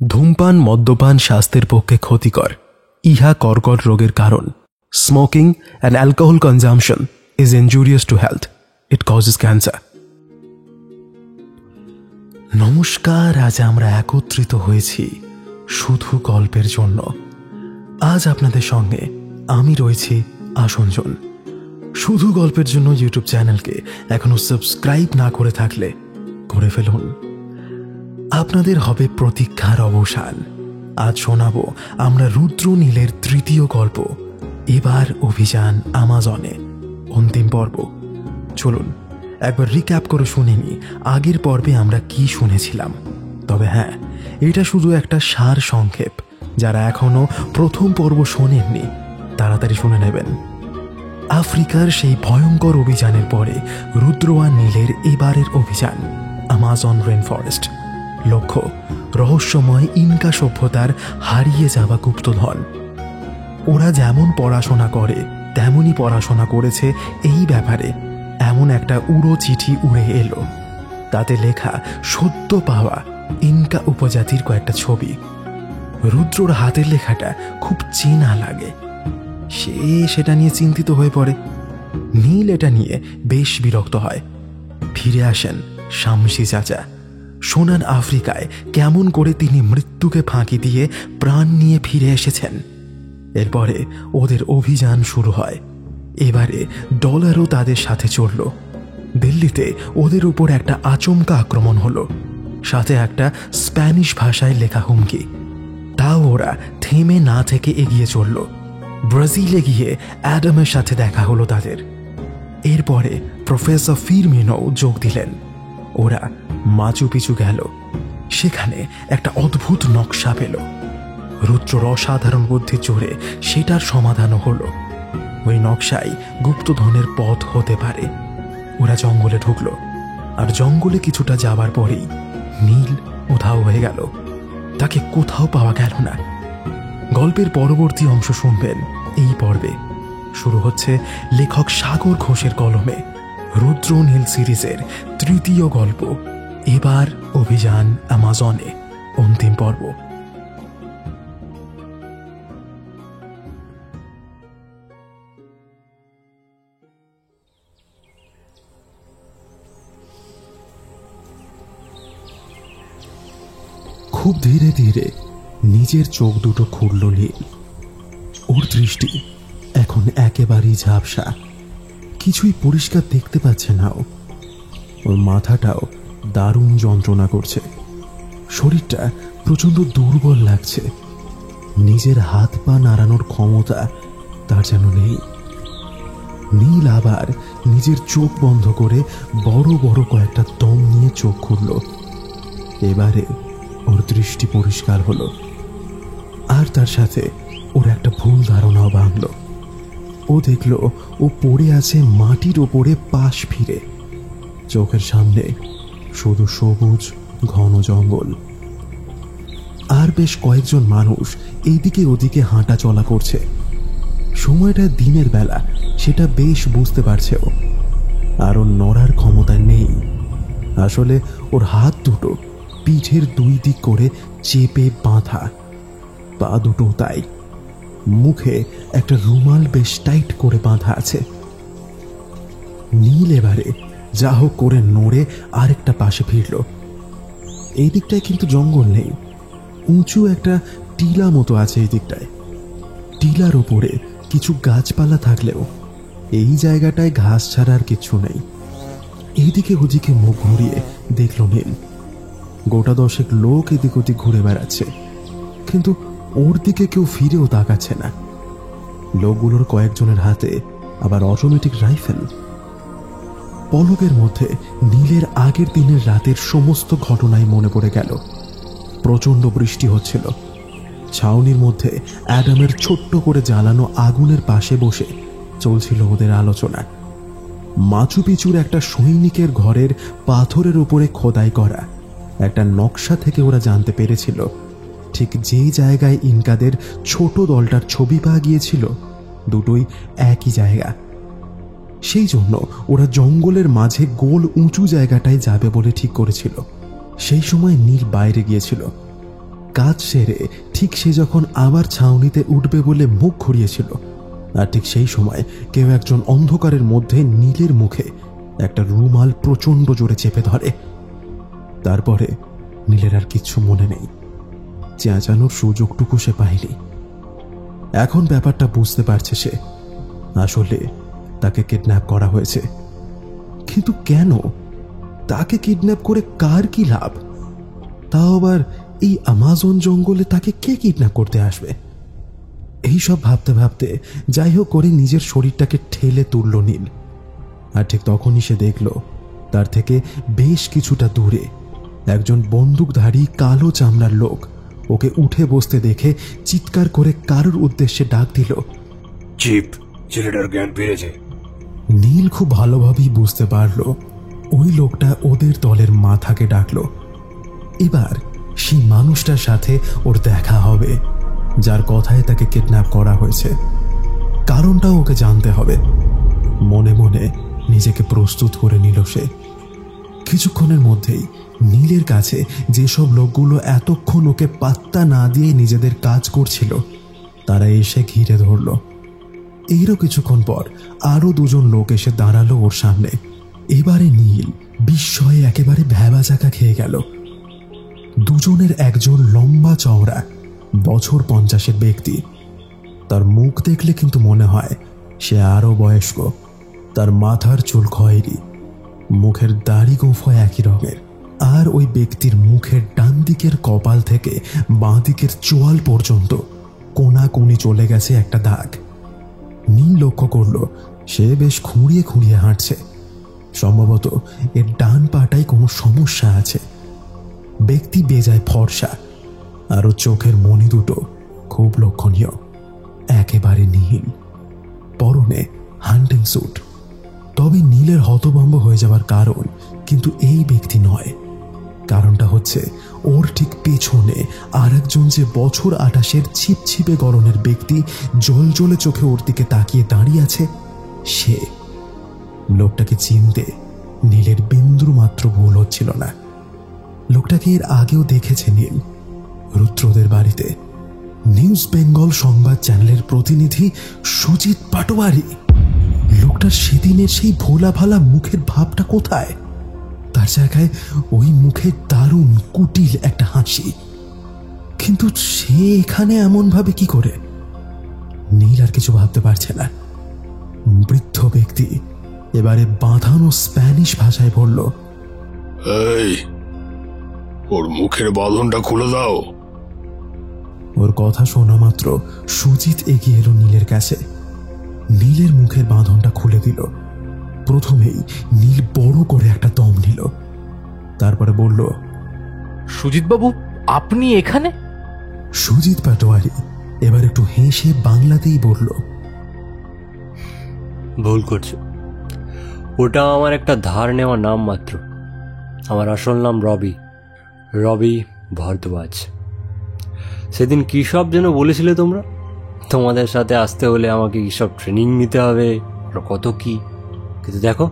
ধূমপান মদ্যপান স্বাস্থ্যের পক্ষে ক্ষতিকর। ইহা কর্কট রোগের কারণ। Smoking and alcohol consumption is injurious to health. It causes cancer. নমস্কার, আজ আমরা একত্রিত হয়েছি শুধু গল্পের জন্য। আজ আপনাদের সঙ্গে আমি রয়েছি আসঞ্জন। শুধু গল্পের জন্য ইউটিউব চ্যানেলকে এখনো সাবস্ক্রাইব না করে থাকলে করে ফেলুন। আপনাদের হবে প্রতীক্ষার অবসান। আজ শোনাবো আমরা রুদ্রনীলের তৃতীয় গল্প, এবার অভিযান আমাজনে, অন্তিম পর্ব। চলুন একবার রিক্যাপ করে শুনিনি আগের পর্বে আমরা কি শুনেছিলাম। তবে হ্যাঁ, এটা শুধু একটা সার সংক্ষেপ। যারা এখনো প্রথম পর্ব শোনেননি তাড়াতাড়ি শুনে নেবেন। আফ্রিকার সেই ভয়ঙ্কর অভিযানের পরে রুদ্র আর নীলের এবারের অভিযান আমাজন রেন ফরেস্ট। লক্ষ্য রহস্যময় ইনকা সভ্যতার হারিয়ে যাওয়া গুপ্তধন। ওরা যেমন পড়াশোনা করে তেমনই পড়াশোনা করেছে এই ব্যাপারে। এমন একটা উড়ো চিঠি উড়ে এলো, তাতে লেখা সদ্য পাওয়া ইনকা উপজাতির কয়েকটা ছবি। রুদ্রর হাতের লেখাটা খুব চেনা লাগে। সে সেটা নিয়ে চিন্তিত হয়ে পড়ে। নীল এটা নিয়ে বেশ বিরক্ত হয়। ফিরে আসেন শামসি চাচা। শোনান আফ্রিকায় কেমন করে তিনি মৃত্যুকে ফাঁকি দিয়ে প্রাণ নিয়ে ফিরে এসেছেন। এরপরে ওদের অভিযান শুরু হয়। এবারে ডলারও তাদের সাথে চলল। দিল্লিতে ওদের উপর একটা আচমকা আক্রমণ হলো, সাথে একটা স্প্যানিশ ভাষায় লেখা হুমকি। তাও ওরা থেমে না থেকে এগিয়ে চলল। ব্রাজিলে গিয়ে অ্যাডামের সাথে দেখা হলো তাদের। এরপরে প্রফেসর ফিরমিনো যোগ দিলেন। ওরা মাচু পিছু গেল। সেখানে একটা অদ্ভুত নকশা পেল। রুদ্রর অসাধারণ বুদ্ধির জোরে সেটার সমাধানও হলো। ওই নকশাই গুপ্তধনের পথ হতে পারে। ওরা জঙ্গলে ঢুকলো, আর জঙ্গলে কিছুটা যাবার পরেই নীল উধাও হয়ে গেল। তাকে কোথাও পাওয়া গেল না। গল্পের পরবর্তী অংশ শুনবেন এই পর্বে। শুরু হচ্ছে লেখক সাগর ঘোষের কলমে রুদ্রনীল সিরিজের তৃতীয় গল্প, এবার অভিযান আমাজনে, অন্তিম পর্ব। খুব ধীরে ধীরে নিজের চোখ দুটো খুলল নীল। ওর দৃষ্টি এখন একেবারেই ঝাপসা। কিছুই পরিষ্কার দেখতে পাচ্ছে না ও। ওর মাথাটাও দারুণ যন্ত্রণা করছে। শরীরটা প্রচণ্ড দুর্বল লাগছে। নিজের হাত পা নাড়ানোর ক্ষমতা তার যেন নেই। নীল আবার নিজের চোখ বন্ধ করে বড় বড় কয়েকটা দম নিয়ে চোখ খুলল। এবারে ওর দৃষ্টি পরিষ্কার হলো, আর তার সাথে ওর একটা ভুল ধারণাও ভাঙল। ও দেখল ও পড়ে আছে মাটির ওপরে পাশ ফিরে। চোখের সামনে শুধু সবুজ ঘন জঙ্গল, আর বেশ কয়েকজন মানুষ এইদিকে ওদিকে হাঁটা চলা করছে। সময়টা দিনের বেলা, সেটা বেশ বুঝতে পারছে ও। আর ওর নড়ার ক্ষমতা নেই। আসলে ওর হাত দুটো পিঠের দুই দিক করে চেপে বাঁধা, পা দুটো তাই। মুখে একটা রুমাল বেশ টাইট করে বাঁধা আছে। নীল এবারে যা হোক করে নড়ে আরেকটা পাশে ফিরল। এই দিকটায় কিন্তু জঙ্গল নেই, উঁচু একটা টিলা মতো আছে এই দিকটায়। টিলার ওপরে কিছু গাছপালা থাকলেও এই জায়গাটায় ঘাস ছাড়া আর কিছু নেই। এইদিকে ওদিকে মুখ ঘুরিয়ে দেখল নীল গোটা দশেক লোক এদিক ওদিক ঘুরে বেড়াচ্ছে, কিন্তু ওর দিকে কেউ ফিরেও তাকাচ্ছে না। লোকগুলোর কয়েকজনের হাতে আবার অটোমেটিক রাইফেল। পলকের মধ্যে নীলের আগের দিনের রাতের সমস্ত ঘটনাই মনে পড়ে গেল। প্রচণ্ড বৃষ্টি হচ্ছিল। ছাউনির মধ্যে অ্যাডামের ছোট্ট করে জ্বালানো আগুনের পাশে বসে চলছিল ওদের আলোচনা। মাচু পিছুর একটা সৈনিকের ঘরের পাথরের উপরে খোদাই করা একটা নকশা থেকে ওরা জানতে পেরেছিল ঠিক যেই জায়গায় ইনকাদের ছোট দলটার ছবি পাওয়া গিয়েছিল দুটোই একই জায়গা। সেই জন্য ওরা জঙ্গলের মাঝে গোল উঁচু জায়গাটায় যাবে বলে ঠিক করেছিল। সেই সময় নীল বাইরে গিয়েছিল। কাজ সেরে ঠিক সে যখন আবার ছাউনিতে উঠবে বলে মুখ ঘুরিয়েছিল, আর ঠিক সেই সময় কেউ একজন অন্ধকারের মধ্যে নীলের মুখে একটা রুমাল প্রচণ্ড জোরে চেপে ধরে। তারপরে নীলের আর কিচ্ছু মনে নেই, চেঁচানোর সুযোগটুকু সে পায়নি। এখন ব্যাপারটা বুঝতে পারছে সে, আসলে তাকে কিডন্যাপ করা হয়েছে। কিন্তু কেন? তাকে কিডন্যাপ করে কার কি লাভ? তাও আবার এই আমাজন জঙ্গলে তাকে কে কিডন্যাপ করতে আসবে? এইসব ভাবতে ভাবতে যাই হোক করে নিজের শরীরটাকে ঠেলে তুলল নীল। আর ঠিক তখনই সে দেখল তার থেকে বেশ কিছুটা দূরে একজন বন্দুকধারী কালো চামড়ার লোক ওকে উঠে বসতে দেখে চিৎকার করে কারোর উদ্দেশ্যে ডাক দিল, চিপ, ছেলেটার জ্ঞান ফিরেছে। নীল খুব ভালোভাবেই বুঝতে পারল ওই লোকটা ওদের দলের মাথাকে ডাকলো। এবার সেই মানুষটার সাথে ওর দেখা হবে, যার কথায় তাকে কিডন্যাপ করা হয়েছে। কারণটাও ওকে জানতে হবে। মনে মনে নিজেকে প্রস্তুত করে নিল সে। কিছুক্ষণের মধ্যেই নীলের কাছে যেসব লোকগুলো এতক্ষণ ওকে পাত্তা না দিয়ে নিজেদের কাজ করছিল, তারা এসে ঘিরে ধরল। এরও কিছুক্ষণ পর আরো দুজন লোক এসে দাঁড়ালো ওর সামনে। এবারে নীল বিস্ময়ে একেবারে ভ্যাবাচাকা খেয়ে গেল। দুজনের একজন লম্বা চওড়া বছর 50-এর ব্যক্তি। তার মুখ দেখলে কিন্তু মনে হয় সে আরো বয়স্ক। তার মাথার চুল খয়েরি, মুখের দাড়ি গোঁফা একই রঙের, আর ওই ব্যক্তির মুখের ডান দিকের কপাল থেকে বাঁ দিকের চোয়াল পর্যন্ত কোনাকুনি চলে গেছে একটা দাগ। নীল লক্ষ্য করল সে বেশ খুঁড়িয়ে খুঁড়িয়ে হাঁটছে। সম্ভবত এর ডান পাটায় কোনো সমস্যা আছে। ব্যক্তি বেজায় ফর্সা, আর ওর চোখের মণি দুটো খুব লক্ষণীয়, একেবারে নীল। পরনে হান্টিং স্যুট। তবে নীলের হতভম্ব হয়ে যাওয়ার কারণ কিন্তু এই ব্যক্তি নয়। কারণটা হচ্ছে ওর ঠিক পেছনে আর একজন যে বছর 28-এর ছিপছিপে গরনের ব্যক্তি জলজলে চোখে ওর দিকে তাকিয়ে দাঁড়িয়ে আছে, সে। লোকটাকে চিনতে নীলের বিন্দু মাত্র ভুল হচ্ছিল না। লোকটাকে এর আগেও দেখেছে নীল, রুদ্রদের বাড়িতে। নিউজ বেঙ্গল সংবাদ চ্যানেলের প্রতিনিধি সুজিত পাটোয়ারি। লোকটার সেদিনের সেই ভোলা ভালা মুখের ভাবটা কোথায়? তার জায়গায় ওই মুখে দারুণ কুটিল একটা হাসি। কিন্তু সে এখানে এমন ভাবে কি করে? নীল আর কিছু ভাবতে পারছে না। বৃদ্ধ ব্যক্তি এবারে বাঁধানো স্প্যানিশ ভাষায় বলল, এই, ওর মুখের বাঁধনটা খুলে দাও। ওর কথা শোনা মাত্র সুজিত এগিয়ে এলো নীলের কাছে। নীলের মুখের বাঁধনটা খুলে দিল। প্রথমেই নীল বড় করে একটা দম নিল, তারপরে বলল, সুজিত বাবু, আপনি এখানে? সুজিত পাটোয়ারি এবার একটু হেসে বাংলাতেই বলল, ভুল করছো, ওটা আমার একটা ধার নেওয়া নাম মাত্র। আমার আসল নাম রবি, রবি ভরদ্বাজ। সেদিন কী সব যেন বলেছিলে তোমরা? তোমাদের সাথে আসতে হলে আমাকে কী সব ট্রেনিং নিতে হবে, আর কত কি। কিন্তু দেখো,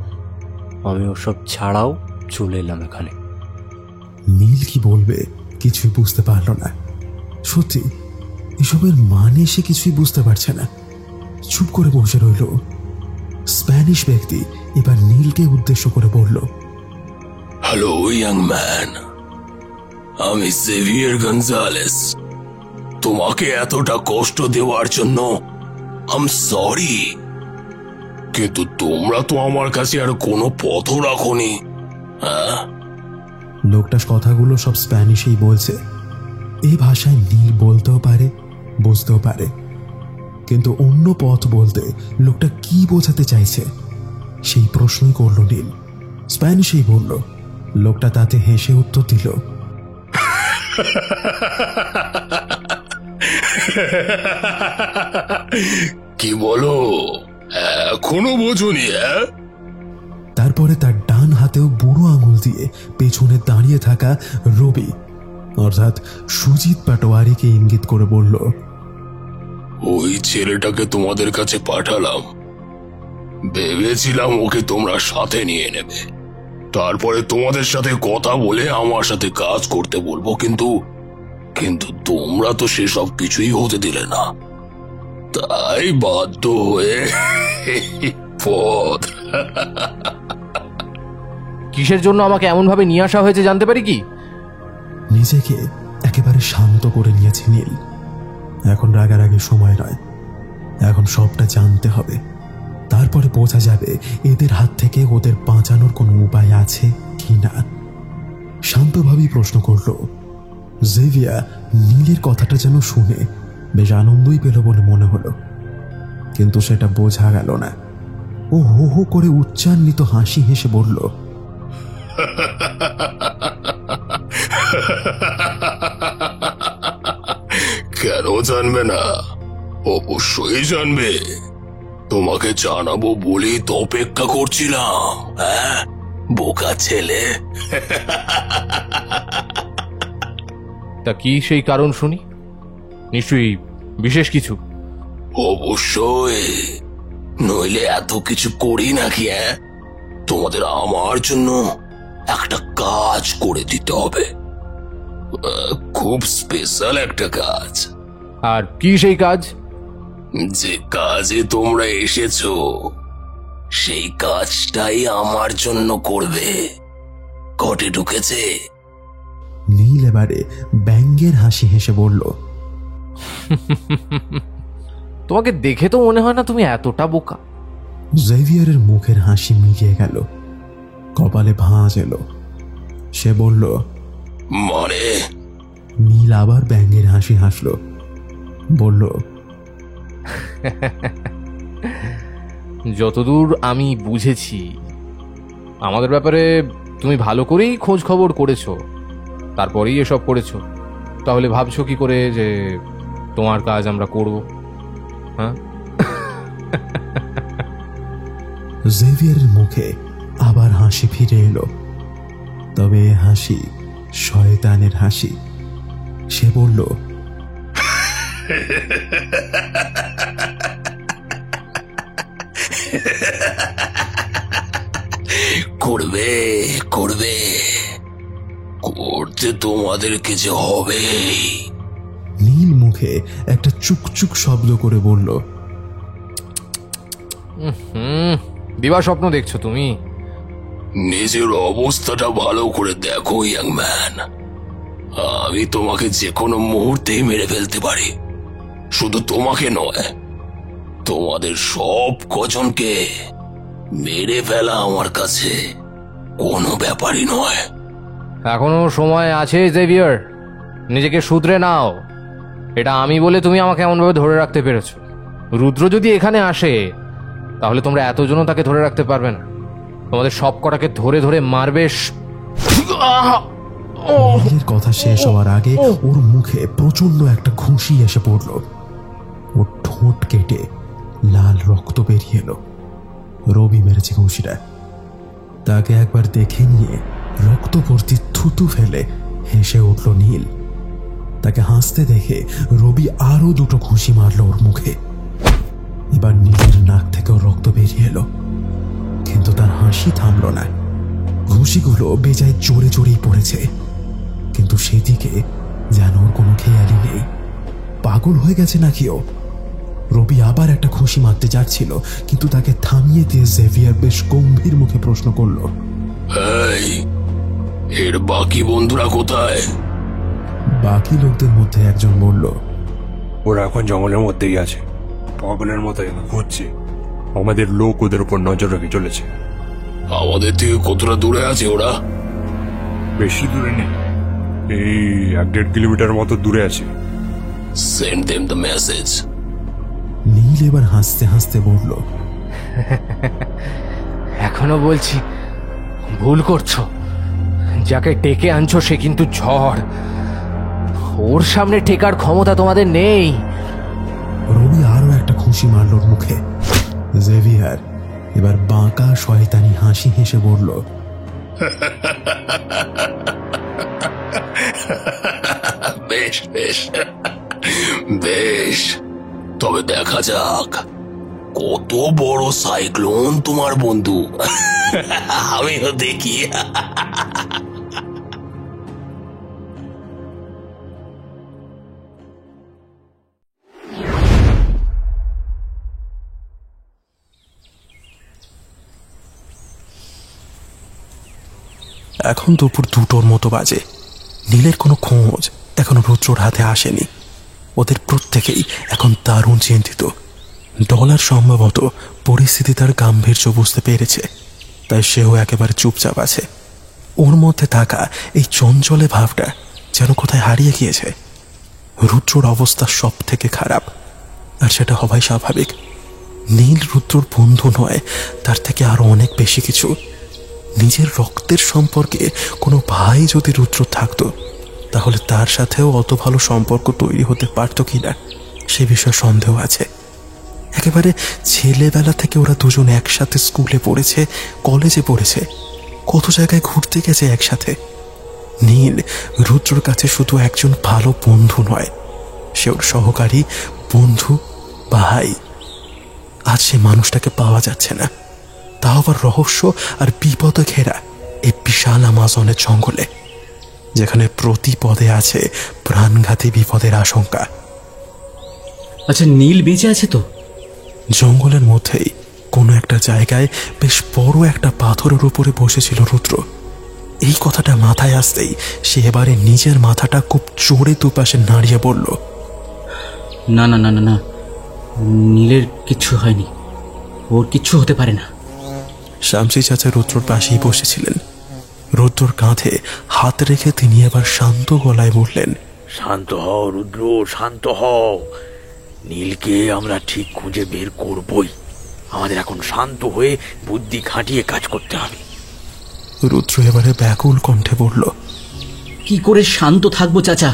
আমি ওসব ছাড়াও চলে এলাম এখানে। নীল কি বলবে কিছুই বুঝতে পারল না। সত্যি এসবের মানে সে কিছুই বুঝতে পারছে না। চুপ করে বসে রইল। স্প্যানিশ ব্যক্তি এবার নীলকে উদ্দেশ্য করে বলল, হ্যালো ইয়াং ম্যান, আমি জেভিয়ার গঞ্জালেস। তোমাকে এতটা কষ্ট দেওয়ার জন্য আই এম সরি, কিন্তু তোমরা তো আমার কাছে আর কোনো পথও রাখোনি। হ্যাঁ, লোকটার কথাগুলো সব স্প্যানিশেই বলছে। এই ভাষায় নীল বলতেও পারে, বুঝতেও পারে, কিন্তু অন্য পথ বলতে লোকটা কি বোঝাতে চাইছে সেই প্রশ্নই করল নীল। স্প্যানিশেই বলল। লোকটা তাতে হেসে উত্তর দিল, কি বলো, এখনো বোঝোনি? তারপরে তার ডান হাতেও বুড়ো আঙুল দিয়ে পেছনে দাঁড়িয়ে থাকা রবি অর্থাৎ সুজিত পাটোয়ারিকে ইঙ্গিত করে বলল, ওই ছেলেটাকে তোমাদের কাছে পাঠালাম, ভেবেছিলাম ওকে তোমরা সাথে নিয়ে নেবে, তারপরে তোমাদের সাথে কথা বলে আমার সাথে কাজ করতে বলবো, কিন্তু কিন্তু তোমরা তো সেসব কিছুই হতে দিলে না, তাই বাধ্য হয়ে পথ। কিসের জন্য আমাকে এমন ভাবে নিয়ে আসা হয়েছে জানতে পারি কি? নিজেকে একেবারে শান্ত করে নিয়েছে নীল। এখন রাগারাগি সময় নয়, এখন সবটা জানতে হবে, তারপরে বোঝা যাবে এদের হাত থেকে ওদের বাঁচানোর কোনো উপায় আছে কি না। শান্তভাবেই প্রশ্ন করল। জেভিয়ার নীলের কথাটা যেন শুনে বেশ আনন্দই পেল বলে মনে হলো, কিন্তু সেটা বোঝা গেল না। ও হো হো করে উচ্চান্বিত হাসি হেসে বলল, কেন জানবে না? অবশ্যই জানবে। তোমাকে জানাবো বলেই তো অপেক্ষা করছিলাম। হ্যাঁ, বোকা ছেলে। তা কি সেই কারণ শুনি? নিশ্চয়ই বিশেষ কিছু। অবশ্যই, নইলে এত কিছু করি নাকি? হ্যাঁ, তোমাদের আমার জন্য একটা কাজ করে দিতে হবে, খুব স্পেশাল একটা কাজ। আর কি সেই কাজ? যে কাজে তোমরা এসেছো সেই কাজটাই আমার জন্য করবে। ঘটে ঢুকেছে? নীল এবারে ব্যঙ্গের হাসি হেসে বলল, তোমাকে দেখে তো মনে হয় না তুমি এতটা বোকা। জেভিয়ারের মুখের হাসি মিলিয়ে গেল, কপালে ভাঁজ এলো। সে বলল, মানে? নীল আবার ব্যঙ্গের হাসি হাসল, বলল, যতদূর আমি বুঝেছি আমাদের ব্যাপারে তুমি ভালো করেই খোঁজ খবর করেছো, তারপরেই এসব করেছো। তাহলে ভাবছো কি করে যে তোমার কাজ আমরা করব? হ্যাঁ? জেভিয়ারের মুখে আবার হাসি ফিরে এলো, তবে এ হাসি শয়তানের হাসি। সে বলল, করবে করবে, করতে তোমাদেরকে যে হবে। নীল মুখে একটা চুকচুক শব্দ করে বলল, দিবা স্বপ্ন দেখছো তুমি? নিজের অবস্থাটা ভালো করে দেখো ইয়াং ম্যান। আমি তোমাকে যে কোনো মুহূর্তেই মেরে ফেলতে পারি। শুধু তোমাকে নয়, তোমাদের সব কজনকে মেরে ফেলা আমার কাছে কোনো ব্যাপারই নয়। এখনো সময় আছে জেভিয়ার, নিজেকে শুধরে নাও। এটা আমি বলে তুমি আমাকে এমনভাবে ধরে রাখতে পেরেছো। রুদ্র যদি এখানে আসে তাহলে তোমরা এতজনও তাকে ধরে রাখতে পারবে না। তোমাদের সব কটাকে ধরে ধরে মারবে। নীলের কথা শেষ হওয়ার আগে ওর মুখে প্রচন্ড একটা ঘুষি এসে পড়ল। ওর ঠোঁট কেটে লাল রক্ত বেরিয়ে এলো। রবি মেরেছে ঘুষিটা। তাকে একবার দেখে নিয়ে রক্ত ভর্তি থুতু ফেলে হেসে উঠল নীল। তাকে হাসতে দেখে রবি আরো দুটো ঘুষি মারল ওর মুখে। এবার নীলের নাক থেকেও রক্ত বেরিয়ে এলো, কিন্তু তার হাসি থামল না। ঘুষিগুলো বেজায় জোরে জোরেই পড়েছে, কিন্তু সেদিকে যেন ওর কোনো খেয়ালই নেই। পাগল হয়ে গেছে নাকি ও? রবি আবার একটা ঘুষি মারতে যাচ্ছিল, কিন্তু তাকে থামিয়ে দিয়ে জেভিয়ার বেশ গম্ভীর মুখে প্রশ্ন করল, এই, এর বাকি বন্ধুরা কোথায়? বাকি লোকদের মধ্যে একজন বলল, ওরা এখন জঙ্গলের মধ্যেই আছে, পাগলের মতো ঘুরছে। আমাদের লোক ওদের উপর নজর রেখে চলেছে। আমাদের থেকে কতটা দূরে আছে ওরা? বেশি দূরে নেই, এই 1-1.5 কিলোমিটার মতো দূরে আছে। Send them the message. Neel এবার হাসতে হাসতে বলল, এখনো বলছি ভুল করছো। যাকে ডেকে আনছো সে কিন্তু ঝড়, ওর সামনে টেকার ক্ষমতা তোমাদের নেই। রবি আরো একটা ঘুষি মারল ওর মুখে। জেভিয়ার এবার বাঁকা শয়তানি হাসি হেসে বলল, বেশ বেশ বেশ, তবে দেখা যাক কত বড় সাইক্লোন তোমার বন্ধু। আমিও দেখি। এখন দুপুর 2টোর মতো বাজে। নীলের কোনো খোঁজ এখনো রুদ্রর হাতে আসেনি। ওদের প্রত্যেকেই এখন দারুণ চিন্তিত। ডলার সম্ভবত পরিস্থিতি তার গাম্ভীর্য বুঝতে পেরেছে, তাই সেও একেবারে চুপচাপ আছে। ওর মধ্যে থাকা এই চঞ্চলে ভাবটা যেন কোথায় হারিয়ে গিয়েছে। রুদ্রর অবস্থা সব থেকে খারাপ, আর সেটা হওয়াই স্বাভাবিক। নীল রুদ্রর বন্ধু নয়, তার থেকে আরো অনেক বেশি কিছু। নিজের রক্তের সম্পর্কে কোনো ভাই যদি রুদ্র থাকতো, তাহলে তার সাথেও অত ভালো সম্পর্ক তৈরি হতে পারত কিনা সে বিষয়ে সন্দেহ আছে। একেবারে ছেলেবেলা থেকে ওরা দুজন একসাথে স্কুলে পড়েছে, কলেজে পড়েছে, কত জায়গায় ঘুরতে গেছে একসাথে। নীল রুদ্রর কাছে শুধু একজন ভালো বন্ধু নয়, সে ওর সহকারী, বন্ধু, ভাই। আজ সে মানুষটাকে পাওয়া যাচ্ছে না, তাও আবার রহস্য আর বিপদে ঘেরা এই বিশাল আমাজনের জঙ্গলে, যেখানে প্রতি পদে আছে প্রাণঘাতী বিপদের আশঙ্কা। আচ্ছা, নীল বেঁচে আছে তো? জঙ্গলের মধ্যেই কোনো একটা জায়গায় বেশ বড় একটা পাথরের উপরে বসেছিল রুদ্র। এই কথাটা মাথায় আসতেই সে এবারে নিজের মাথাটা খুব জোরে দুপাশে নাড়িয়ে বলল, না না না না না, নীলের কিচ্ছু হয়নি, ওর কিচ্ছু হতে পারে না। শামসি চাচা রুদ্রর পাশেই বসেছিলেন। রুদ্রর কাঁধে হাত রেখে তিনি এবার শান্ত গলায় বললেন, শান্ত হও রুদ্র, শান্ত হও। নীলকে আমরা ঠিক খুঁজে বের করবই। আমাদের এখন শান্ত হয়ে বুদ্ধি খাটিয়ে কাজ করতে হবে। রুদ্র এবারে ব্যাকুল কণ্ঠে বলল, কি করে শান্ত থাকবো চাচা?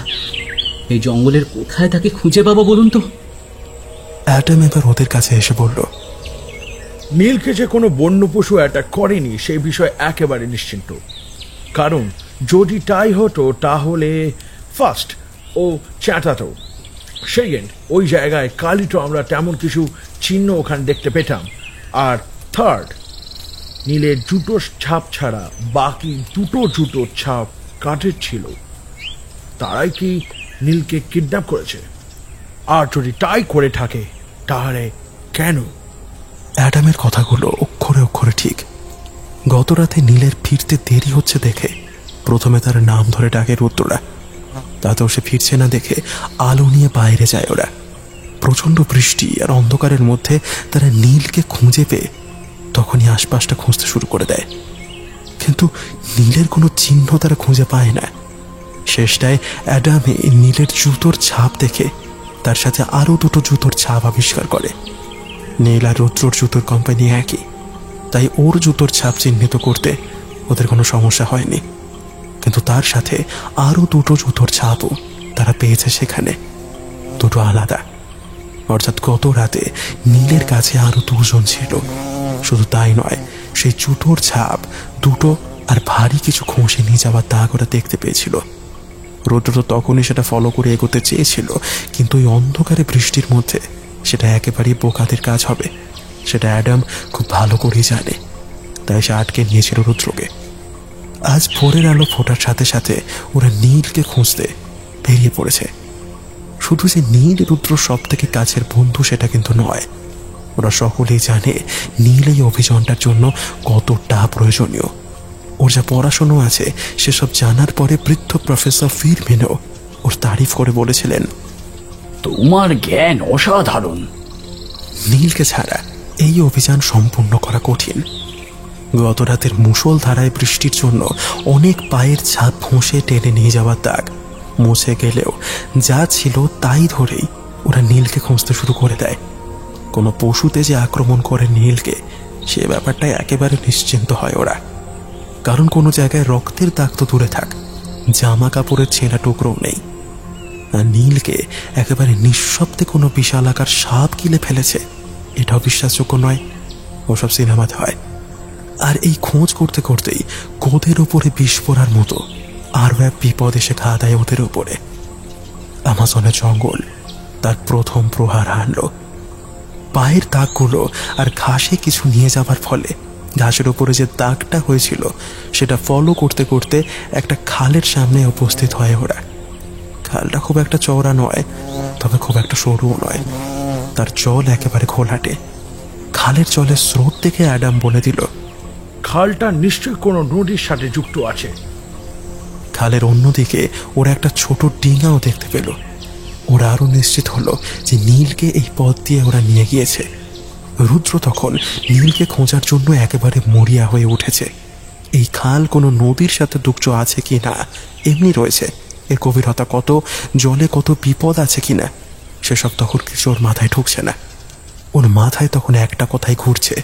এই জঙ্গলের কোথায় তাকে খুঁজে পাবো বলুন তো? অ্যাডাম এবার ওদের কাছে এসে বলল, নীলকে যে কোনো বন্য পশু অ্যাটাক করেনি সেই বিষয়ে একেবারে নিশ্চিন্ত। কারণ যদি তাই হতো তাহলে ফার্স্ট ও চ্যাটাতো, সেকেন্ড ওই জায়গায় কালিটো আমরা তেমন কিছু চিহ্ন ওখানে দেখতে পেতাম, আর থার্ড নীলের জুতোর ছাপ ছাড়া বাকি দুটো জুতোর ছাপ কাঠের ছিল। তারাই কি নীলকে কিডন্যাপ করেছে? আর যদি তাই করে থাকে তাহলে কেন? অ্যাডামের কথাগুলো অক্ষরে অক্ষরে ঠিক। গত রাতে নীলের ফিরতে দেরি হচ্ছে দেখে প্রথমে তার নাম ধরে ডাকে রুদ্ররা। তাতেও সে ফিরছে না দেখে আলো নিয়ে বাইরে যায় ওরা। প্রচণ্ড বৃষ্টি আর অন্ধকারের মধ্যে তারা নীলকে খুঁজে পেয়ে তখনই আশপাশটা খুঁজতে শুরু করে দেয়, কিন্তু নীলের কোনো চিহ্ন তারা খুঁজে পায় না। শেষটায় অ্যাডামে নীলের জুতোর ছাপ দেখে তার সাথে আরও দুটো জুতোর ছাপ আবিষ্কার করে। নীল আর রুদ্রর জুতোর কোম্পানি একই, তাই ওর জুতোর ছাপ চিহ্নিত করতে ওদের কোনো সমস্যা হয়নি। কিন্তু তার সাথে আরও দুটো জুতোর ছাপও তারা পেয়েছে সেখানে, দুটো আলাদা। অর্থাৎ গত রাতে নীলের কাছে আরও দুজন ছিল। শুধু তাই নয়, সেই জুতোর ছাপ দুটো আর ভারী কিছু খোঁসে নিয়ে যাওয়ার দাগ ওরা দেখতে পেয়েছিল। রুদ্র তো তখনই সেটা ফলো করে এগোতে চেয়েছিল, কিন্তু ওই অন্ধকারে বৃষ্টির মধ্যে সেটা একেবারেই বোকাদের কাজ হবে, সেটা অ্যাডাম খুব ভালো করেই জানে। তাই সে আটকে নিয়েছিল রুদ্রকে। আজ ভোরের আলো ফোটার সাথে সাথে ওরা নীলকে খুঁজতে বেরিয়ে পড়েছে। শুধু যে নীল রুদ্র সব থেকে কাছের বন্ধু সেটা কিন্তু নয়, ওরা সকলেই জানে নীল এই অভিযানটার জন্য কতটা প্রয়োজনীয়। ওর যা পড়াশুনো আছে সেসব জানার পরে বৃদ্ধ প্রফেসর ফিরমেনও ওর তারিফ করে বলেছিলেন, তোমার জ্ঞান অসাধারণ। নীলকে ছাড়া এই অভিযান সম্পূর্ণ করা কঠিন। গত রাতের মুষলধারায় বৃষ্টির জন্য অনেক পায়ের ছাপ ঘষে টেনে নিয়ে যাওয়ার দাগ মুছে গেলেও যা ছিল তাই ধরেই ওরা নীলকে খুঁজতে শুরু করে দেয়। কোনো পশুতে যে আক্রমণ করে নীলকে সে ব্যাপারটাই একেবারে নিশ্চিন্ত হয় ওরা। কারণ কোনো জায়গায় রক্তের দাগ তো দূরে থাক, জামা কাপড়ের ছেঁড়া টুকরোও নেই। আর নীলকে একেবারে নিঃশব্দে কোনো বিশাল আকার সাপ গিলে ফেলেছে এটাও বিশ্বাসযোগ্য নয়, ওসব সিনেমাতে হয়। আর এই খোঁজ করতে করতেই গোদের উপরে বিষ পড়ার মতো আরও এক বিপদ এসে ঘা দেয় ওদের উপরে। আমাজনের জঙ্গল তার প্রথম প্রহার হানল। পায়ের দাগগুলো আর ঘাসে কিছু নিয়ে যাবার ফলে ঘাসের উপরে যে দাগটা হয়েছিল সেটা ফলো করতে করতে একটা খালের সামনে উপস্থিত হয় ওরা। খালটা খুব একটা চওড়া নয়, তবে খুব একটা সরুও নয়। তার জল একেবারে ঘোলাটে। খালের জলের স্রোত দেখে অ্যাডাম বলে দিল, খালটা নিশ্চয়ই কোনো নদীর সাথে যুক্ত আছে। খালের অন্যদিকে ওরা একটা ছোট ডিঙাও দেখতে পেল। ওরা আরো নিশ্চিত হলো যে নীলকে এই পথ দিয়ে ওরা নিয়ে গিয়েছে। রুদ্র তখন নীলকে খোঁজার জন্য একেবারে মরিয়া হয়ে উঠেছে। এই খাল কোনো নদীর সাথে যুক্ত আছে কি না, এমনি রয়েছে, এর গভীরতা কত, জলে কত বিপদ আছে কিনা, সেসব তখন কিছু ওর মাথায় ঢুকছে না। ওর মাথায় তখন একটা কথাই ঘুরছে,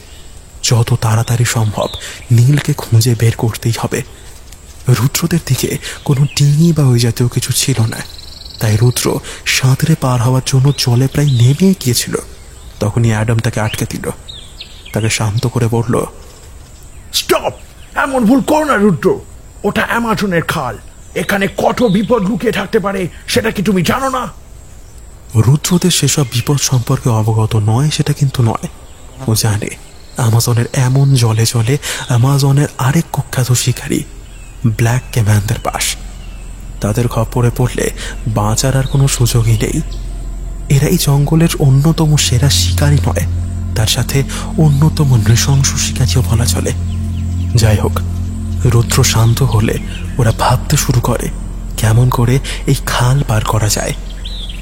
যত তাড়াতাড়ি সম্ভব নীলকে খুঁজে বের করতেই হবে। রুদ্রদের দিকে কোনো ডিঙি বা ওই জাতীয় কিছু ছিল না, তাই রুদ্র সাঁতরে পার হওয়ার জন্য জলে প্রায় নেমে গিয়েছিল। তখনই অ্যাডাম তাকে আটকে দিল, তাকে শান্ত করে বলল, স্টপ! এমন ভুল করো না রুদ্র, ওটা অ্যামাজনের খাল। এখানে কত বিপদ লুকিয়ে থাকতে পারে সেটা কি তুমি জানো না? রুদ্রদের সেসব বিপদ সম্পর্কে অবগত নয় সেটা কিন্তু নয়। ও জানে আমাজনের এমন জলে জলে আমাজনের আরেক কুখ্যাত শিকারী ব্ল্যাক ক্যাম্যানদের বাস। তাদের খপ্পরে পড়লে বাঁচার আর কোনো সুযোগই নেই। এরা এই জঙ্গলের অন্যতম সেরা শিকারী নয়, তার সাথে অন্যতম নৃশংস শিকারীও বলা চলে। যাই হোক, রুদ্র শান্ত হলে ওরা ভাবতে শুরু করে কেমন করে এই খাল পার করা যায়।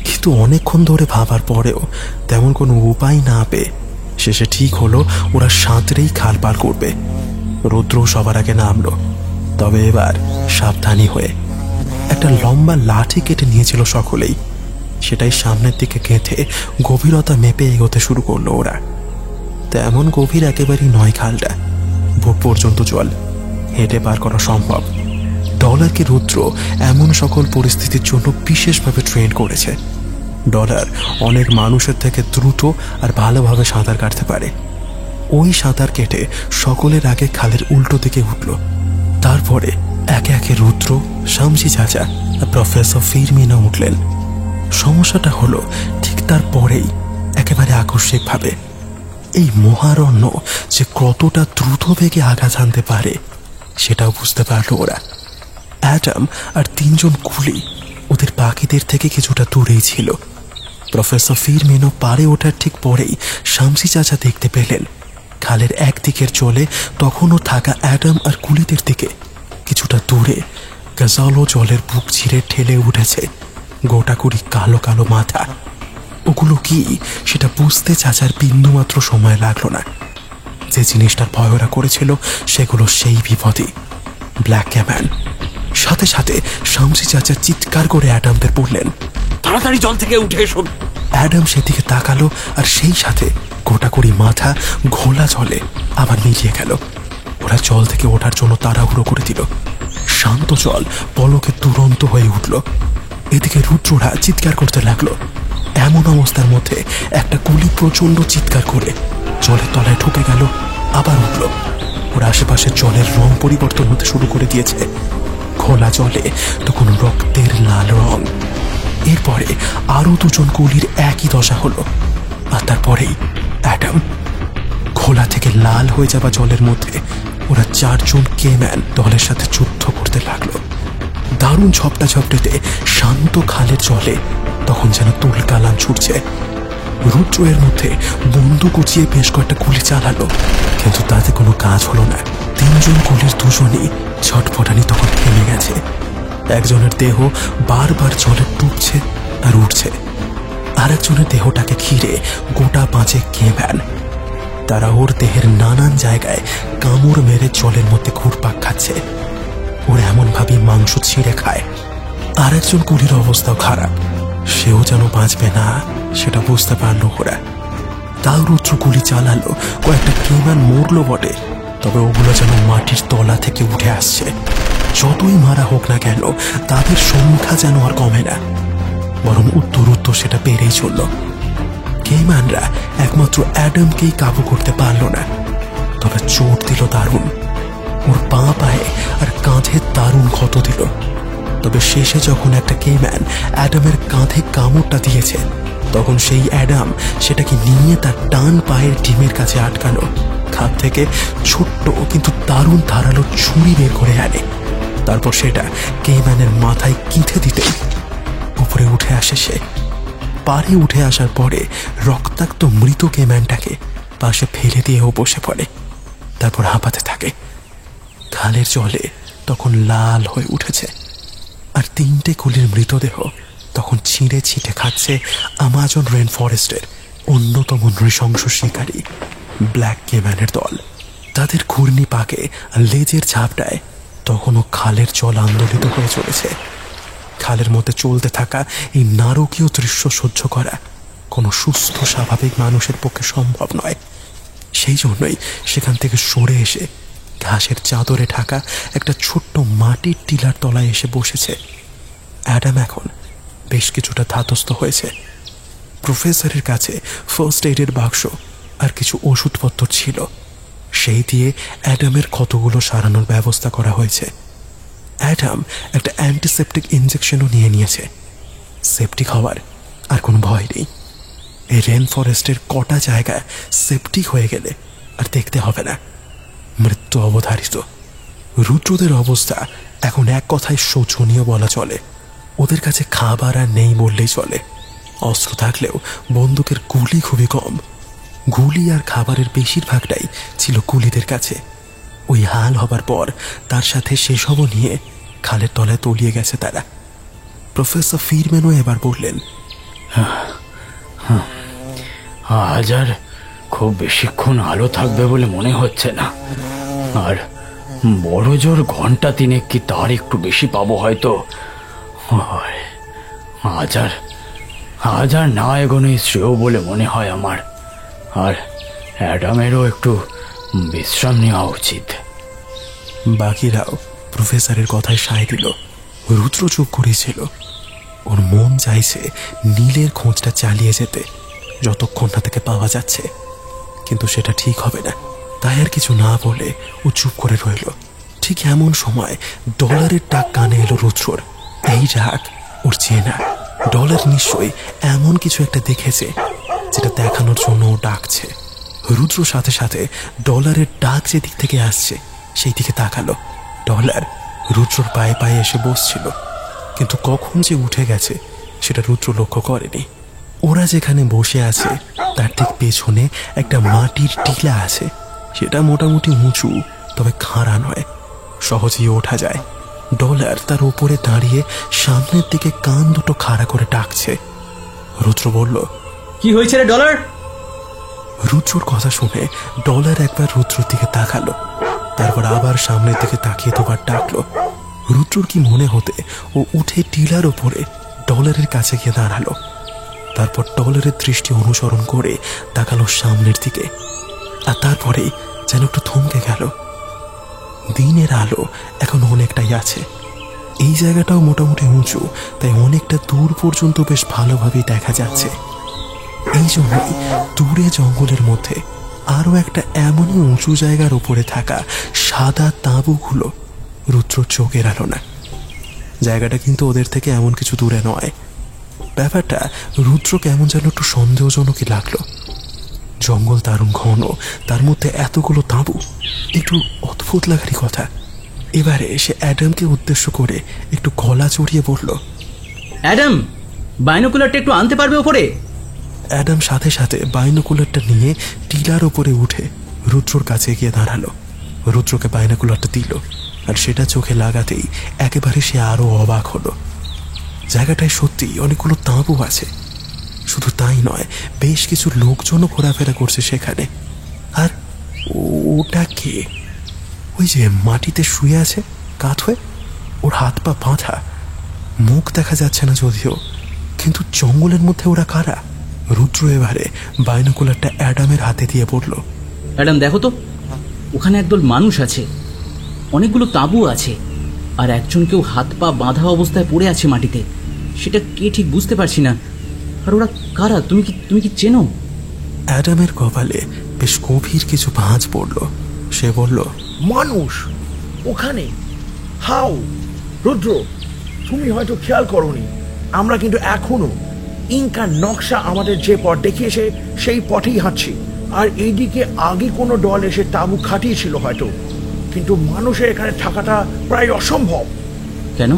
কিন্তু অনেকক্ষণ ধরে ভাবার পরেও তেমন কোনো উপায় না পেয়ে শেষে ঠিক হলো ওরা সাঁতরেই খাল পার করবে। রুদ্র সবার আগে নামলো, তবে এবার সাবধানী হয়ে। একটা লম্বা লাঠি কেটে নিয়েছিল সকলেই, সেটাই সামনের দিকে গেঁথে গভীরতা মেপে এগোতে শুরু করলো ওরা। তেমন গভীর একেবারেই নয় খালটা, বুক পর্যন্ত জল, হেঁটে পার করা সম্ভব। ডলারকে রুদ্র এমন সকল পরিস্থিতির জন্য বিশেষভাবে ট্রেন করেছে। ডলার অনেক মানুষের থেকে দ্রুত আর ভালোভাবে সাঁতার কাটতে পারে। ওই সাঁতার কেটে সকলের আগে খালের উল্টো দিকে উঠল। তারপরে একে একে রুদ্র, শামসি চাচা আর প্রফেসর ফিরমিনা উঠলেন। সমস্যাটা হলো ঠিক তারপরেই একেবারে আকস্মিকভাবে এই মহারণ্য যে কতটা দ্রুত বেগে আঘাত আনতে পারে সেটাও বুঝতে পারল ওরা। অ্যাডাম আর তিনজন কুলি ওদের বাকিদের থেকে কিছুটা দূরেই ছিল। প্রফেসর ফিরমিনো পারে ওঠার ঠিক পরেই শামসি চাচা দেখতে পেলেন খালের একদিকের জলে তখনও থাকা অ্যাডাম আর কুলিদের দিকে কিছুটা দূরে গাজালো জলের বুক ছিঁড়ে ঠেলে উঠেছে গোটাকুড়ি কালো কালো মাথা। ওগুলো কি সেটা বুঝতে চাচার বিন্দুমাত্র সময় লাগলো না। যে জিনিসটার ভয় ওরা করেছিল সেগুলো সেই বিপদই, ব্ল্যাক ক্যাম্যান। সাথে সাথে শামসি চাচা চিৎকার করে অ্যাডামদের বললেন, তাড়াতাড়ি জল থেকে উঠে এসো। অ্যাডাম সেদিকে তাকালো আর সেই সাথে গোটাকুড়ি মাথা ঘোলা জলে আবার মিলিয়ে গেল। ওরা জল থেকে ওঠার জন্য তাড়াহুড়ো করে দিল। শান্ত জল পলকে দুরন্ত হয়ে উঠল। এদিকে রুদ্ররা চিৎকার করতে লাগলো। এমন অবস্থার মধ্যে একটা কুলি প্রচন্ড চিৎকার করে জলের তলায় ঢুকে গেল, আবার উঠল। ওরা আশেপাশের জলের রং পরিবর্তন হতে শুরু করে দিয়েছে। খোলা জলে তখন রক্তের লাল রং। এরপরে আরো দুজন কুলির একই দশা হলো, আর তারপরেই অ্যাডাম। খোলা থেকে লাল হয়ে যাওয়া জলের মধ্যে ওরা চারজন কেম্যান দলের সাথে যুদ্ধ করতে লাগলো। দারুণ ঝপটা ঝপটেতে শান্ত খালের জলে তখন যেন তুলকালাম ছুটছে। রুদ্র এর মধ্যে বন্দুক উঁচিয়ে বেশ কয়েকটা গুলি চালালো, কিন্তু তাতে কোনো কাজ হলো না। তিনজন কুলির দুজনই ছটফটানি তখন থেমে গেছে। একজনের দেহ বারবার জলে ডুবছে আর উঠছে, আর একজনের দেহটাকে ঘিরে গোটা পাঁচে কেম্যান। তারা ওর দেহের নানান জায়গায় কামড় মেরে জলের মধ্যে ঘুরপাক খাচ্ছে। ওরা এমনভাবেই মাংস ছিঁড়ে খায়। আর একজন কুলির অবস্থাও খারাপ, সেও যেন বাঁচবে না সেটা বুঝতে পারলো ওরা। তাও রুদ্র গুলি চালালো, কয়েকটা কেম্যান মরলো বটে, তবে ওগুলো যেন মাটির তলা থেকে উঠে আসছে। যতই মারা হোক না কেন তাদের সংখ্যা যেন আর কমে না, বরং উত্তর সেটা বেড়েই চলল। কেইম্যানরা একমাত্র অ্যাডামকেই কাবু করতে পারল না, তবে চোট দিল দারুণ। ওর বাঁ পায়ে আর কাঁধে দারুণ ক্ষত দিল। তবে শেষে যখন একটা কেইম্যান অ্যাডামের কাঁধে কামড়টা দিয়েছে, তখন সেই অ্যাডাম সেটাকে নিয়ে তার ডান পায়ের ডিমের কাছে আটকানো খাপ থেকে ছোট্ট কিন্তু দারুণ ধারালো ছুরি বের করে আনে। তারপর সেটা কেইম্যানের মাথায় গিঁথে দিতে উপরে উঠে আসে সে। পারে উঠে আসার পরে রক্তাক্ত মৃত কেম্যানটাকে পাশে ফেলে দিয়েও বসে পড়ে। তারপর হাঁপাতে থাকে, খালের জলে তখন লাল হয়ে উঠেছে, আর 3টে কুলির মৃতদেহ তখন ছিঁড়ে ছিটে খাচ্ছে আমাজন রেন ফরেস্টের অন্যতম নৃশংস শিকারী ব্ল্যাক কেম্যানের দল। তাদের ঘূর্ণি পাকে আর লেজের ঝাপটায় তখনও খালের জল আন্দোলিত হয়ে চলেছে। খালের মধ্যে চলতে থাকা এই নারকীয় দৃশ্য সহ্য করা কোনো সুস্থ স্বাভাবিক মানুষের পক্ষে সম্ভব নয়। সেই জন্যই সেখান থেকে সরে এসে ঘাসের চাদরে ঢাকা একটা ছোট্ট মাটির টিলার তলায় এসে বসেছে অ্যাডাম। এখন বেশ কিছুটা ধাতস্থ হয়েছে। প্রফেসরের কাছে ফার্স্ট এইডের বাক্স আর কিছু ওষুধপত্র ছিল, সেই দিয়ে অ্যাডামের ক্ষতগুলো সারানোর ব্যবস্থা করা হয়েছে। অ্যাডাম একটা অ্যান্টিসেপটিক ইঞ্জেকশনও নিয়ে নিয়েছে। সেপটিক হওয়ার আর কোনো ভয় নেই। এই রেন ফরেস্টের কটা জায়গায় সেপটিক হয়ে গেলে আর দেখতে হবে না, মৃত্যু অবধারিত। রুদ্রদের অবস্থা এখন এক কথায় শোচনীয় বলা চলে। ওদের কাছে খাবার আর নেই বললেই চলে। অস্ত্র থাকলেও বন্দুকের গুলি খুবই কম। গুলি আর খাবারের বেশিরভাগটাই ছিল কুলিদের কাছে। ওই হাল হবার পর তার সাথে সেসবও নিয়ে খালের তলায় তলিয়ে গেছে তারা। প্রফেসর ফিরম্যানও এবার বললেন, আজ আর খুব বেশিক্ষণ আলো থাকবে বলে মনে হচ্ছে না, আর বড় জোর ঘন্টা 3 কি তার একটু বেশি পাবো হয়তো। আজ আর না এগোনোই শ্রেয় বলে মনে হয় আমার, আর অ্যাডামেরও একটু বিশ্রাম নেওয়া উচিত। বাকিরাও প্রফেসরের কথায় সায় দিল। রুদ্র চুপ করেছিল। ওর মন চাইছে নীলের খোঁজটা চালিয়ে যেতে যতক্ষণ না তাকে পাওয়া যাচ্ছে, কিন্তু সেটা ঠিক হবে না। তাই আর কিছু না বলে ও চুপ করে রইল। ঠিক এমন সময় ডলারের ডাক কানে এলো রুদ্রর। এই ডাক ওর চেনা। ডলার নিশ্চয়ই এমন কিছু একটা দেখেছে যেটা দেখানোর জন্য ও ডাকছে। রুদ্র সাথে সাথে ডলারের ডাক যে দিক থেকে আসছে সেই দিকে তাকালো। ডলার রুদ্রর পায়ে পায়ে এসে বসছিল, কিন্তু কখন যে উঠে গেছে সেটা রুদ্র লক্ষ্য করেনি। ওরা যেখানে বসে আছে তার ঠিক পেছনে একটা মাটির টিলা আছে। সেটা মোটামুটি উঁচু, তবে খাড়া নয়, সহজেই ওঠা যায়। ডলার তার উপরে দাঁড়িয়ে সামনের দিকে কান দুটো খাড়া করে ডাকছে। রুদ্র বলল, কি হয়েছে রে ডলার? রুদ্রর কথা শুনে ডলার একবার রুদ্রর দিকে তাকালো, তারপর আবার সামনের দিকে তাকিয়ে দুবার ডাকলো। রুদ্রর কি মনে হতে ও উঠে টিলার ওপরে ডলারের কাছে গিয়ে দাঁড়ালো। তারপর ডলারের দৃষ্টি অনুসরণ করে তাকালো সামনের দিকে, আর তারপরেই যেন একটু থমকে গেল। দিনের আলো এখন অনেকটাই আছে। এই জায়গাটাও মোটামুটি উঁচু, তাই অনেকটা দূর পর্যন্ত বেশ ভালোভাবেই দেখা যাচ্ছে। এই জন্যই দূরে জঙ্গলের মধ্যে আরও একটা এমনই উঁচু জায়গার উপরে থাকা সাদা তাঁবুগুলো রুদ্র চোখ এড়ালো না। জায়গাটা কিন্তু ওদের থেকে এমন কিছু দূরে নয়। ব্যাপারটা রুদ্র কেমন যেন একটু সন্দেহজনকই লাগলো। জঙ্গল দারুণ ঘন, তার মধ্যে এতগুলো তাঁবু, একটু অদ্ভুত লাগারই কথা। এবারে সে অ্যাডামকে উদ্দেশ্য করে একটু গলা চড়িয়ে বলল, অ্যাডাম, বাইনোকুলারটা একটু আনতে পারবে ওপরে? অ্যাডাম সাথে সাথে বাইনোকুলারটা নিয়ে টিলার ওপরে উঠে রুদ্রর কাছে গিয়ে দাঁড়ালো। রুদ্রকে বাইনোকুলারটা দিল, আর সেটা চোখে লাগাতেই একেবারে সে আরো অবাক হলো। জায়গাটায় সত্যি অনেকগুলো তাঁবু আছে। শুধু তাই নয়, বেশ কিছু লোকজনও ঘোরাফেরা করছে সেখানে। আর ওটা কে? ওই যে মাটিতে শুয়ে আছে কাত হয়ে, ওর হাত পা বাঁধা, মুখ দেখা যাচ্ছে না যদিও, কিন্তু জঙ্গলের মধ্যে ওরা কারা? রুদ্র এবারে বাইনোকুলারটা অ্যাডামের হাতে দিয়ে পড়ল। অ্যাডাম দেখো তো, ওখানে একদল মানুষ আছে, অনেকগুলো তাঁবু আছে, আর একজন কেউ হাত পা বাঁধা অবস্থায় পড়ে আছে মাটিতে। সেটা কে ঠিক বুঝতে পারছি না। আর ওরা কারা? তুমি কি চেনো? অ্যাডামের কপালে বেশ গভীর কিছু ভাঁজ পড়ল। সে বলল, মানুষ ওখানে? হাউ? রুদ্র, তুমি হয়তো খেয়াল করনি, আমরা কিন্তু এখনো ইনকার নকশা আমাদের যে পথ দেখিয়েছে সেই পথেই হাঁটছি। আর এইদিকে আগে কোনো দল এসে তাঁবু খাটিয়েছিল হয়তো, কিন্তু মানুষের এখানে থাকাটা প্রায় অসম্ভব। কেন?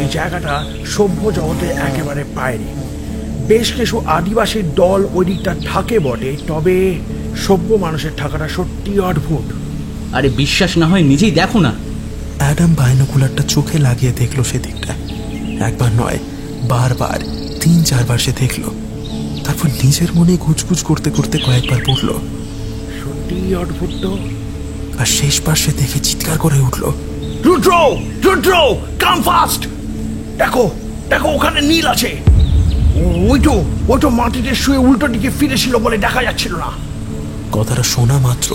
এই জায়গাটা সভ্য জগতে একেবারে বাইরে। বেশ কিছু আদিবাসীর দল ওই দিকটা থাকে বটে, তবে সভ্য মানুষের থাকাটা সত্যি অদ্ভুত। আরে বিশ্বাস না হয় নিজেই দেখো না। অ্যাডাম বাইনোকুলারটা চোখে লাগিয়ে দেখলো সেদিকটা। একবার নয়, বারবার 3-4 বার সে দেখলো। তারপর নিজের মনে গুজগুজ করতে করতে কয়েকবার পড়ল। সত্যি অদ্ভুত তো। আর শেষবার সে দেখে চিৎকার করে উঠল, রুদ্র, রুদ্র, কাম ফাস্ট! দেখো, দেখো, ওখানে নীল আছে। ওই তো মাটিতে শুয়ে উল্টো দিকে ফিরেছিল বলে দেখা যাচ্ছিল না। কথাটা শোনা মাত্র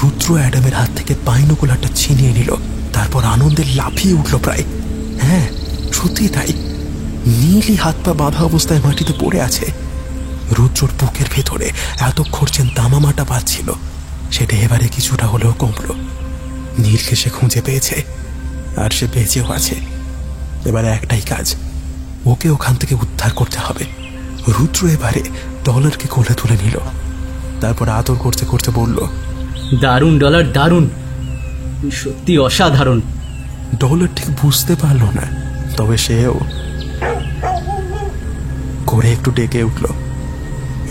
রুদ্র অ্যাডামের হাত থেকে বাইনোকুলারটা ছিনিয়ে নিল। তারপর আনন্দে লাফিয়ে উঠল প্রায়। হ্যাঁ, সত্যি তাই। নীলই হাত পা বাঁধা অবস্থায় মাটিতে পড়ে আছে। রুদ্রর বুকের ভেতরে এতক্ষণ যে দামামাটা পাচ্ছিল, সেটা এবারে কিছুটা হলেও কমল। নীলকে সে খুঁজে পেয়েছে, আর সে বেঁচেও আছে। এবারে একটাই কাজ, ওকে ওখান থেকে উদ্ধার করতে হবে। রুদ্র এবারে ডলারকে কোলে তুলে নিল। তারপর আদর করতে করতে বলল, দারুণ ডলার, দারুণ, সত্যি অসাধারণ। ডলার ঠিক বুঝতে পারল না, তবে সেও করে একটু ডেকে উঠল।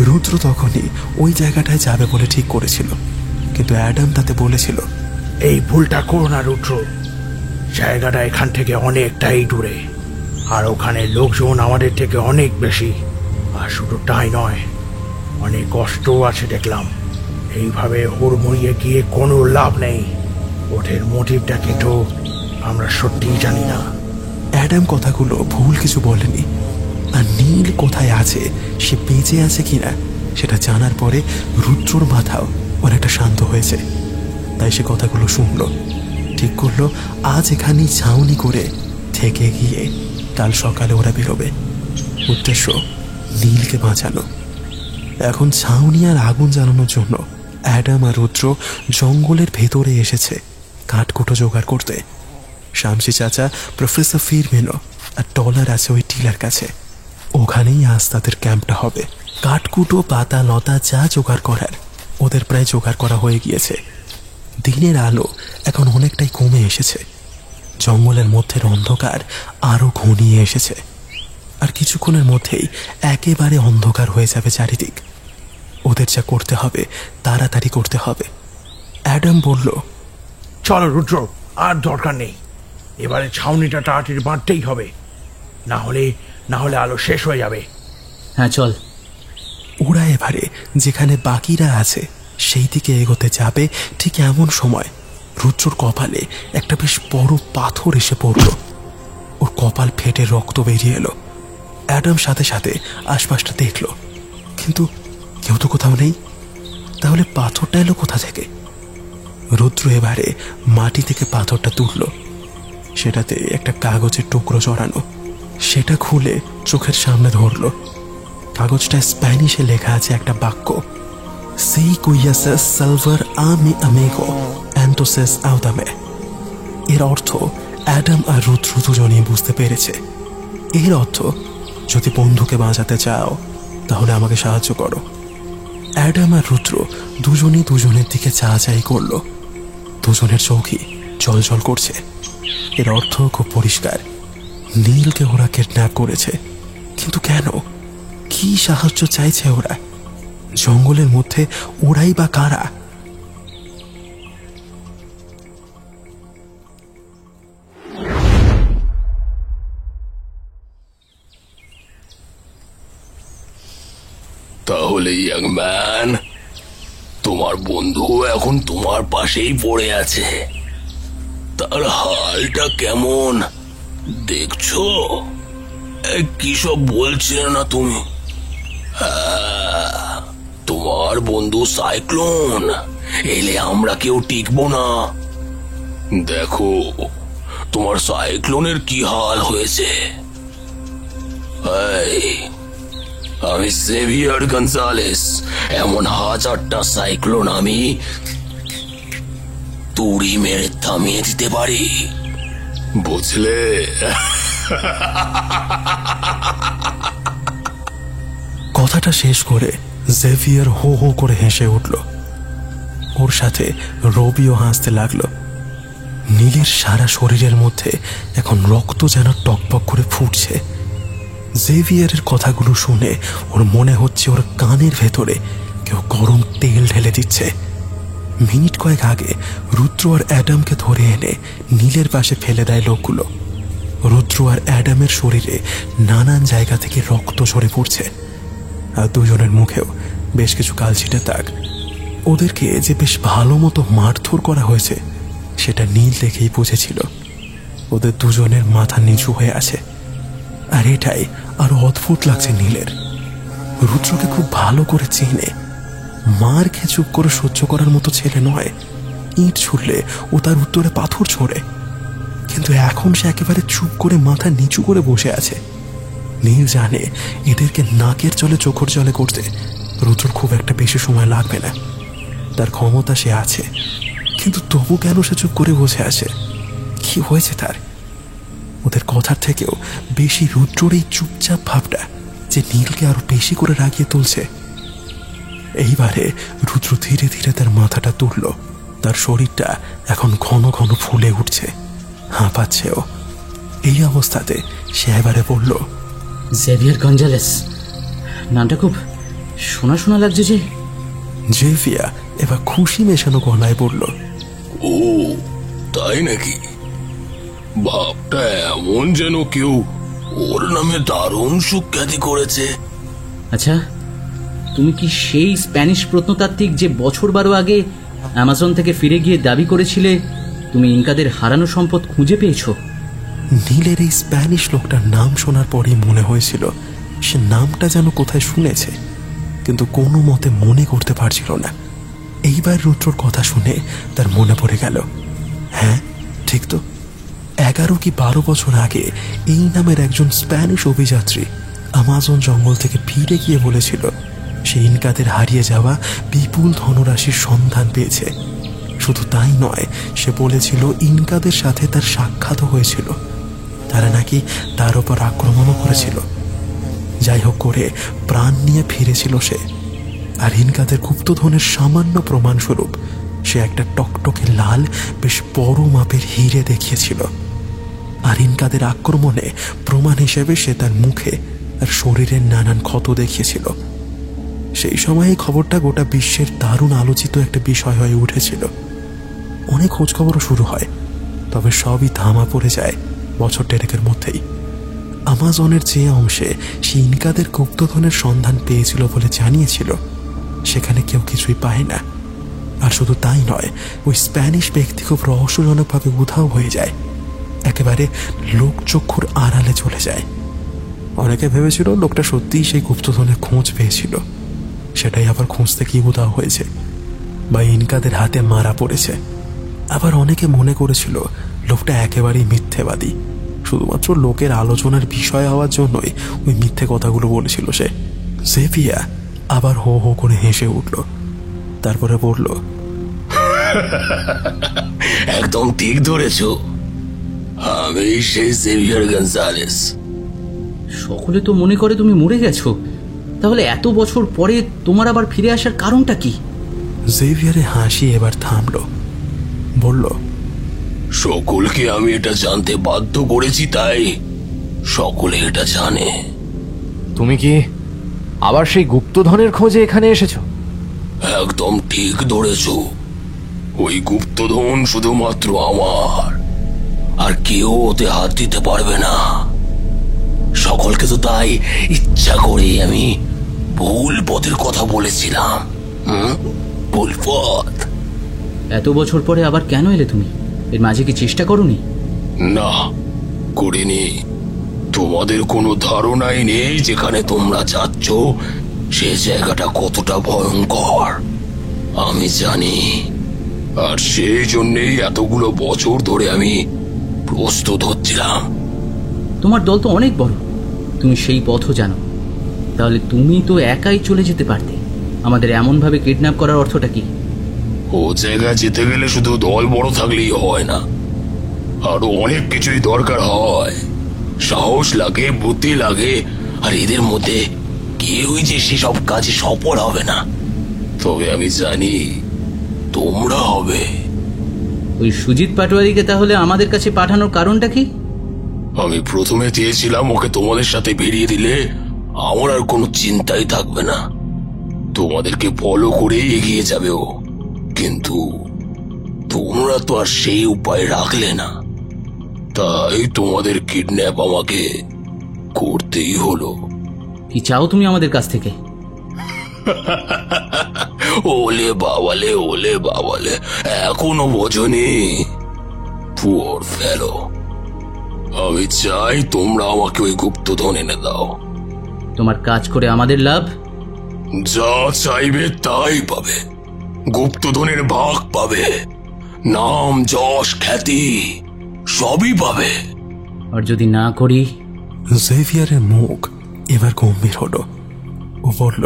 রুদ্র তখনই ওই জায়গাটায় যাবে বলে ঠিক করেছিল, কিন্তু অ্যাডাম তাতে বলেছিল, এই ভুলটা করো না রুদ্র। জায়গাটা এখান থেকে অনেকটাই দূরে, আর ওখানে লোকজন আমাদের থেকে অনেক বেশি। আর শুধু তাই নয়, অনেক কষ্টও আছে দেখলাম। এইভাবে হুড়মুড়িয়ে গিয়ে কোনো লাভ নেই। ওদের মোটিভটা কিন্তু আমরা সত্যিই জানি না। অ্যাডাম কথাগুলো ভুল কিছু বলেনি। আর নীল কোথায় আছে, সে বেঁচে আছে কিনা সেটা জানার পরে রুদ্রর মাথাও অনেকটা শান্ত হয়েছে। তাই সে কথাগুলো শুনল, ঠিক করলো আজ এখানেই ছাউনি করে থেকে গিয়ে কাল সকালে ওরা বেরোবে। উদ্দেশ্য নীলকে বাঁচানো। এখন ছাউনি আর আগুন জ্বালানোর জন্য অ্যাডাম আর রুদ্র জঙ্গলের ভেতরে এসেছে কাঠকুটো জোগাড় করতে। শামসি চাচা, প্রফেসর ফিরমেনো আর ডলার আছে ওই টিলার কাছে। ওখানেই আজ তাদের ক্যাম্পটা হবে। কাঠকুটো, পাতা, লতা যা জোগাড় করার ওদের প্রায় জোগাড় করা হয়ে গিয়েছে। দিনের আলো এখন অনেকটাই কমে এসেছে। জঙ্গলের মধ্যের অন্ধকার আরো ঘনিয়ে এসেছে। আর কিছুক্ষণের মধ্যেই একেবারে অন্ধকার হয়ে যাবে চারিদিক। ওদের যা করতে হবে তাড়াতাড়ি করতে হবে। অ্যাডাম বলল, চলো রুদ্র, আর দরকার নেই। এবারে ছাউনিটা তাড়াতাড়ি বাঁধতেই হবে, না হলে আলো শেষ হয়ে যাবে। হ্যাঁ, চল। ওরা এবারে যেখানে বাকিরা আছে সেই দিকে এগোতে যাবে। ঠিক এমন সময় রুদ্রর কপালে একটা বেশ বড় পাথর এসে পড়ল। ওর কপাল ফেটে রক্ত বেরিয়ে এলো। অ্যাডাম সাথে সাথে আশপাশটা দেখল, কিন্তু কেউ তো কোথাও নেই। তাহলে পাথরটা এলো কোথা থেকে? রুদ্র এবারে মাটি থেকে পাথরটা তুলল। সেটাতে একটা কাগজের টুকরো জড়ানো। সেটা খুলে চোখের সামনে ধরল। কাগজটা স্প্যানিশে লেখা আছে একটা বাক্য, সেই কুইয়াসেস সালভার আমি আমেগো অ্যান্টোসেস আউদামে। এর অর্থ অ্যাডাম আর রুদ্র দুজনেই বুঝতে পেরেছে। এর অর্থ, যদি বন্ধুকে বাঁচাতে চাও তাহলে আমাকে সাহায্য করো। অ্যাডাম আর রুদ্র দুজনেই দুজনের দিকে চাই করল। দুজনের চোখই জল করছে। এর অর্থ খুব পরিষ্কার, নীলকে ওরা কিডন্যাপ করেছে। কিন্তু কেন? কি সাহায্য চাইছে ওরা? জঙ্গলের মধ্যে ওরাই বা কারা? তাহলে ইয়াং ম্যান, তোমার বন্ধু এখন তোমার পাশেই পড়ে আছে। তার হালটা কেমন দেখছো? কি সব বলছে না তুমি? তোমার বন্ধু সাইক্লোন এলে আমরা কেউ টিকবো না। দেখো তোমার সাইক্লোনের কি হাল হয়েছে। আমি জেভিয়ার গনজালেস। এমন হাজারটা সাইক্লোন আমি তুড়ি মেরে থামিয়ে দিতে পারি, বুঝলে? কথাটা শেষ করে জেভিয়ার হো হো করে হেসে উঠল। ওর সাথে রবিও হাসতে লাগলো। নীলের সারা শরীরের মধ্যে এখন রক্ত যেন টকবক করে ফুটছে। জেভিয়ারের কথাগুলো শুনে ওর মনে হচ্ছে ওর কানের ভেতরে কেউ গরম তেল ঢেলে দিচ্ছে। মিনিট কয়েক আগে রুদ্র আর অ্যাডামকে ধরে এনে নীলের পাশে ফেলে দেয় লোকগুলো। রুদ্র আর অ্যাডামের শরীরে নানান জায়গা থেকে রক্ত ঝরে পড়ছে, আর দুজনের মুখেও বেশ কিছু কালছিটে দাগ। ওদেরকে যে বেশ ভালো মতো মারধর করা হয়েছে সেটা নীল দেখেই বুঝেছিল। ওদের দুজনের মাথা নিচু হয়ে আছে, আর এটাই আরো অদ্ভুত লাগছে নীলের। রুদ্রকে খুব ভালো করে চেনে, মার খেয়ে চুপ করে সহ্য করার মতো ছেলে নয়। ইট ছুড়লে ও তার উত্তরে পাথর ছোড়ে, কিন্তু এখন সে একেবারে চুপ করে মাথা নিচু করে বসে আছে। নীল জানে এদেরকে নাকের জলে চোখের জলে করতে রুদ্রর খুব একটা বেশি সময় লাগবে না। তার ক্ষমতা সে আছে, কিন্তু তবু কেন সে চুপ করে বসে আছে? কি হয়েছে তার? ওদের কথার থেকেও বেশি রুদ্রর এই চুপচাপ ভাবটা যে নীলকে আরো বেশি করে রাগিয়ে তুলছে। এইবারে রুদ্র ধীরে ধীরে তার মাথাটা তুলল। তার শরীরটা এখন ঘন ঘন ফুলে উঠছে, হাঁপাচ্ছেও। এই অবস্থাতে সে এবারে বলল, জেভিয়ার গঞ্জালেস, নামটা খুব শোনা শোনা লাগছে যে। জেভিয়া এবার খুশি মেশানো গলায় বলল, ও তাই নাকি? ভাবটা এমন যেন কেউ ওর নামে দারুণ সুখ্যাতি করেছে। আচ্ছা, তুমি কি সেই স্প্যানিশ প্রত্নতাত্ত্বিক যে বছর 12 আগে অ্যামাজন থেকে ফিরে গিয়ে দাবি করেছিলে তুমি ইনকাদের হারানো সম্পদ খুঁজে পেয়েছো? নীলের এই স্প্যানিশ লোকটার নাম শোনার পরেই মনে হয়েছিল সে নামটা যেন কোথায় শুনেছে, কিন্তু কোনো মতে মনে করতে পারছিল না। এইবার রুদ্রর কথা শুনে তার মনে পড়ে গেল, হ্যাঁ ঠিক তো, 11 কি 12 বছর আগে এই নামের একজন স্প্যানিশ অভিযাত্রী আমাজন জঙ্গল থেকে ফিরে গিয়ে বলেছিল সে ইনকাদের হারিয়ে যাওয়া বিপুল ধনরাশির সন্ধান পেয়েছে। শুধু তাই নয়, সে বলেছিল ইনকাদের সাথে তার সাক্ষাৎ হয়েছিল, তারা নাকি তার উপর আক্রমণও করেছিল। যাই হোক করে প্রাণ নিয়ে ফিরেছিল সে, আর ইনকাদের গুপ্তধনের সামান্য প্রমাণস্বরূপ সে একটা টকটকে লাল বেশ বড় মাপের হিরে দেখিয়েছিল। আর ইনকাদের আক্রমণে প্রমাণ হিসেবে সে তার মুখে আর শরীরের নানান ক্ষত দেখিয়েছিল। সেই সময় এই খবরটা গোটা বিশ্বের দারুণ আলোচিত একটা বিষয় হয়ে উঠেছিল। অনেক খোঁজখবরও শুরু হয়, তবে সবই ধামা পড়ে যায় বছর দেড়েকের মধ্যেই। আমাজনের যে অংশে সে ইনকাদের গুপ্তধনের সন্ধান পেয়েছিল বলে জানিয়েছিল সেখানে কেউ কিছুই পায় না। আর শুধু তাই নয়, ওই স্প্যানিশ ব্যক্তি খুব রহস্যজনকভাবে উধাও হয়ে যায়, একেবারে লোকচক্ষুর আড়ালে চলে যায়। অনেকে ভেবেছিল লোকটা সত্যিই সেই গুপ্তধনের খোঁজ পেয়েছিল, সেটাই আবার খুঁজতে গিয়ে উধাও হয়েছে বা ইনকাদের হাতে মারা পড়েছে। আবার অনেকে মনে করেছিল লোকটা একেবারেই মিথ্যেবাদী, শুধুমাত্র লোকের আলোচনার বিষয় হওয়ার জন্যই ওই মিথ্যে কথাগুলো বলেছিল সে। জেভিয়া আবার হো হো করে হেসে উঠল, তারপরে বলল, একদম ঠিক ধরেছ, আমি সেই জেভিয়ার গঞ্জালেস। সকলে তো মনে করে তুমি মরে গেছো, তাহলে এত বছর পরে তোমার আবার ফিরে আসার কারণটা কি? জেভিয়ারের হাসি এবার থামল, বলল, সকলকে আমি এটা জানতে বাধ্য করেছি, তাই সকলে এটা জানে। তুমি কি আবার সেই গুপ্তধনের খোঁজে এখানে এসেছো? একদম ঠিক ধরেছ, ওই গুপ্তধন শুধুমাত্র আমার, আর কেউ ওতে হাত দিতে পারবে না। সকলকে তো তাই ইচ্ছা করে আমি ভুল পথের কথা বলেছিলাম। ভুল পথ। এত বছর পরে আবার কেন এলে তুমি? এর মাঝে কি চেষ্টা করোনি? না, করিনি। তোমাদের কোনো ধারণাই নেই যেখানে তোমরা যাচ্ছ সে জায়গাটা কতটা ভয়ঙ্কর। আমি জানি, আর সেই জন্যেই এতগুলো বছর ধরে আমি প্রস্তুত হচ্ছিলাম। তোমার দল তো অনেক বড়, তুমি সেই পথও জানো, তাহলে তুমি তো একাই চলে যেতে পারতে। আমাদের এমনভাবে কিডন্যাপ করার অর্থটা কি? ও জায়গায় যেতে গেলে শুধু দল বড় থাকলেই হয় না, আরো অনেক কিছুই দরকার হয়। সাহস লাগে, বুদ্ধি লাগে, আর এদের মধ্যে কেউই যে সেসব কাজে সফল হবে না। তবে আমি জানি তোমরা হবে। ওই সুজিত পাটোয়ারিকে তাহলে আমাদের কাছে পাঠানোর কারণটা কি? আমি প্রথমে চেয়েছিলাম ওকে তোমাদের সাথে বেরিয়ে দিলে আমার আর কোনো চিন্তাই থাকবে না, তোমাদেরকে ফলো করেই এগিয়ে যাবে ও। কিন্তু তোমরা তো আর সেই উপায় রাখলে না, তাই তোমাদের কিডন্যাপ আমাকে করতেই হলো। কি চাও তুমি আমাদের কাছ থেকে? ওলে বাবালে, এখনো বোঝনি? পুয়ার ফেলো। আমি চাই তোমরা আমাকে ওই গুপ্তধন এনে দাও। তোমার কাজ করে আমাদের লাভ? যা চাইবে তাই পাবে। গুপ্তধনের ভাগ পাবে, নাম, যশ, খ্যাতি সবই পাবে। আর যদি না করি? জেভিয়ারের মুখ এবার গম্ভীর হলো। ও বলল,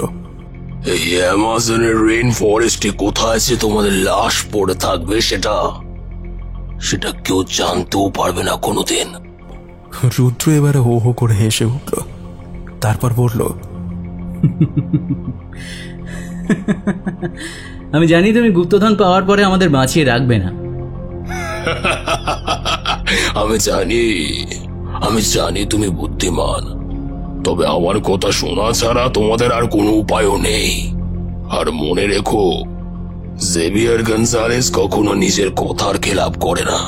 এই অ্যামাজনের রেইন ফরেস্টে কোথায় যে তোমাদের লাশ পড়ে থাকবে সেটা কেউ জানতেও পারবে না কোনোদিন। রুদ্র এবারে হো হো করে হেসে উঠল। তারপর বলল, আমি জানি তুমি গুপ্তধন পাওয়ার পরে আমাদের বাঁচিয়ে রাখবে না। আমি জানি তুমি বুদ্ধিমান, তবে আমার কথা শোনা ছাড়া তোমাদের আর কোনো উপায়ও নেই। আর মনে রেখো, জেভিয়ার গনজালেস কখনো নিজের কথার খেলাপ করে না।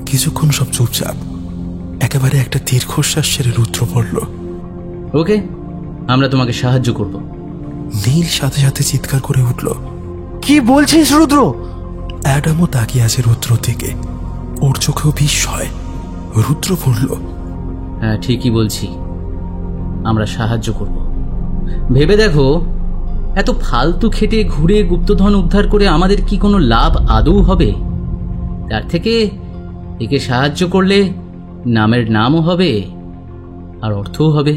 কিছুক্ষণ সব চুপচাপ। একেবারে একটা দীর্ঘশ্বাস ছেড়ে রুদ্র বলল, ওকে, আমরা তোমাকে সাহায্য করব। নীল সাথে সাথে চিৎকার করে উঠল, কি বলছিস রুদ্র? অ্যাডামও তাকিয়ে আছে রুদ্রর দিকে। ওর চোখেও বিস্ময়। রুদ্র বলল, হ্যাঁ, ঠিকই বলছি, আমরা সাহায্য করব। ভেবে দেখো, এত ফালতু খেটে ঘুরে গুপ্তধন উদ্ধার করে আমাদের কি কোনো লাভ আদৌ হবে? তার থেকে একে সাহায্য করলে নামের নামও হবে আর অর্থও হবে।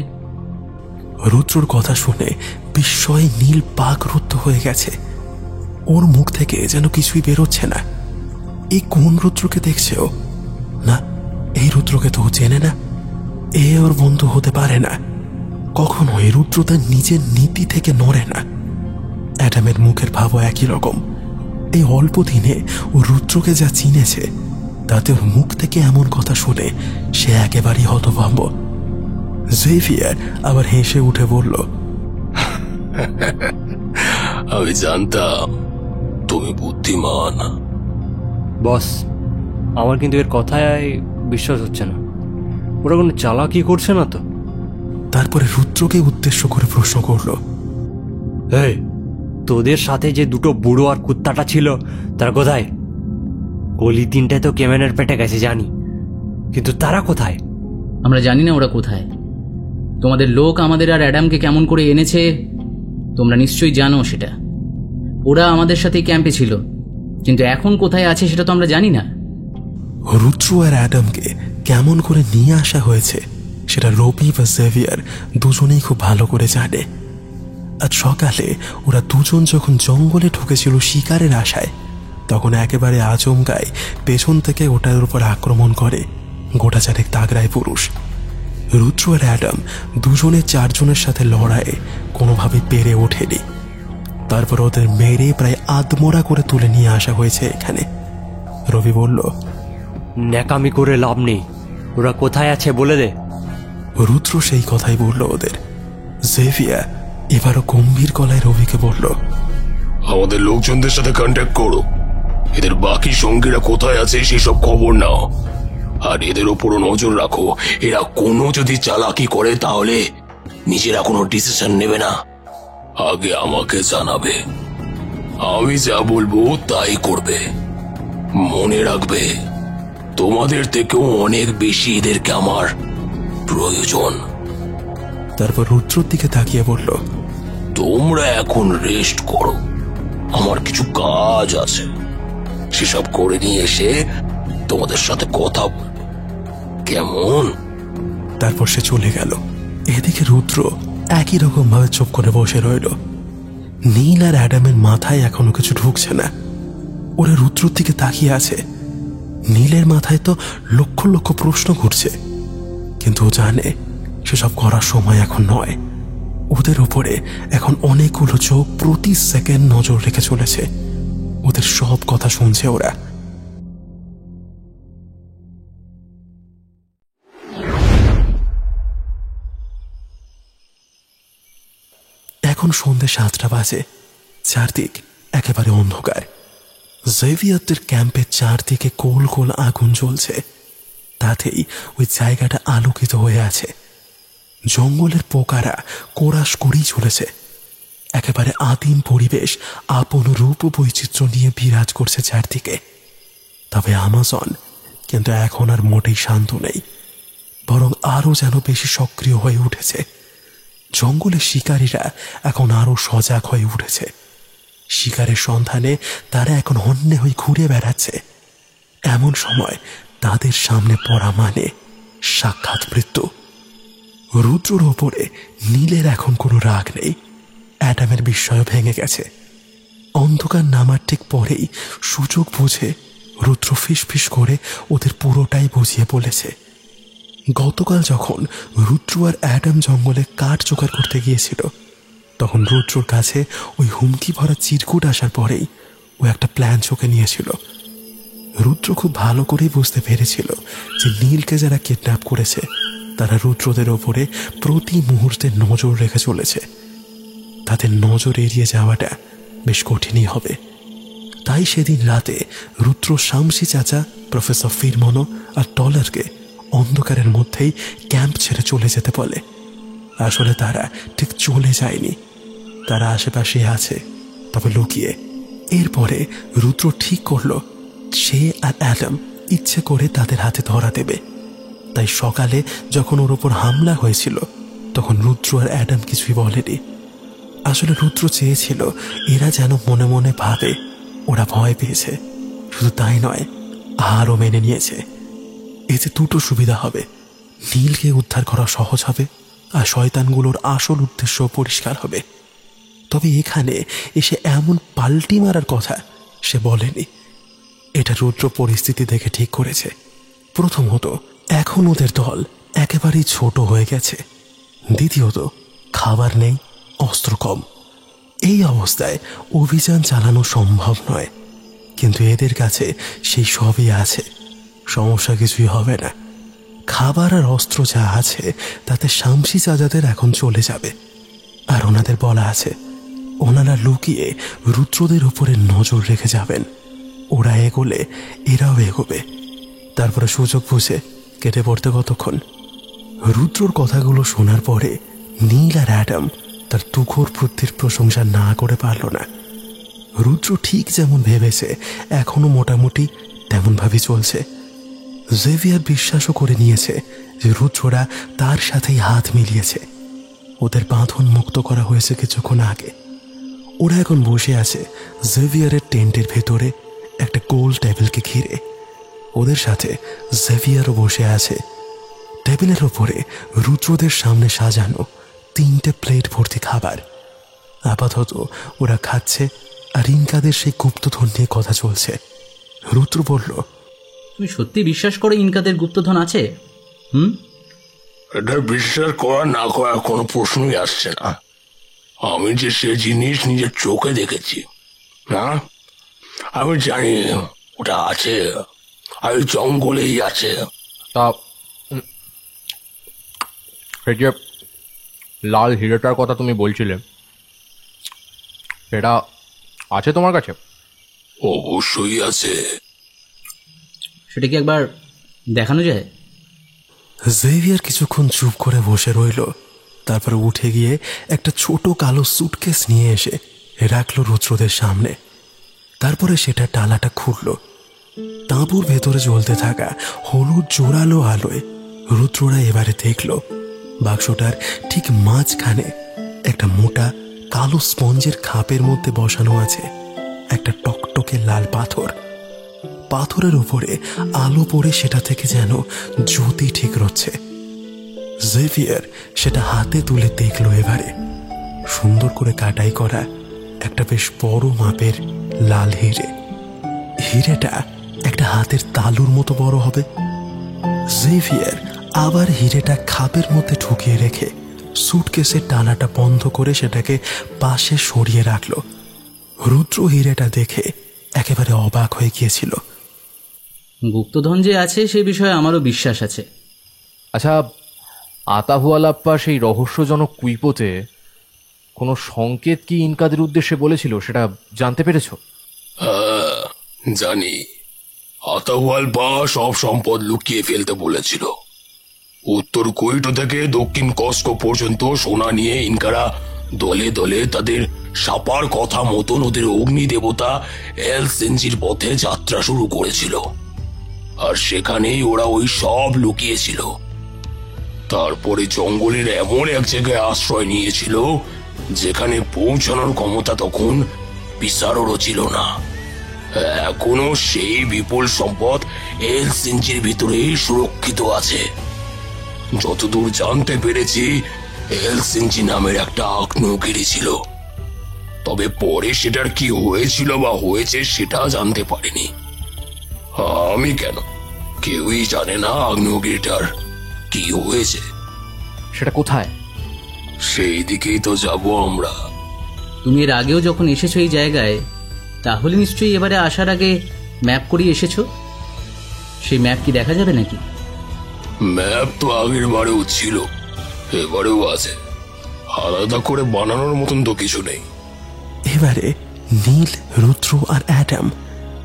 রুদ্রর কথা শুনে বিস্ময়ে নীল পাকরুদ্ধ হয়ে গেছে। ওর মুখ থেকে যেন কিছুই বেরোচ্ছে না। এই কোন রুদ্রকে দেখছে ও? না, এই রুদ্রকে তো ও চেনে না। এ ওর বন্ধু হতে পারে না। কখনো এই রুদ্র তার নিজের নীতি থেকে নড়ে না। অ্যাডামের মুখের ভাবও একই রকম। এই অল্প দিনে ও রুদ্রকে যা চিনেছে, তাতে ওর মুখ থেকে এমন কথা শুনে সে একেবারেই হতভম্ব। জেভিয়ার আবার হেসে উঠে বলল, আমি জানতাম তুমি বুদ্ধিমান। বস, আমার কিন্তু এর কথায় বিশ্বাস হচ্ছে না। ওরা কোনো চালাকি করছে না তো? তারপরে রুদ্রকে উদ্দেশ্য করে প্রশ্ন করল, এই, তোদের সাথে যে দুটো বুড়ো আর কুত্তাটা ছিল তারা কোথায়? কলি তিনটায় তো কেমেনের পেটে গেছে জানি, কিন্তু তারা কোথায়? আমরা জানি না ওরা কোথায়। তোমাদের লোক আমাদের আর অ্যাডামকে কেমন করে এনেছে তোমরা নিশ্চয়ই জানো সেটা। ওরা আমাদের সাথেই ক্যাম্পে ছিল, কিন্তু এখন কোথায় আছে সেটা তো আমরা জানি না। রুদ্র আর অ্যাডামকে কেমন করে নিয়ে আসা হয়েছে সেটা রবি বা জেভিয়ার দুজনেই খুব ভালো করে জানে। আজ সকালে ওরা দুজন যখন জঙ্গলে ঢুকেছিল শিকারের আশায়, তখন একেবারে আচমকায় পেছন থেকে ওটার উপর আক্রমণ করে গোটা চারেক তাগড়ায় পুরুষ। রুদ্র আর অ্যাডাম দুজনে চারজনের সাথে লড়াইয়ে কোনোভাবে পেরে ওঠেনি। তারপর ওদের মেরে প্রায় আধমরা করে তুলে নিয়ে আসা হয়েছে এখানে। রবি বলল, ন্যাকামি করে লাভ নেই, ওরা কোথায় আছে বলে দে। রুদ্র সেই কথাই বলল ওদের। জেভিয়া এবারও গম্ভীর গলায় রবিকে বলল, আমাদের লোকজনদের সাথে কন্ট্যাক্ট করো। এদের বাকি সঙ্গীরা কোথায় আছে সেই সব খবর নাও, আর এদের ওপরও নজর রাখো। এরা কোনো যদি চালাকি করে তাহলে নিজেরা কোনো ডিসিশন নেবে না, আগে আমাকে জানাবে। আমি যা বলবো তাই করবে। মনে রাখবে, তোমাদের থেকেও অনেক বেশি এদেরকে আমার প্রয়োজন। তারপর রুদ্রর দিকে তাকিয়ে বলল, তোমরা এখন রেস্ট করো, আমার কিছু কাজ আছে, সেসব করে নিয়ে এসে তোমাদের সাথে কথা বলবো, কেমন? তারপর সে চলে গেল। এদিকে রুদ্র একই রকম ভাবে চুপ করে বসে রইল। নীল আর অ্যাডামের মাথায় এখনো কিছু ঢুকছে না। ওরা রুদ্রর দিকে তাকিয়ে আছে। নীলের মাথায় তো লক্ষ লক্ষ প্রশ্ন ঘুরছে, কিন্তু ও জানে সেসব করার সময় এখন নয়। ওদের উপরে এখন অনেকগুলো চোখ প্রতি সেকেন্ড নজর রেখে চলেছে। ওদের সব কথা শুনছে ওরা। এখন সন্ধ্যে 7টা বাজে। চারদিক একেবারে অন্ধকার। জেভিয়ারদের ক্যাম্পের চারদিকে গোল গোল আগুন জ্বলছে, তাতেই ওই জায়গাটা আলোকিত হয়ে আছে। জঙ্গলের পোকারা কোরাস করেই চলেছে। একেবারে আদিম পরিবেশ আপন রূপ বৈচিত্র্য নিয়ে বিরাজ করছে চারদিকে। তবে আমাজন কিন্তু এখন আর মোটেই শান্ত নেই, বরং আরও যেন বেশি সক্রিয় হয়ে উঠেছে। জঙ্গলের শিকারীরা এখন আরও সজাগ হয়ে উঠেছে। শিকারের সন্ধানে তারা এখন হন্যে হয়ে ঘুরে বেড়াচ্ছে। এমন সময় তাদের সামনে পড়া মানে সাক্ষাৎ মৃত্যু। রুদ্রর ওপরে নীলের এখন কোনো রাগ নেই। অ্যাডামের বিস্ময় ভেঙে গেছে। অন্ধকার নামার ঠিক পরেই সুযোগ বুঝে রুদ্র ফিসফিস করে ওদের পুরোটাই বুঝিয়ে বলেছে। গতকাল যখন রুদ্র আর অ্যাডাম জঙ্গলে কাঠ জোগাড় করতে গিয়েছিল, তখন রুদ্রর কাছে ওই হুমকি ভরা চিরকুট আসার পরেই ও একটা প্ল্যান চোখে নিয়েছিল। রুদ্র খুব ভালো করেই বুঝতে পেরেছিল যে নীলকে যারা কিডন্যাপ করেছে তারা রুদ্রদের ওপরে প্রতি মুহূর্তে নজর রেখে চলেছে। তাদের নজর এড়িয়ে যাওয়াটা বেশ কঠিনই হবে। তাই সেদিন রাতে রুদ্র শামসি চাচা, প্রফেসর ফিরমনো আর টলারকে অন্ধকারের মধ্যেই ক্যাম্প ছেড়ে চলে যেতে বলে। আসলে তারা ঠিক চলে যায়নি, তারা আশেপাশে আছে, তবে লুকিয়ে। এরপরে রুদ্র ঠিক করল সে আর অ্যাডাম ইচ্ছে করে তাদের হাতে ধরা দেবে। তাই সকালে যখন ওর ওপর হামলা হয়েছিল তখন রুদ্র আর অ্যাডাম কিছুই বলেনি। আসলে রুদ্র চেয়েছিল এরা যেন মনে মনে ভাবে ওরা ভয় পেয়েছে। শুধু তাই নয়, আরও মেনে নিয়েছে। এতে দুটো সুবিধা হবে, নীলকে উদ্ধার করা সহজ হবে আর শয়তানগুলোর আসল উদ্দেশ্য পরিষ্কার হবে। তবে এখানে এসে এমন পাল্টি মারার কথা সে বলেনি। এটা রুদ্র পরিস্থিতি দেখে ঠিক করেছে। প্রথমত, এখন ওদের দল একেবারেই ছোট হয়ে গেছে। দ্বিতীয়ত, খাবার নেই, অস্ত্র কম। এই অবস্থায় অভিযান চালানো সম্ভব নয়, কিন্তু এদের কাছে সেই সবই আছে। সমস্যা কিছুই হবে না। খাবার আর অস্ত্র যা আছে তাতে শামসি চাচাদের এখন চলে যাবে। আর ওনাদের বলা আছে ওনারা লুকিয়ে রুদ্রদের উপরে নজর রেখে যাবেন। ওরা এগোলে এরাও এগোবে। তারপরে সুযোগ বুঝে কেটে পড়তে কতক্ষণ। রুদ্রর কথাগুলো শোনার পরে নীল আর অ্যাডাম তার তুখোর বুদ্ধির প্রশংসা না করে পারল না। রুদ্র ঠিক যেমন ভেবেছে এখনো মোটামুটি তেমনভাবেই চলছে। জেভিয়ার বিশ্বাসও করে নিয়েছে যে রুদ্ররা তার সাথেই হাত মিলিয়েছে। ওদের বাঁধন মুক্ত করা হয়েছে কিছুক্ষণ আগে। ওরা এখন বসে আছে জেভিয়ারের টেন্টের ভেতরে একটা গোল টেবিলকে ঘিরে। ওদের সাথে জেভিয়ারও বসে আছে। টেবিলের ওপরে রুদ্রদের সামনে সাজানো 3টে প্লেট ভর্তি খাবার। আপাতত ওরা খাচ্ছে আর ইনকাদের সেই গুপ্তধন নিয়ে কথা চলছে। রুদ্র বলল, তুমি সত্যি বিশ্বাস করো ইনকাদের গুপ্তধন আছে? এটা বিশ্বাস করা না করার কোনো প্রশ্নই আসছে না। আমি যে সে জিনিস নিজের চোখে দেখেছি, না আমি জানি ওটা আছে, আর জঙ্গলেই আছে। তা এই যে লাল হিরেটার কথা তুমি বলছিলে, সেটা আছে তোমার কাছে? অবশ্যই আছে। সেটা কি একবার দেখানো যায়? জেভিয়ার কিছুক্ষণ চুপ করে বসে রইল। তারপরে উঠে গিয়ে একটা ছোট কালো সুটকেস নিয়ে এসে রাখলো রুদ্রদের সামনে। তারপরে সেটা ডালাটা খুলল। তাঁবুর ভেতরে জ্বলতে থাকা হলুদ জোরালো আলোয় রুদ্ররা এবারে দেখল বাক্সটার ঠিক মাঝখানে একটা মোটা কালো স্পঞ্জের খাপের মধ্যে বসানো আছে একটা টকটকে লাল পাথর। পাথরের উপরে আলো পড়ে সেটা থেকে যেন জ্যোতি ঠিক রচ্ছে। জেভিয়ার সেটা হাতে তুলে দেখল। এবারে সুন্দর করে কাটাই করা একটা বেশ বড় মাপের লাল হিরে। হিরেটা একটা হাতের তালুর মতো বড় হবে। জেভিয়ার আবার হিরেটা খাপের মধ্যে ঢুকিয়ে রেখে সুটকেসের ডালাটা বন্ধ করে সেটাকে পাশে সরিয়ে রাখল। রুদ্র হিরেটা দেখে একেবারে অবাক হয়ে গিয়েছিল। গুপ্তধন যে আছে সে বিষয়ে আমারও বিশ্বাস আছে। আচ্ছা, আতাহুয়ালাপ্পা সেই রহস্যজনক কুইপোতে কোনো সংকেত কি ইনকাদের উদ্দেশ্যে বলেছিল, সেটা জানতে পেরেছো? জানি আতাওয়ালপা সব সম্পদ লুকিয়ে ফেলতে বলেছিল। উত্তর কুইটো থেকে দক্ষিণ কস্কো পর্যন্ত সোনা নিয়ে ইনকারা দলে দলে তাদের সাপার কথা মতন ওদের অগ্নি দেবতা এল সেঞ্জির পথে যাত্রা শুরু করেছিল, আর সেখানেই ওরা ওই সব লুকিয়েছিল। তারপরে জঙ্গলের এমন এক জায়গায় আশ্রয় নিয়েছিল যেখানে পৌঁছানোর ক্ষমতা তখন পিসারোরও ছিল না। এখনো সেই বিপুল সম্পদ এল সেঞ্জির ভিতরেই সুরক্ষিত আছে। যতদূর জানতে পেরেছি, এল সেঞ্জি নামের একটা আগ্নেয়গিরি ছিল, তবে পরে সেটার কি হয়েছিল বা হয়েছে সেটা জানতে পারিনি। আমি কেন, কেউই জানে না আগ্নেয়গিরিটার কি হয়েছে। সেটা কোথায়? সেই দিকেই তো যাব আমরা। তুমি এর আগেও যখন এসেছো এই জায়গায়, তাহলে নিশ্চয়ই এবারে আসার আগে ম্যাপ করিয়ে এসেছো। সেই ম্যাপ কি দেখা যাবে নাকি? ম্যাপ তো আগের বারেও ছিল, এবারেও আছে। আলাদা করে বানানোর মতন তো কিছু নেই। এবারে নীল, রুদ্র আর অ্যাডাম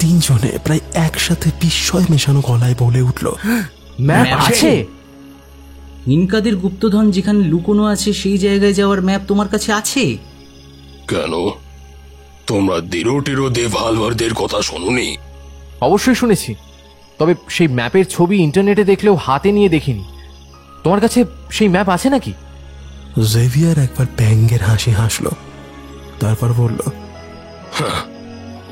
তিনজনে প্রায় একসাথে বিস্ময় মেশানো গলায় বলে উঠল, ম্যাপ আছে? ইনকাদের গুপ্তধন যেখানে লুকোনো আছে সেই জায়গায় যাওয়ার ম্যাপ তোমার কাছে আছে? কেন, তোমরা দিরো দে ভালভারদের কথা শোনোনি? অবশ্যই শুনেছি, তবে সেই ম্যাপের ছবি ইন্টারনেটে দেখলেও হাতে নিয়ে দেখিনি। তোমার কাছে সেই ম্যাপ আছে নাকি? জেভিয়ার একবার ব্যাঙ্গের হাসি হাসল, তারপর বলল,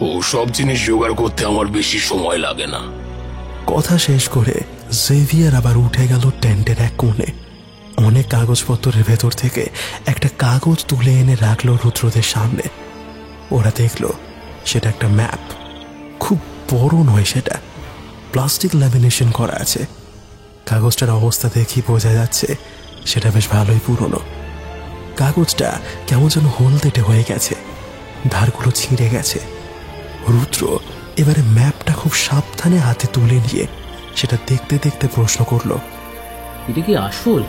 ও সব জিনিস জোগাড় করতে আমার বেশি সময় লাগে না। কথা শেষ করে জেভিয়ার আবার উঠে গেল টেন্টের এক কোণে। অনেক কাগজপত্রের ভেতর থেকে একটা কাগজ তুলে এনে রাখলো রুদ্রদের সামনে। ওরা দেখলো সেটা একটা ম্যাপ। খুব বড় নয় সেটা, প্লাস্টিক ল্যামিনেশন করা আছে। কাগজটার অবস্থা দেখি বোঝা যাচ্ছে সেটা বেশ ভালোই পুরনো। কাগজটা কেমন যেন হলদেটে হয়ে গেছে, ধারগুলো ছিঁড়ে গেছে। রুদ্র এবারে ম্যাপটা খুব সাবধানে হাতে তুলে নিয়ে সেটা দেখতে দেখতে প্রশ্ন করলো, এটা কি আসল?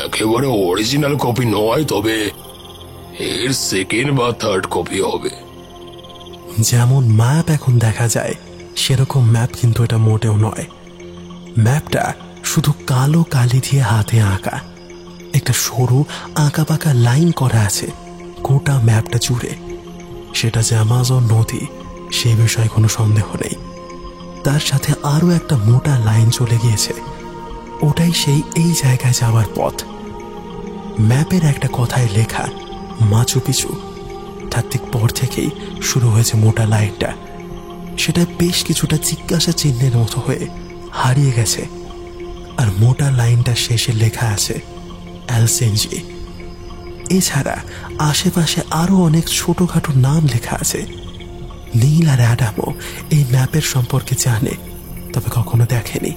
একেবারে অরিজিনাল কপি নয়, তবে এর সেকেন্ড বা থার্ড কপি হবে। যেমন ম্যাপ এখন দেখা যায় সেরকম ম্যাপ কিন্তু এটা মোটেও নয়। ম্যাপটা শুধু কালো কালি দিয়ে হাতে আঁকা, একটা সরু আঁকা পাকা লাইন করা আছে গোটা ম্যাপটা জুড়ে। সেটা যে অ্যামাজন নদী সেই বিষয়ে কোনো সন্দেহ নেই। তার সাথে আরো একটা মোটা লাইন চলে গিয়েছে, ওটাই সেই এই জায়গায় যাওয়ার পথ। ম্যাপের একটা কথায় লেখা মাচু পিছু, তার ঠিক পর থেকেই শুরু হয়েছে মোটা লাইনটা। সেটা বেশ কিছুটা জিজ্ঞাসা চিহ্নের মতো হয়ে হারিয়ে গেছে, আর মোটা লাইনটা শেষে লেখা আছে এল সেঞ্জি। এছাড়া আশেপাশে আরো অনেক ছোটখাটো নাম লেখা আছে। নীল আর অ্যাডামও এই ম্যাপের সম্পর্কে জানে, তবে কখনো দেখেনি।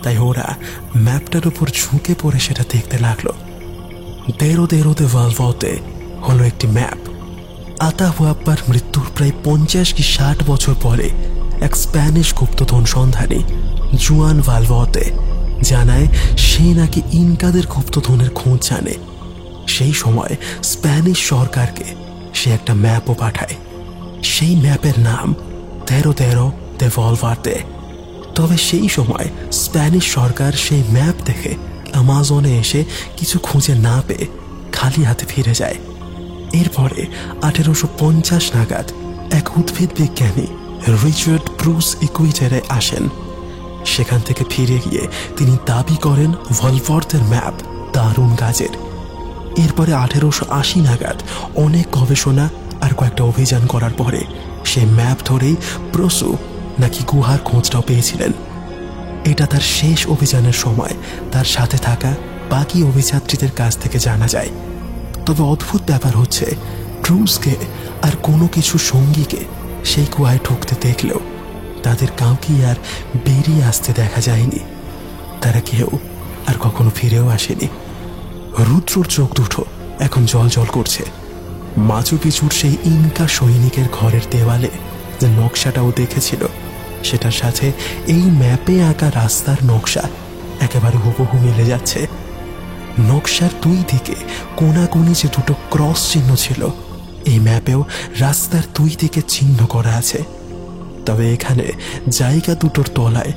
তাই ওরা ম্যাপটার উপর ঝুঁকে পড়ে সেটা দেখতে লাগলো। দেরোতে ভালভাতে হলো একটি ম্যাপ। আতাহুয়াপ্পার মৃত্যুর প্রায় 50 কি 60 বছর পরে এক স্প্যানিশ গুপ্তধন সন্ধানী জুয়ান ভালভাতে জানায় সে নাকি ইনকাদের গুপ্তধনের খোঁজ জানে। সেই সময় স্প্যানিশ সরকারকে সে একটা ম্যাপও পাঠায়। সেই ম্যাপের নাম তেরো দে ভালভাতে। তবে সেই সময় স্প্যানিশ সরকার সেই ম্যাপ দেখে অ্যামাজনে এসে কিছু খুঁজে না পেয়ে খালি হাতে ফিরে যায়। এরপরে 1850 নাগাদ এক উদ্ভিদ বিজ্ঞানী রিচার্ড ব্রুস ইকুইটারে আসেন। সেখান থেকে ফিরে গিয়ে তিনি দাবি করেন ভালভার্তের ম্যাপ দারুণ কাজের। এরপরে 1880 নাগাদ অনেক গবেষণা আর কয়েকটা অভিযান করার পরে সে ম্যাপ ধরেই ব্রুসু নাকি গুহার খোঁজটাও পেয়েছিলেন। এটা তার শেষ অভিযানের সময় তার সাথে থাকা বাকি অভিযাত্রীদের কাছ থেকে জানা যায়। তবে অদ্ভুত ব্যাপার হচ্ছে, ব্রুসকে আর কোনো কিছু সঙ্গীকে সেই কুয়ায় ঢুকতে দেখলেও তাদের কাউকেই আর বেরিয়ে আসতে দেখা যায়নি। তারা কেউ আর কখনো ফিরেও আসেনি। রুদ্রর চোখ দুটো এখন জল জল করছে। মাচু পিছুর সেই ইনকা সৈনিকের ঘরের দেওয়ালে যে নকশাটাও দেখেছিল সেটার সাথে এই ম্যাপে আঁকা রাস্তার নকশা একেবারে হুবহু মিলে যাচ্ছে। নকশার দুই দিকে কোনাকুনি যে দুটো ক্রস চিহ্ন ছিল, এই ম্যাপেও রাস্তার দুই দিকে চিহ্ন করা আছে। তবে এখানে জায়গা দুটোর তলায়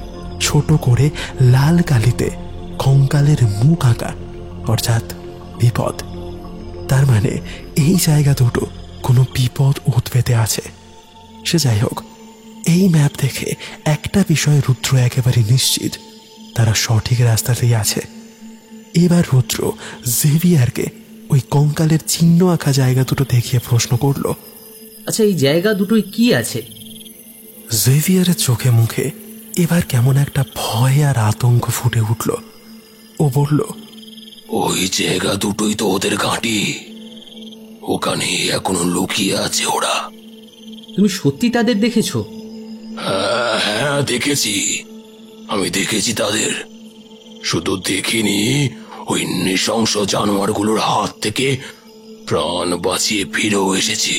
ছোট করে লাল কালিতে কঙ্কালের মুখ আঁকা, অর্থাৎ বিপদ। তার মানে এই জায়গা দুটো কোনো বিপদ উৎপেতে আছে। সে যাই হোক, এই ম্যাপ দেখে একটা বিষয়ে রুদ্র একেবারে নিশ্চিত, তারা সঠিক রাস্তাতেই আছে। এবার রুদ্র জেভিয়ারকে ওই কঙ্কালের চিহ্ন আঁকা জায়গা দুটো দেখিয়ে প্রশ্ন করল, আচ্ছা, এই জায়গা দুটোই কি আছে? জেভিয়ারের চোখে মুখে এবার কেমন একটা ভয় আর আতঙ্ক ফুটে উঠল। ও বলল, ওই জায়গা দুটোই তো ওদের ঘাঁটি, ওখানে এখনো লুকিয়ে আছে ওরা। তুমি সত্যি তাদের দেখেছো? হ্যাঁ হ্যাঁ, দেখেছি, আমি দেখেছি তাদের। শুধু দেখিনি, ওই নৃশংস জানোয়ারগুলোর হাত থেকে প্রাণ বাঁচিয়ে ফিরেও এসেছি।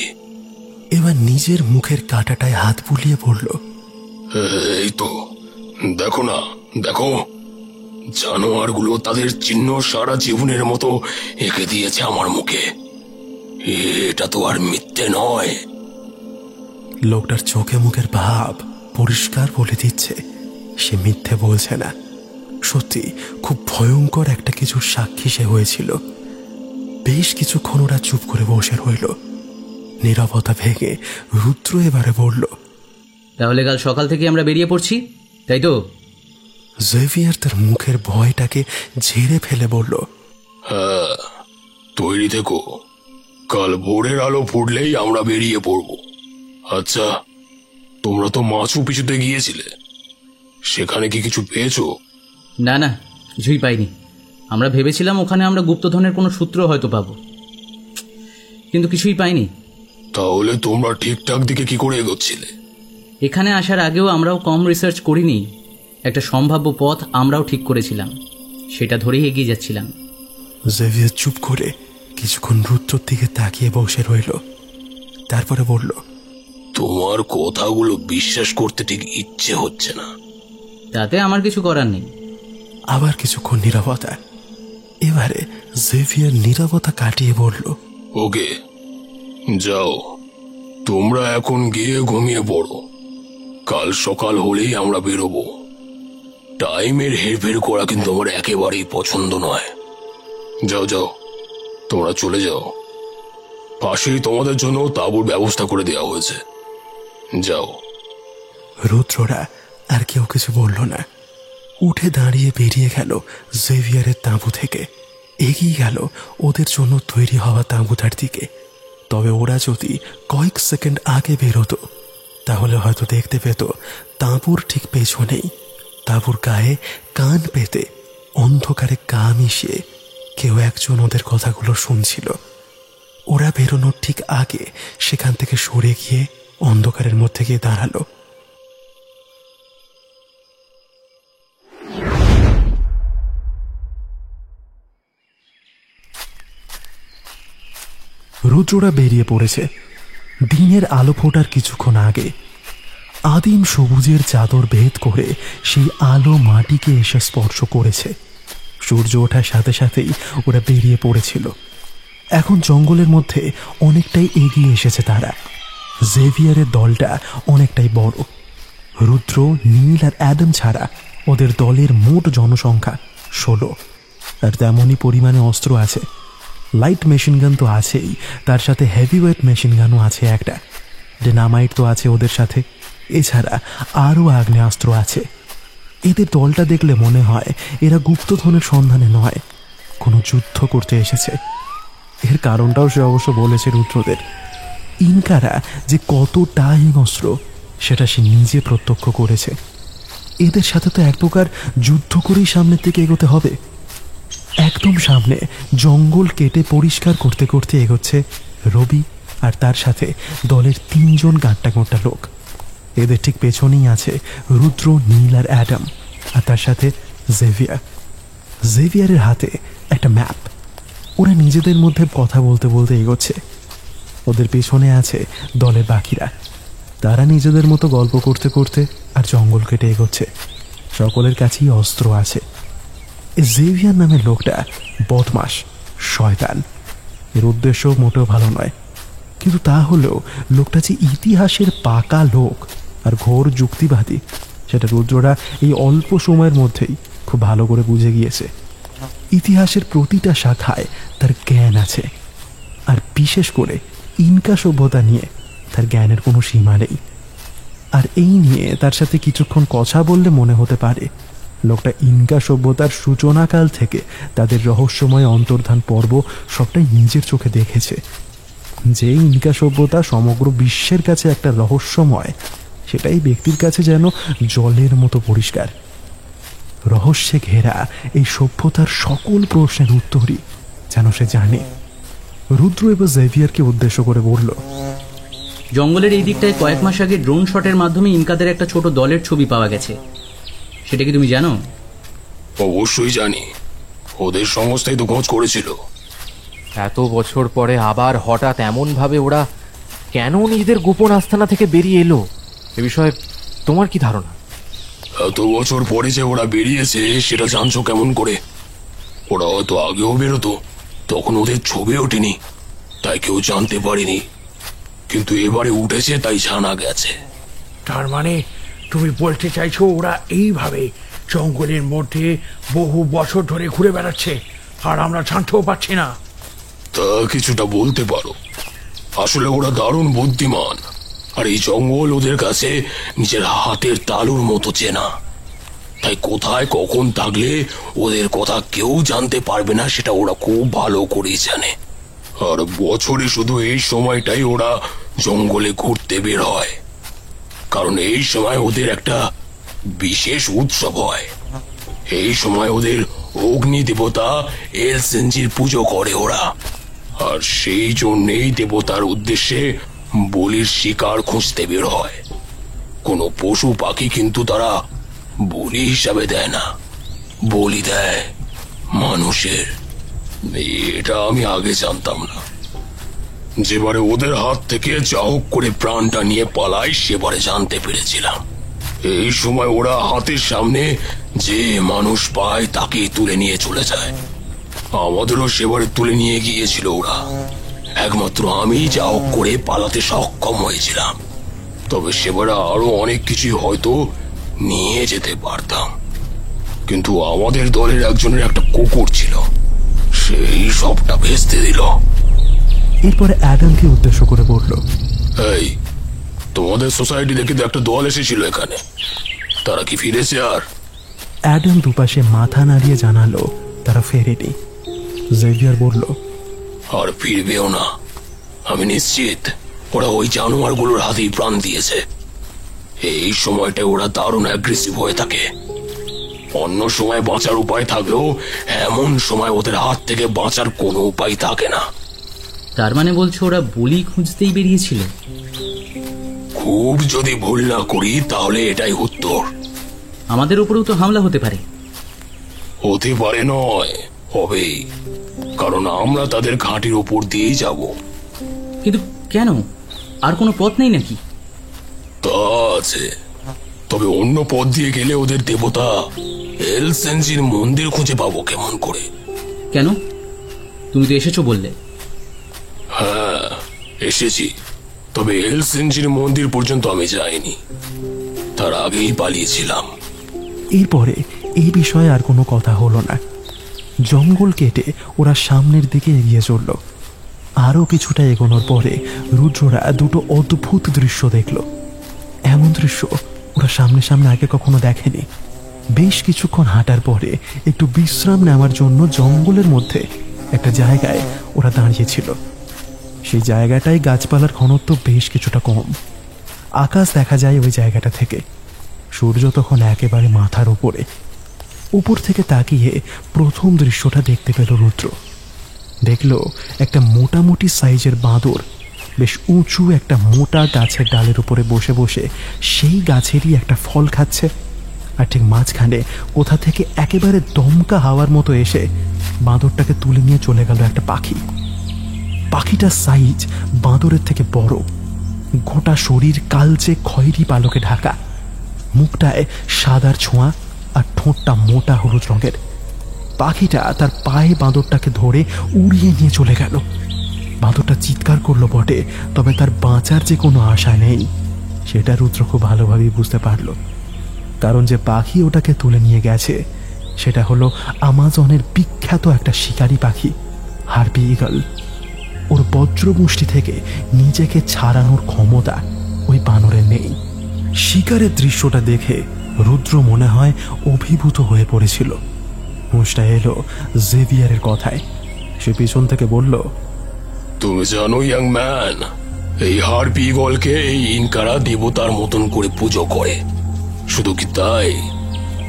এবার নিজের মুখের কাঁটাটায় হাত বুলিয়ে পড়ল, এই তো দেখো না, দেখো, জানোয়ারগুলো তাদের চিহ্ন সারা জীবনের মতো এঁকে দিয়েছে আমার মুখে। এটা তো আর মিথ্যে নয়। লোকটার চোখে মুখের ভাব পরিষ্কার বলে দিচ্ছে সে মিথ্যে বলছে না। সত্যি খুব ভয়ঙ্কর একটা কিছুর সাক্ষী সে হয়েছিল। বেশ কিছুক্ষণ ওরা চুপ করে বসে রইল। নীরবতা ভেঙে রুদ্র এবারে বলল, তাহলে কাল সকাল থেকে আমরা বেরিয়ে পড়ছি, তাই তো? জেভিয়ার তার মুখের ভয়টাকে ঝেড়ে ফেলে বলল, হ্যাঁ, তৈরি থেকো, কাল ভোরের আলো ফুটলেই আমরা বেরিয়ে পড়ব। আচ্ছা, তোমরা তো মাছু পিছুতে গিয়েছিলে, সেখানে কি কিছু পেয়েছো? না না, কিছুই পাইনি। আমরা ভেবেছিলাম ওখানে আমরা গুপ্তধনের কোনো সূত্র হয়তো পাবো, কিন্তু কিছুই পাইনি। তাহলে তোমরা ঠিকঠাক দিকে কি করে এগোচ্ছিলে? এখানে আসার আগেও আমরাও কম রিসার্চ করিনি। একটা সম্ভাব্য পথ আমরাও ঠিক করেছিলাম, সেটা ধরেই এগিয়ে যাচ্ছিলাম। জেভিয়ার চুপ করে কিছুক্ষণ রুদ্রর দিকে তাকিয়ে বসে রইল। তারপরে বলল, তোমার কথাগুলো বিশ্বাস করতে ঠিক ইচ্ছে হচ্ছে না। তাতে আমার কিছু করার নেই। আবার কিছুক্ষণ নীরবতা। এবারে জেভিয়ার নীরবতা কাটিয়ে বলল, ওকে, যাও, তোমরা এখন গিয়ে ঘুমিয়ে পড়ো। কাল সকাল হলেই আমরা বেরোবো। টাইমের হেরফের করা কিন্তু আমার একেবারেই পছন্দ নয়। যাও যাও, তোমরা চলে যাও। পাশেই তোমাদের জন্য তাঁবুর ব্যবস্থা করে দেওয়া হয়েছে। যাও। রুদ্ররা আর কেউ কিছু বলল না। উঠে দাঁড়িয়ে বেরিয়ে গেল জেভিয়ারের তাঁবু থেকে, এগিয়ে গেল ওদের জন্য তৈরি হওয়া তাঁবুটার দিকে। তবে ওরা যদি কয়েক সেকেন্ড আগে বেরোতো তাহলে হয়তো দেখতে পেত তাঁবুর ঠিক পেছনেই, তাঁবুর গায়ে কান পেতে অন্ধকারে গা মিশিয়ে কেউ একজন ওদের কথাগুলো শুনছিল। ওরা বেরোনোর ঠিক আগে সেখান থেকে সরে গিয়ে অন্ধকারের মধ্যে গিয়ে দাঁড়ালো। রুদ্ররা বেরিয়ে পড়েছে দিনের আলো ফোটার কিছুক্ষণ আগে। আদিম সবুজের চাদর ভেদ করে সেই আলো মাটিকে এসে স্পর্শ করেছে। সূর্য ওঠার সাথে সাথেই ওরা বেরিয়ে পড়েছিল। এখন জঙ্গলের মধ্যে অনেকটাই এগিয়ে এসেছে তারা। জেভিয়ারের দলটা অনেকটাই বড়। রুদ্র, নীল আর অ্যাডাম ছাড়া ওদের দলের মোট জনসংখ্যা 16, আর তেমনই পরিমাণে অস্ত্র আছে। লাইট মেশিন গান তো আছেই, তার সাথে হেভিওয়েট মেশিন গানও আছে একটা। ডিনামাইট তো আছে ওদের সাথে, এছাড়া আরও আগ্নেয়াস্ত্র আছে। এদের দলটা দেখলে মনে হয় এরা গুপ্তধনের সন্ধানে নয়, কোনো যুদ্ধ করতে এসেছে। এর কারণটাও সে অবশ্য বলেছে রুদ্রদের। ইনকারা যে কতটা হিংস্র সেটা সে নিজে প্রত্যক্ষ করেছে। এদের সাথে তো এক প্রকার যুদ্ধ করেই সামনের দিকে এগোতে হবে। একদম সামনে জঙ্গল কেটে পরিষ্কার করতে করতে এগোচ্ছে রবি আর তার সাথে দলের 3 জন গাঁট্টা লোক। এদের ঠিক পেছনেই আছে রুদ্র, নীল আর অ্যাডাম, আর তার সাথে জেভিয়ারের হাতে একটা ম্যাপ। ওরা নিজেদের মধ্যে কথা বলতে বলতে এগোচ্ছে। ওদের পেছনে আছে দলের বাকিরা, তারা নিজেদের মতো গল্প করতে করতে আর জঙ্গল কেটে এগোচ্ছে। সকলের কাছেই অস্ত্র আছে। জেভিয়ার নামের লোকটা বদমাস, শয়তান। এর উদ্দেশ্য মোটেও ভালো নয়, কিন্তু তা হলেও লোকটা যে ইতিহাসের পাকা লোক আর ঘোর যুক্তিবাদী সেটা রুদ্ররা এই অল্প সময়ের মধ্যেই খুব ভালো করে বুঝে গিয়েছে। ইতিহাসের প্রতিটা শাখায় তার জ্ঞান আছে, আর বিশেষ করে ইনকা সভ্যতা নিয়ে তার জ্ঞানের কোনো সীমা নেই। আর এই নিয়ে তার সাথে কিছুক্ষণ কথা বললে মনে হতে পারে লোকটা ইনকা সভ্যতার সূচনাকাল থেকে তাদের রহস্যময় অন্তর্ধান পর্ব সবটাই নিজের চোখে দেখেছে। যে ইনকা সভ্যতা সমগ্র বিশ্বের কাছে একটা রহস্যময়, সেটাই ব্যক্তির কাছে যেন জলের মতো পরিষ্কার। রহস্যে ঘেরা এই সভ্যতার সকল প্রশ্নের উত্তরই যেন সে জানে। রুদ্র এবার জেভিয়ারকে উদ্দেশ্য করে বলল, জঙ্গলের এই দিকটায় কয়েক মাস আগে ড্রোন শটের মাধ্যমে ইনকাদের একটা ছোট দলের ছবি পাওয়া গেছে, সেটা কি তুমি জানো? অবশ্যই জানি, ওদের সমস্যাই তো খোঁজ করেছিল। এত বছর পরে আবার হঠাৎ এমনভাবে ওরা কেন নিজেদের গোপন আস্তানা থেকে বেরিয়ে এলো, এ বিষয়ে তোমার কি ধারণা? এত বছর পরে যে ওরা বেরিয়েছে সেটা জানছো কেমন করে? ওরা হয়তো আগেও বেরোতো, তখন ওদের ছবি ওঠেনি, তাই কেউ জানতে পারেনি, কিন্তু এবারে উঠেছে তাই জানা গেছে। তার মানে তুমি বলতে চাইছো ওরা এইভাবে জঙ্গলের মধ্যে বহু বছর ধরে ঘুরে বেড়াচ্ছে আর আমরা জানতেও পারছি না? তা কিছুটা বলতে পারো। আসলে ওরা দারুণ বুদ্ধিমান, আর এই জঙ্গল ওদের কাছে নিজের হাতের তালুর মতো চেনা। তাই কোথায় কখন থাকলে ওদের কথা কেউ জানতে পারবে না সেটা ওরা খুব ভালো করেই জানে। আর বছরে শুধু এই সময়টাই ওরা জঙ্গলে ঘুরতে বের হয়, কারণ এই সময় ওদের একটা বিশেষ উৎসব হয়। এই সময় ওদের অগ্নি দেবতা এলসেনজির পুজো করে ওরা, আর সেই জন্যেই দেবতার উদ্দেশ্যে বলির শিকার খুঁজতে বের হয়। কোনো পশু পাখি কিন্তু তারা বলি হিসাবে দেয় না, বলি দেয় মানুষের। এটা আমি আগে জানতাম না। যেবারে ওদের হাত থেকে যা হোক করে প্রাণটা নিয়ে পালাই সেবারে জানতে পেরেছিলাম। এই সময় ওরা হাতের সামনে যে মানুষ পায় তাকেই তুলে নিয়ে চলে যায়। আমাদেরও সেবারে তুলে নিয়ে গিয়েছিল ওরা, একমাত্র আমি যা হোক করে পালাতে সক্ষম হয়েছিলাম। তবে সেবারে আরো অনেক কিছুই হয়তো নিয়ে যেতে পারতাম, কিন্তু আমাদের দলের একজনের একটা কুকুর ছিল, সেই সবটা ভেস্তে দিল। এরপরে অ্যাডামকে উদ্দেশ্য করে বলল, এই তোমাদের সোসাইটি থেকে তো একটা দল এসেছিল এখানে, তারা কি ফিরেছে? আর অ্যাডাম দুপাশে মাথা নাড়িয়ে জানালো তারা ফেরেনি। জেভিয়ার বলল, আর ফিরবেও না। আমি নিশ্চিত ওরা ওই জানোয়ারগুলোর হাতেই প্রাণ দিয়েছে। এই সময়টায় ওরা দারুণ অ্যাগ্রেসিভ হয়ে থাকে। অন্য সময় বাঁচার উপায় থাকলেও এমন সময় ওদের হাত থেকে বাঁচার কোনো উপায় থাকে না। তার মানে বলছো ওরা বলি খুঁজতেই বেরিয়েছিল? খুব যদি ভুল না করি তাহলে এটাই উত্তর। আমাদের উপরেও তো হামলা হতে পারে। হতে পারে নয়, হবেই, কারণ আমরা তাদের ঘাঁটির উপর দিয়েই যাব। কিন্তু কেন? আর কোনো পথ নেই নাকি? তা আছে, তবে অন্য পথ দিয়ে গেলে ওদের দেবতা এলসেনজির মন্দির খুঁজে পাবো কেমন করে? কেন? তুমি তো এসেছো বললে। হ্যাঁ এসেছি, তবে এলসেনজির মন্দির পর্যন্ত আমি যাইনি, তার আগেই পালিয়েছিলাম। এরপরে এই বিষয়ে আর কোনো কথা হলো না। জঙ্গল কেটে ওরা সামনের দিকে এগিয়ে চলল। আরও কিছুটা এগোনোর পরে রুদ্ররা দুটো অদ্ভুত দৃশ্য দেখল। এমন দৃশ্য ওরা সামনে সামনে আগে কখনো দেখেনি। বেশ কিছুক্ষণ হাঁটার পরে একটু বিশ্রাম নেওয়ার জন্য জঙ্গলের মধ্যে একটা জায়গায় ওরা দাঁড়িয়েছিল। সেই জায়গাটায় গাছপালার ঘনত্ব বেশ কিছুটা কম। আকাশ দেখা যায় ওই জায়গাটা থেকে। সূর্য তখন একেবারে মাথার উপরে। উপর থেকে তাকিয়ে প্রথম দৃশ্যটা দেখতে পেল রুদ্র। দেখল একটা মোটামুটি সাইজের বাঁদর বেশ উঁচু একটা মোটা গাছের ডালের উপরে বসে বসে সেই গাছেরই একটা ফল খাচ্ছে। আর ঠিক মাঝখানে কোথা থেকে একেবারে দমকা হাওয়ার মতো এসে বাঁদরটাকে তুলে নিয়ে চলে গেল একটা পাখি। পাখিটার সাইজ বাঁদরের থেকে বড়, গোটা শরীর কালচে খয়েরি পালকে ঢাকা, মুখটায় সাদার ছোঁয়া আর ঠোঁটটা মোটা হলুদ রঙের। পাখিটা তার পায়ে বাঁদরটাকে ধরে উড়িয়ে নিয়ে চলে গেল। বাঁদরটা চিৎকার করলো বটে, তবে তার বাঁচার যে কোনো আশা নেই। সেটা রুদ্র খুব ভালোভাবেই বুঝতে পারল। কারণ যে পাখি ওটাকে তুলে নিয়ে গেছে সেটা হলো আমাজনের বিখ্যাত একটা শিকারী পাখি, হারপি ঈগল। ওর বজ্রমুষ্টি থেকে নিজেকে ছাড়ানোর ক্ষমতা ওই বানরের নেই। শিকারের দৃশ্যটা দেখে রুদ্র মনে হয় অভিভূত হয়ে পড়েছিল। হুঁশটা এলো জেভিয়ারের কথায়। সে পিছন থেকে বলল, তুমি জানো ইয়াং ম্যান, এই হারপি ঈগলকে এই ইনকারা দেবতার মতন করে পুজো করে। শুধু কি তাই,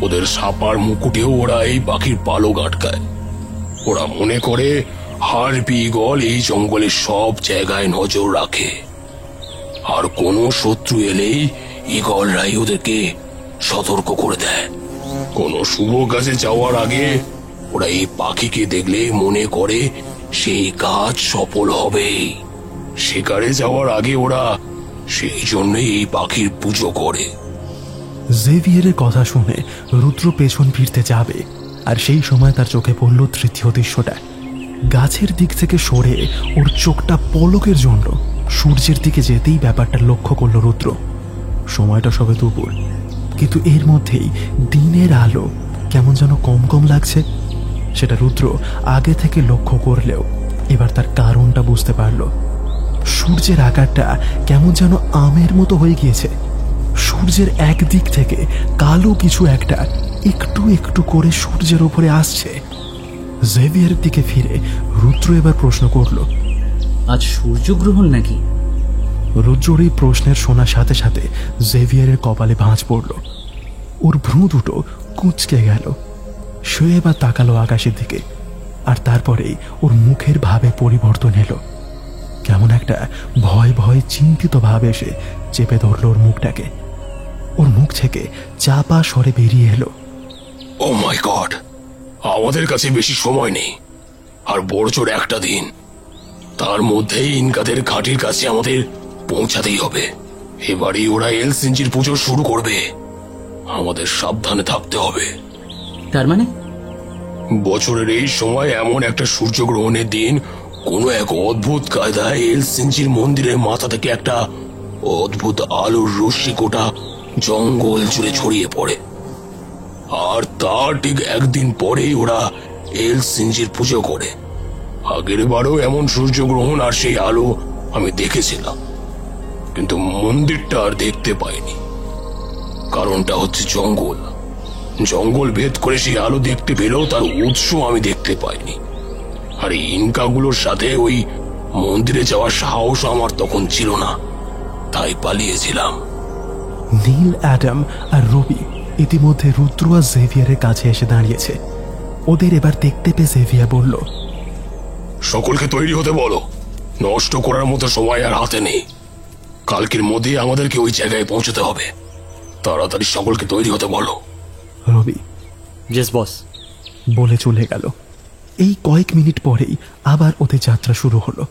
ওদের সাপার মুকুটেও ওরা এই পাখির পালক আটকায়। ওরা মনে করে হারপি ঈগল এই জঙ্গলের সব জায়গায় নজর রাখে, আর কোনো শত্রু এলেই ঈগলরাই ওদেরকে সতর্ক করে দেয়। কোনো শুভ কাজে যাওয়ার আগে ওরা এই পাখিকে দেখলে মনে করে সেই কাজ সফল হবে। শিকারে যাওয়ার আগে ওরা সেই জন্যই এই পাখির পুজো করে। জেভিয়ারের কথা শুনে রুদ্র পেছন ফিরতে যাবে, আর সেই সময় তার চোখে পড়ল তৃতীয় দৃশ্যটা। গাছের দিক থেকে সরে ওর চোখটা পলকের জন্য সূর্যের দিকে যেতেই ব্যাপারটা লক্ষ্য করল রুদ্র। সময়টা সবে দুপুর, কিন্তু এর মধ্যেই দিনের আলো কেমন যেন কম কম লাগছে। সেটা রুদ্র আগে থেকে লক্ষ্য করলেও এবার তার কারণটা বুঝতে পারল। সূর্যের আকারটা কেমন যেন আমের মতো হয়ে গিয়েছে। সূর্যের একদিক থেকে কালো কিছু একটা একটু একটু করে সূর্যের উপরে আসছে। জেভিয়ারের দিকে ফিরে রুদ্র এবার প্রশ্ন করল, আজ সূর্যগ্রহণ নাকি? রুদ্রর এই প্রশ্নের শোনার সাথে সাথে জেভিয়ারের কপালে ভাঁজ পড়ল। ওর ভ্রু দুটো কুঁচকে গেল। সে এবার তাকালো আকাশের দিকে, আর তারপরেই ওর মুখের ভাবে পরিবর্তন এলো। কেমন একটা ভয় ভয় চিন্তিত ভাব এসে চেপে ধরল ওর মুখটাকে। ওর মুখ থেকে চাপা স্বরে বেরিয়ে এলো, ও মাই গড, আমাদের কাছে বেশি সময় নেই, আর বড়জোর একটা দিন। তার মধ্যেই ইনকাদের ঘাটির কাছে আমাদের পৌঁছাতেই হবে। এবারই ওরা এলসিঞ্জির পুজো শুরু করবে, আমাদের সাবধানে থাকতে হবে। তার মানে বছরের এই সময় এমন একটা সূর্যগ্রহণের দিন কোনো এক অদ্ভুত কায়দায় এলসিঞ্জির মন্দিরের মাথা থেকে একটা অদ্ভুত আলোর রশ্মি গোটা জঙ্গল জুড়ে ছড়িয়ে পড়ে, আর তার ঠিক একদিন পরেই ওরা এলসিঞ্জির পুজো করে। আগের বারও এমন সূর্যগ্রহণ আর সেই আলো আমি দেখেছিলাম, কিন্তু মন্দিরটা আর দেখতে পাইনি। কারণটা হচ্ছে জঙ্গল। জঙ্গল ভেদ করে সেই আলো দেখতে পেলেও তার উৎস আমি দেখতে পাইনি। আর ইনকাগুলোর সাথে ওই মন্দিরে যাওয়ার সাহস আমার তখন ছিল না, তাই পালিয়েছিলাম। নীল, অ্যাডাম আর রবি ইতিমধ্যে রুদ্র আর জেভিয়ারের কাছে এসে দাঁড়িয়েছে। ওদের এবার দেখতে পেয়ে জেভিয়ার বলল, সকলকে তৈরি হতে বলো, নষ্ট করার মতো সময় আর হাতে নেই। কালকের মধ্যে আমাদেরকে ওই জায়গায় পৌঁছতে হবে। তাড়াতাড়ি সকলকে তৈরি হতে বলো। রবি জেস বস বলে চলে গেল। এই কয়েক মিনিট পরেই আবার ওদের যাত্রা শুরু হলো।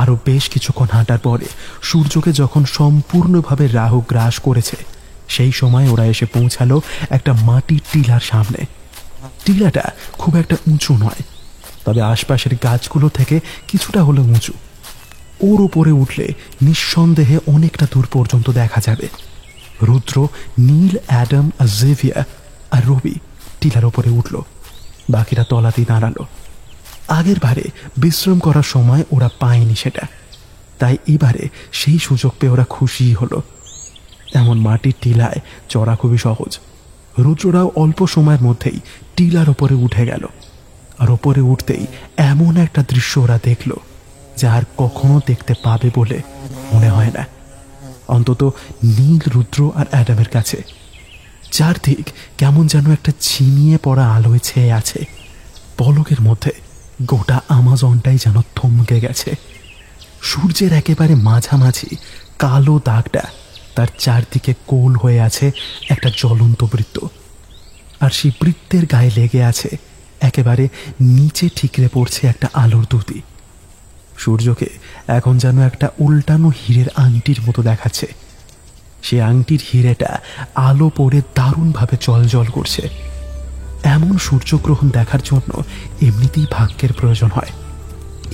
আরো বেশ কিছুক্ষণ হাঁটার পরে সূর্যকে যখন সম্পূর্ণভাবে রাহু গ্রাস করেছে, সেই সময় ওরা এসে পৌঁছালো একটা মাটির টিলার সামনে। টিলাটা খুব একটা উঁচু নয়, তবে আশপাশের গাছগুলো থেকে কিছুটা হলো উঁচু। ওর উপরে উঠলে নিঃসন্দেহে অনেকটা দূর পর্যন্ত দেখা যাবে। রুদ্র, নীল, অ্যাডাম আর জেভিয়ার আর রবি টিলার উপরে উঠল। বাকিরা তলাতেই দাঁড়ালো। আগের বারে বিশ্রাম করার সময় ওরা পায়নি সেটা, তাই এবারে সেই সুযোগ পেয়ে ওরা খুশি হলো। এমন মাটির টিলায় চড়া খুবই সহজ। রুদ্ররাও অল্প সময়ের মধ্যেই টিলার ওপরে উঠে গেল। আর ওপরে উঠতেই এমন একটা দৃশ্য ওরা দেখল যা আর কখনো দেখতে পাবে বলে মনে হয় না, অন্তত নীল, রুদ্র আর অ্যাডামের কাছে। চারদিক কেমন যেন একটা ছিনিয়ে পড়া আলোয় ছেয়ে আছে। পলকের মধ্যে গোটা আমাজনটাই যেন থমকে গেছে। সূর্যের একেবারে মাঝামাঝি কালো দাগটা তার চারদিকে কোল হয়ে আছে একটা জ্বলন্ত বৃত্ত, আর সেই বৃত্তের গায়ে লেগে আছে একেবারে নিচে ঠিকরে পড়ছে একটা আলোর দুতি। সূর্যকে এখন যেন একটা উল্টানো হীরের আংটির মতো দেখাচ্ছে। সে আংটির হীরেটা আলো পড়ে দারুণভাবে জল করছে। এমন সূর্যগ্রহণ দেখার জন্য এমনিতেই ভাগ্যের প্রয়োজন হয়।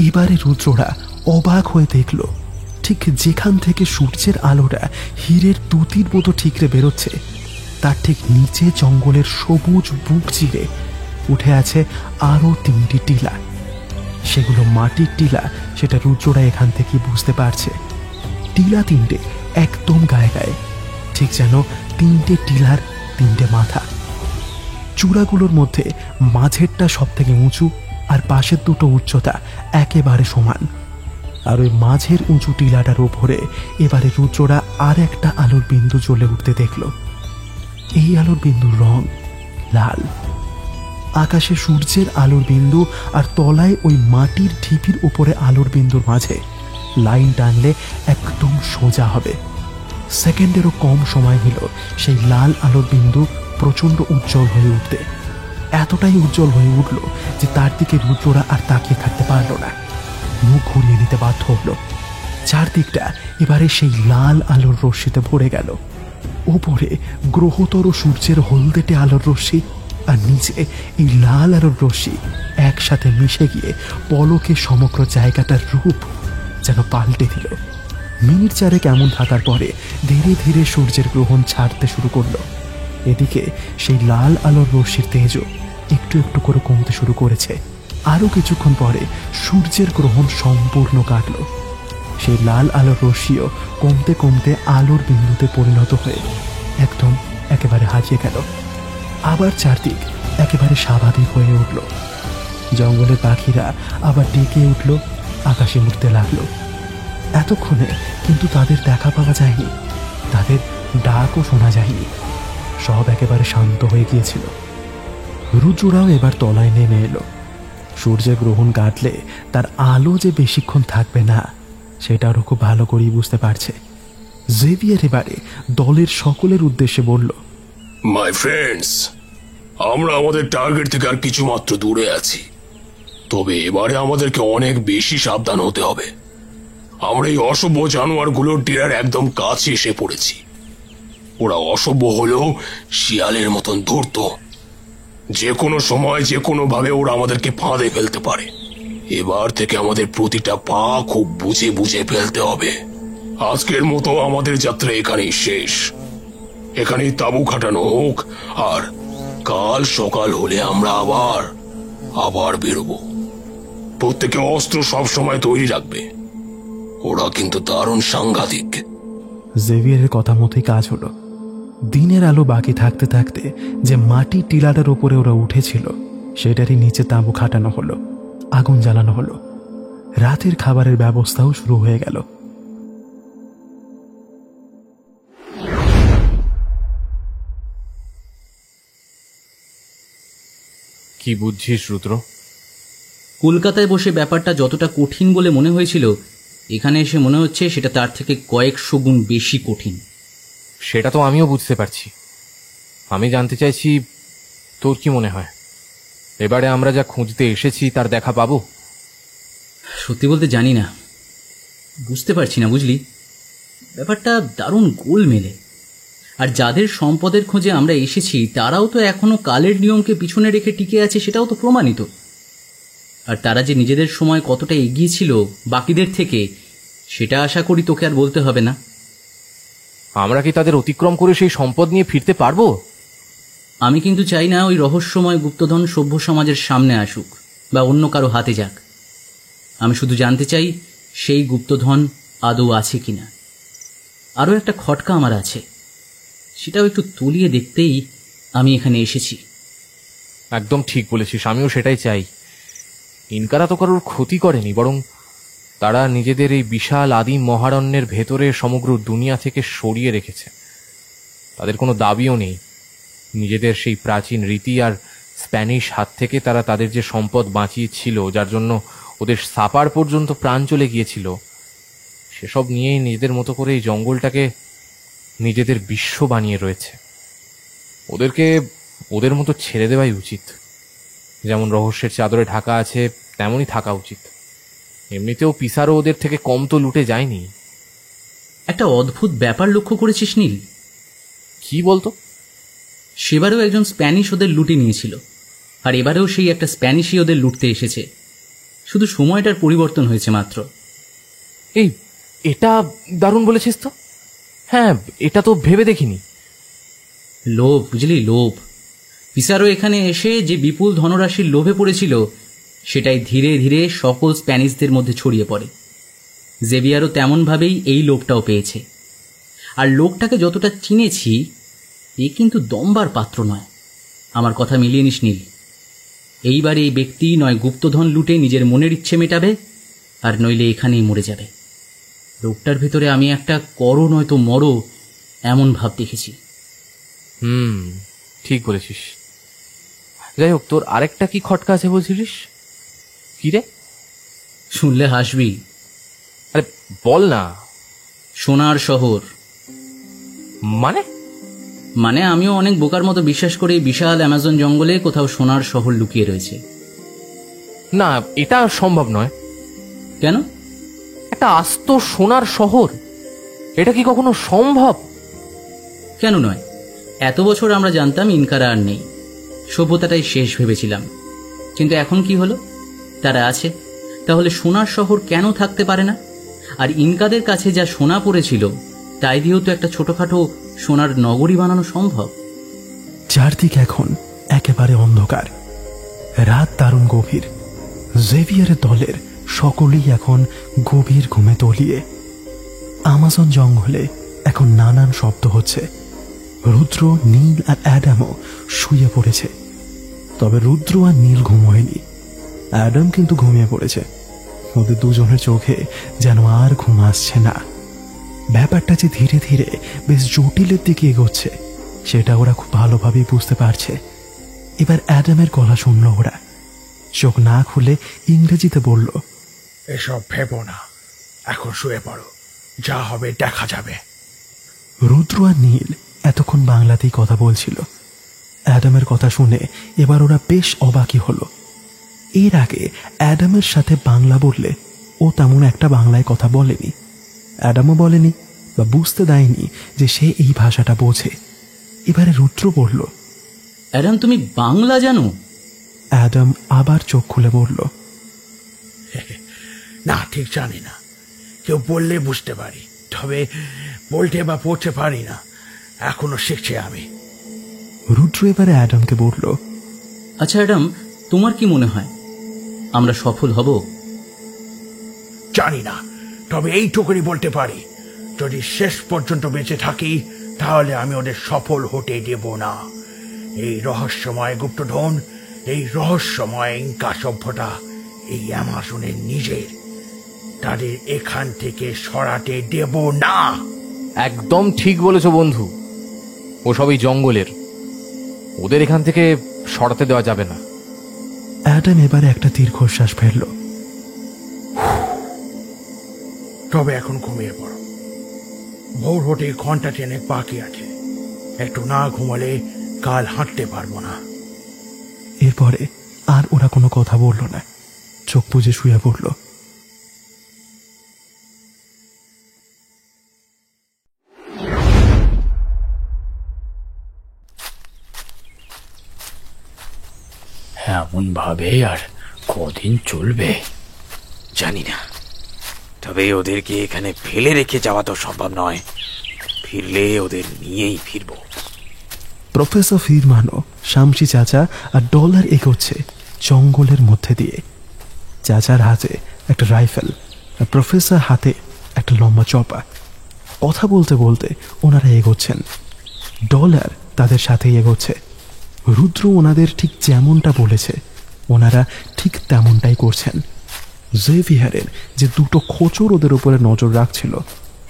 এবারে রুদ্ররা অবাক হয়ে দেখল ঠিক যেখান থেকে সূর্যের আলোটা হীরের তুতির মতো ঠিকরে বেরোচ্ছে, তার ঠিক নিচে জঙ্গলের সবুজ বুক চিরে উঠে আছে আরো 3টি টিলা। সেগুলো মাটির টিলা, সেটা রুদ্ররা এখান থেকে বুঝতে পারছে। টিলা 3টে একদম গায়ে গায়ে, ঠিক যেন 3টে টিলার 3টে মাথা। চূড়াগুলোর মধ্যে মাঝেরটা সব থেকে উঁচু, আর পাশের দুটো উচ্চতা একেবারে সমান। আর ওই মাঝের উঁচু টিলাটার উপরে এবারে রুদ্ররা আর একটা আলোর বিন্দু জ্বলে উঠতে দেখল। এই আলোর বিন্দুর রং লাল। আকাশে সূর্যের আলোর বিন্দু আর তলায় ওই মাটির ঢিপির উপরে আলোর বিন্দুর মাঝে লাইন টানলে একদম সোজা হবে। সেকেন্ডেরও কম সময় নিল সেই লাল আলোর বিন্দু প্রচণ্ড উজ্জ্বল হয়ে উঠতে। এতটাই উজ্জ্বল হয়ে উঠল যে তার দিকে রুদ্ররা আর তাকিয়ে থাকতে পারল না, মুখ ঘুরিয়ে নিতে বাধ্য হলো। চারদিকটা এবারে সেই লাল আলোর রশ্মিতে ভরে গেল। ওপরে গ্রহতর সূর্যের হলদেটে আলোর রশ্মি, আর নিচে এই লাল আলোর রশ্মি একসাথে মিশে গিয়ে পলকে সমগ্র জায়গাটার রূপ যেন পাল্টে দিল। মিনিট 4 এমন থাকার পরে ধীরে ধীরে সূর্যের গ্রহণ ছাড়তে শুরু করলো। এদিকে সেই লাল আলোর রশ্মির তেজও একটু একটু করে কমতে শুরু করেছে। আরো কিছুক্ষণ পরে সূর্যের গ্রহণ সম্পূর্ণ কাটল। সেই লাল আলোর রশ্মিও কমতে কমতে আলোর বিন্দুতে পরিণত হয়ে একদম একেবারে হারিয়ে গেল। আবার চারদিক একেবারে স্বাভাবিক হয়ে উঠল। জঙ্গলের পাখিরা আবার ডেকে উঠল, আকাশে উঠতে লাগলো। এতক্ষণে কিন্তু তাদের দেখা পাওয়া যায়নি, তাদের ডাকও শোনা যায়নি। সব একেবারে শান্ত হয়ে গিয়েছিল। রুদ্ররাও এবার তলায় নেমে এলো। সূর্যের গ্রহণ কাটলে তার আলো যে বেশিক্ষণ থাকবে না, সেটা আরও খুব ভালো করেই বুঝতে পারছে। জেভিয়ার এবারে দলের সকলের উদ্দেশ্যে বলল, মাই ফ্রেন্ডস, আমরা আমাদের টার্গেট থেকে আর কিছু মাত্র দূরে আছি। তবে এবারে আমাদেরকে অনেক বেশি সাবধান হতে হবে। আমরা এই অসভ্য জানোয়ারগুলোর ডেরার একদম কাছে এসে পড়েছি। ওরা অসভ্য হলেও শিয়ালের মতন ধূর্ত। যে কোনো সময় যে কোনো ভাবে ওরা আমাদেরকে ফাঁদে ফেলতে পারে। এবার থেকে আমাদের প্রতিটা পা খুব বুঝে বুঝে ফেলতে হবে। আজকের মতো আমাদের যাত্রা এখানেই শেষ। এখানেই তাঁবু খাটানো হোক, আর কাল সকাল হলে আমরা আবার বেরোবো। প্রত্যেকে অস্ত্র সব সময় তৈরি রাখবে। ওরা কিন্তু দারুণ সাংঘাতিক। জেভিয়ারের কথা মতোই কাজ হলো। দিনের আলো বাকি থাকতে থাকতে যে মাটির টিলাটার উপরে ওরা উঠেছিল, সেটারই নিচে তাঁবু খাটানো হলো, আগুন জ্বালানো হলো। রাতের খাবারের ব্যবস্থাও শুরু হয়ে গেল। কি বুঝছিস রুদ্র? কলকাতায় বসে ব্যাপারটা যতটা কঠিন বলে মনে হয়েছিল, এখানে এসে মনে হচ্ছে সেটা তার থেকে কয়েকশো গুণ বেশি কঠিন। সেটা তো আমিও বুঝতে পারছি। আমি জানতে চাইছি, তোর কি মনে হয় এবারে আমরা যা খুঁজতে এসেছি তার দেখা পাবো? সত্যি বলতে জানি না, বুঝতে পারছি না, বুঝলি? ব্যাপারটা দারুণ গোলমেলে। আর যাদের সম্পদের খোঁজে আমরা এসেছি তারাও তো এখনো কালের নিয়মকে পিছনে রেখে টিকে আছে, সেটাও তো প্রমাণিত। আর তারা যে নিজেদের সময় কতটা এগিয়ে ছিল বাকিদের থেকে, সেটা আশা করি তোকে আর বলতে হবে না। আমরা কি তাদের অতিক্রম করে সেই সম্পদ নিয়ে ফিরতে পারবো? আমি কিন্তু চাই না ওই রহস্যময় গুপ্তধন সভ্য সমাজের সামনে আসুক বা অন্য কারো হাতে যাক। আমি শুধু জানতে চাই সেই গুপ্তধন আদৌ আছে কিনা। আরও একটা খটকা আমার আছে, সেটাও একটু তলিয়ে দেখতেই আমি এখানে এসেছি। একদম ঠিক বলেছিস, আমিও সেটাই চাই। ইনকারা তো কারোর ক্ষতি করেনি, বরং তারা নিজেদের এই বিশাল আদিম মহারণ্যের ভেতরে সমগ্র দুনিয়া থেকে সরিয়ে রেখেছে। তাদের কোনো দাবিও নেই। নিজেদের সেই প্রাচীন রীতি আর স্প্যানিশ হাত থেকে তারা তাদের যে সম্পদ বাঁচিয়েছিল, যার জন্য ওদের সাপার পর্যন্ত প্রাণ চলে গিয়েছিল, সেসব নিয়েই নিজেদের মতো করে এই জঙ্গলটাকে নিজেদের বিশ্ব বানিয়ে রয়েছে। ওদেরকে ওদের মতো ছেড়ে দেওয়াই উচিত। যেমন রহস্যের চাদরে ঢাকা আছে, তেমনই থাকা উচিত। এমনিতেও পিসারও ওদের থেকে কম তো লুটে যায়নি। একটা অদ্ভুত ব্যাপার লক্ষ্য করেছিস নীল? কি বলতো? সেবারেও একজন স্প্যানিশ ওদের লুটে নিয়েছিল, আর এবারেও সেই একটা স্প্যানিশই ওদের লুটতে এসেছে। শুধু সময়টার পরিবর্তন হয়েছে মাত্র। এই এটা দারুণ বলেছিস তো। হ্যাঁ, এটা তো ভেবে দেখিনি। লোভ, বুঝলি, লোভ। পিসারো এখানে এসে যে বিপুল ধনরাশির লোভে পড়েছিল, সেটাই ধীরে ধীরে সকল স্প্যানিশদের মধ্যে ছড়িয়ে পড়ে। জেভিয়ারও তেমনভাবেই এই লোভটাও পেয়েছে। আর লোকটাকে যতটা চিনেছি, এ কিন্তু দম্বার পাত্র নয়। আমার কথা মিলিয়ে নিস নীল। এইবার এই ব্যক্তি নয় গুপ্তধন লুটে নিজের মনের ইচ্ছে মেটাবে, আর নইলে এখানেই মরে যাবে। লোকটার ভেতরে আমি একটা করো নয়তো মরো এমন ভাব দেখেছি। ঠিক বলেছিস। যাই হোক, তোর আরেকটা কি খটকা আছে বলছিলিস? কি রে? শুনলে হাসবি। আরে বল না। সোনার শহর। মানে আমিও অনেক বোকার মতো বিশ্বাস করি বিশাল অ্যামাজন জঙ্গলে কোথাও সোনার শহর লুকিয়ে রয়েছে। না, এটা সম্ভব নয়। কেন? একটা আস্ত সোনার শহর, এটা কি কখনো সম্ভব? কেন নয়? এত বছর আমরা জানতাম ইনকারা আর নেই, সভ্যতাটাই শেষ ভেবেছিলাম। কিন্তু এখন কি হলো? তারা আছে। তাহলে সোনার শহর কেন থাকতে পারে না? আর ইনকাদের কাছে যা সোনা পড়েছিল, তাই দিয়েও তো একটা ছোটখাটো সোনার নগরী বানানো সম্ভব। চারদিক এখন একেবারে অন্ধকার, রাত দারুণ গভীর। জেভিয়ারের দলের সকলেই এখন গভীর ঘুমে তলিয়ে। আমাজন জঙ্গলে এখন নানান শব্দ হচ্ছে। রুদ্র, নীল আর অ্যাডামও শুয়ে পড়েছে। তবে রুদ্র আর নীল ঘুমোয়নি, অ্যাডাম কিন্তু ঘুমিয়ে পড়েছে। ওদের দুজনের চোখে যেন আর ঘুম আসছে না। ব্যাপারটা যে ধীরে ধীরে বেশ জটিলের দিকে এগোচ্ছে, সেটা ওরা খুব ভালোভাবেই বুঝতে পারছে। এবার অ্যাডামের গলা শুনল ওরা। চোখ না খুলে ইংরেজিতে বলল, এসব ভেবো না, এখন শুয়ে পড়ো, যা হবে দেখা যাবে। রুদ্র আর নীল এতক্ষণ বাংলাতেই কথা বলছিল। অ্যাডামের কথা শুনে এবার ওরা বেশ অবাকই হলো। এর আগে অ্যাডামের সাথে বাংলা বললে ও তেমন একটা বাংলায় কথা বলেনি। অ্যাডামও বলেনি বা বুঝতে দেয়নি যে সে এই ভাষাটা বোঝে। এবারে রুদ্র বলল, অ্যাডাম, তুমি বাংলা জানো? অ্যাডাম আবার চোখ খুলে বলল, না, ঠিক জানি না। কেউ বললে বুঝতে পারি, তবে বলতে বা পড়তে পারি না। এখনো শিখছি আমি। রুদ্র এবারে অ্যাডামকে বলল, আচ্ছা অ্যাডাম, তোমার কি মনে হয় আমরা সফল হব? জানি না, তবে এইটুকুনি বলতে পারি, যদি শেষ পর্যন্ত বেঁচে থাকি তাহলে আমি ওদের সফল হতে দেব না। এই রহস্যময় গুপ্তধন, এই রহস্যময় ইনকা সভ্যতা, এই অ্যামাজনের নিজের, তাদের এখান থেকে সরাতে দেব না। একদম ঠিক বলেছ বন্ধু। ও সবই জঙ্গলের, ওদের এখান থেকে সরাতে দেওয়া যাবে না। অ্যাডাম এবারে একটা দীর্ঘশ্বাস ফেলল। তবে এখন ঘুমিয়ে পড়ো, ভোর হতে ঘন্টা টেনেক বাকি আছে। একটু না ঘুমালে কাল হাঁটতে পারবো না। এরপরে আর ওরা কোনো কথা বলল না, চোখ বুজে শুয়ে পড়ল। এমন ভাবে আর কদিন চলবে জানি না, তবে ওদেরকে এখানে ফেলে রেখে যাওয়া তো সম্ভব নয়। ফিরলে ওদের নিয়েই ফিরবো। প্রফেসর ফিরমানো, শামসি চাচা আর ডলার এগোচ্ছে জঙ্গলের মধ্যে দিয়ে। চাচার হাতে একটা রাইফেল আর প্রফেসর হাতে একটা লম্বা চপা। কথা বলতে বলতে ওনারা এগোচ্ছেন। ডলার তাদের সাথেই এগোচ্ছে। রুদ্র ওনাদের ঠিক যেমনটা বলেছে ওনারা ঠিক তেমনটাই করছেন। জেভিয়ারের যে দুটো খোঁচর ওদের উপরে নজর রাখছিল,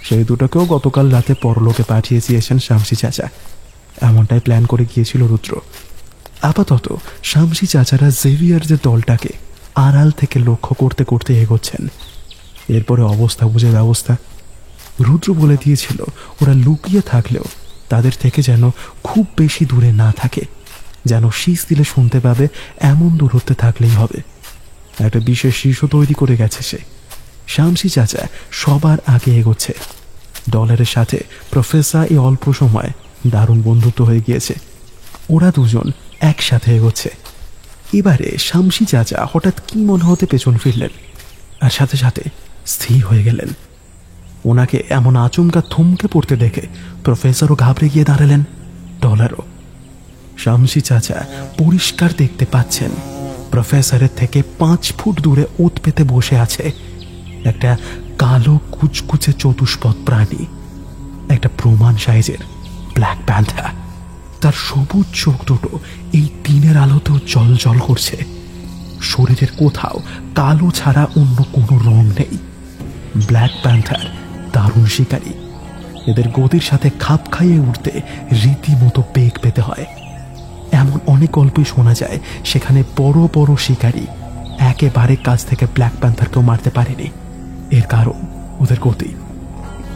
সেই দুটোকেও গতকাল রাতে পরলোকে পাঠিয়ে দিয়েছেন শামসি চাচা। এমনটাই প্ল্যান করে গিয়েছিল রুদ্র। আপাতত শামসি চাচারা জেভিয়ার যে দলটাকে আড়াল থেকে লক্ষ্য করতে করতে এগোচ্ছেন। এরপরে অবস্থা বুঝে ব্যবস্থা। রুদ্র বলে দিয়েছিল ওরা লুকিয়ে থাকলেও তাদের থেকে যেন খুব বেশি দূরে না থাকে, যেন শীষ দিলে শুনতে পাবে এমন দূরত্বে থাকলেই হবে। একটা বিশেষ শীর্ষ তৈরি করে গেছে সে। শামসি চাচা সবার আগে এগোচ্ছে। ডলারের সাথে প্রফেসর এই অল্প সময় দারুণ বন্ধুত্ব হয়ে গিয়েছে। ওরা দুজন একসাথে এগোচ্ছে। এবারে শামসি চাচা হঠাৎ কি মনে হতে পেছন ফিরলেন আর সাথে সাথে স্থির হয়ে গেলেন। ওনাকে এমন আচমকা থমকে পড়তে দেখে প্রফেসরও ঘাবড়ে গিয়ে দাঁড়ালেন, ডলারও। শামসি চাচা পরিষ্কার দেখতে পাচ্ছেন প্রফেসরের থেকে 5 ফুট দূরে ওত পেতে বসে আছে একটা কালো কুচকুচে চতুষ্পদ প্রাণী, একটা প্রমাণ সাইজের ব্ল্যাক প্যান্থা। তার সবুজ চোখ দুটো এই দিনের আলোতেও জল করছে। শরীরের কোথাও কালো ছাড়া অন্য কোনো রং নেই। ব্ল্যাক প্যান্থার দারুণ শিকারী। এদের গতির সাথে খাপ খাইয়ে উঠতে রীতিমতো বেগ পেতে হয়। এমন অনেক গল্পই শোনা যায় সেখানে বড় বড় শিকারী একেবারে কাছ থেকে ব্ল্যাক প্যান্থারকেও মারতে পারেনি। এর কারণ ওদের গতি।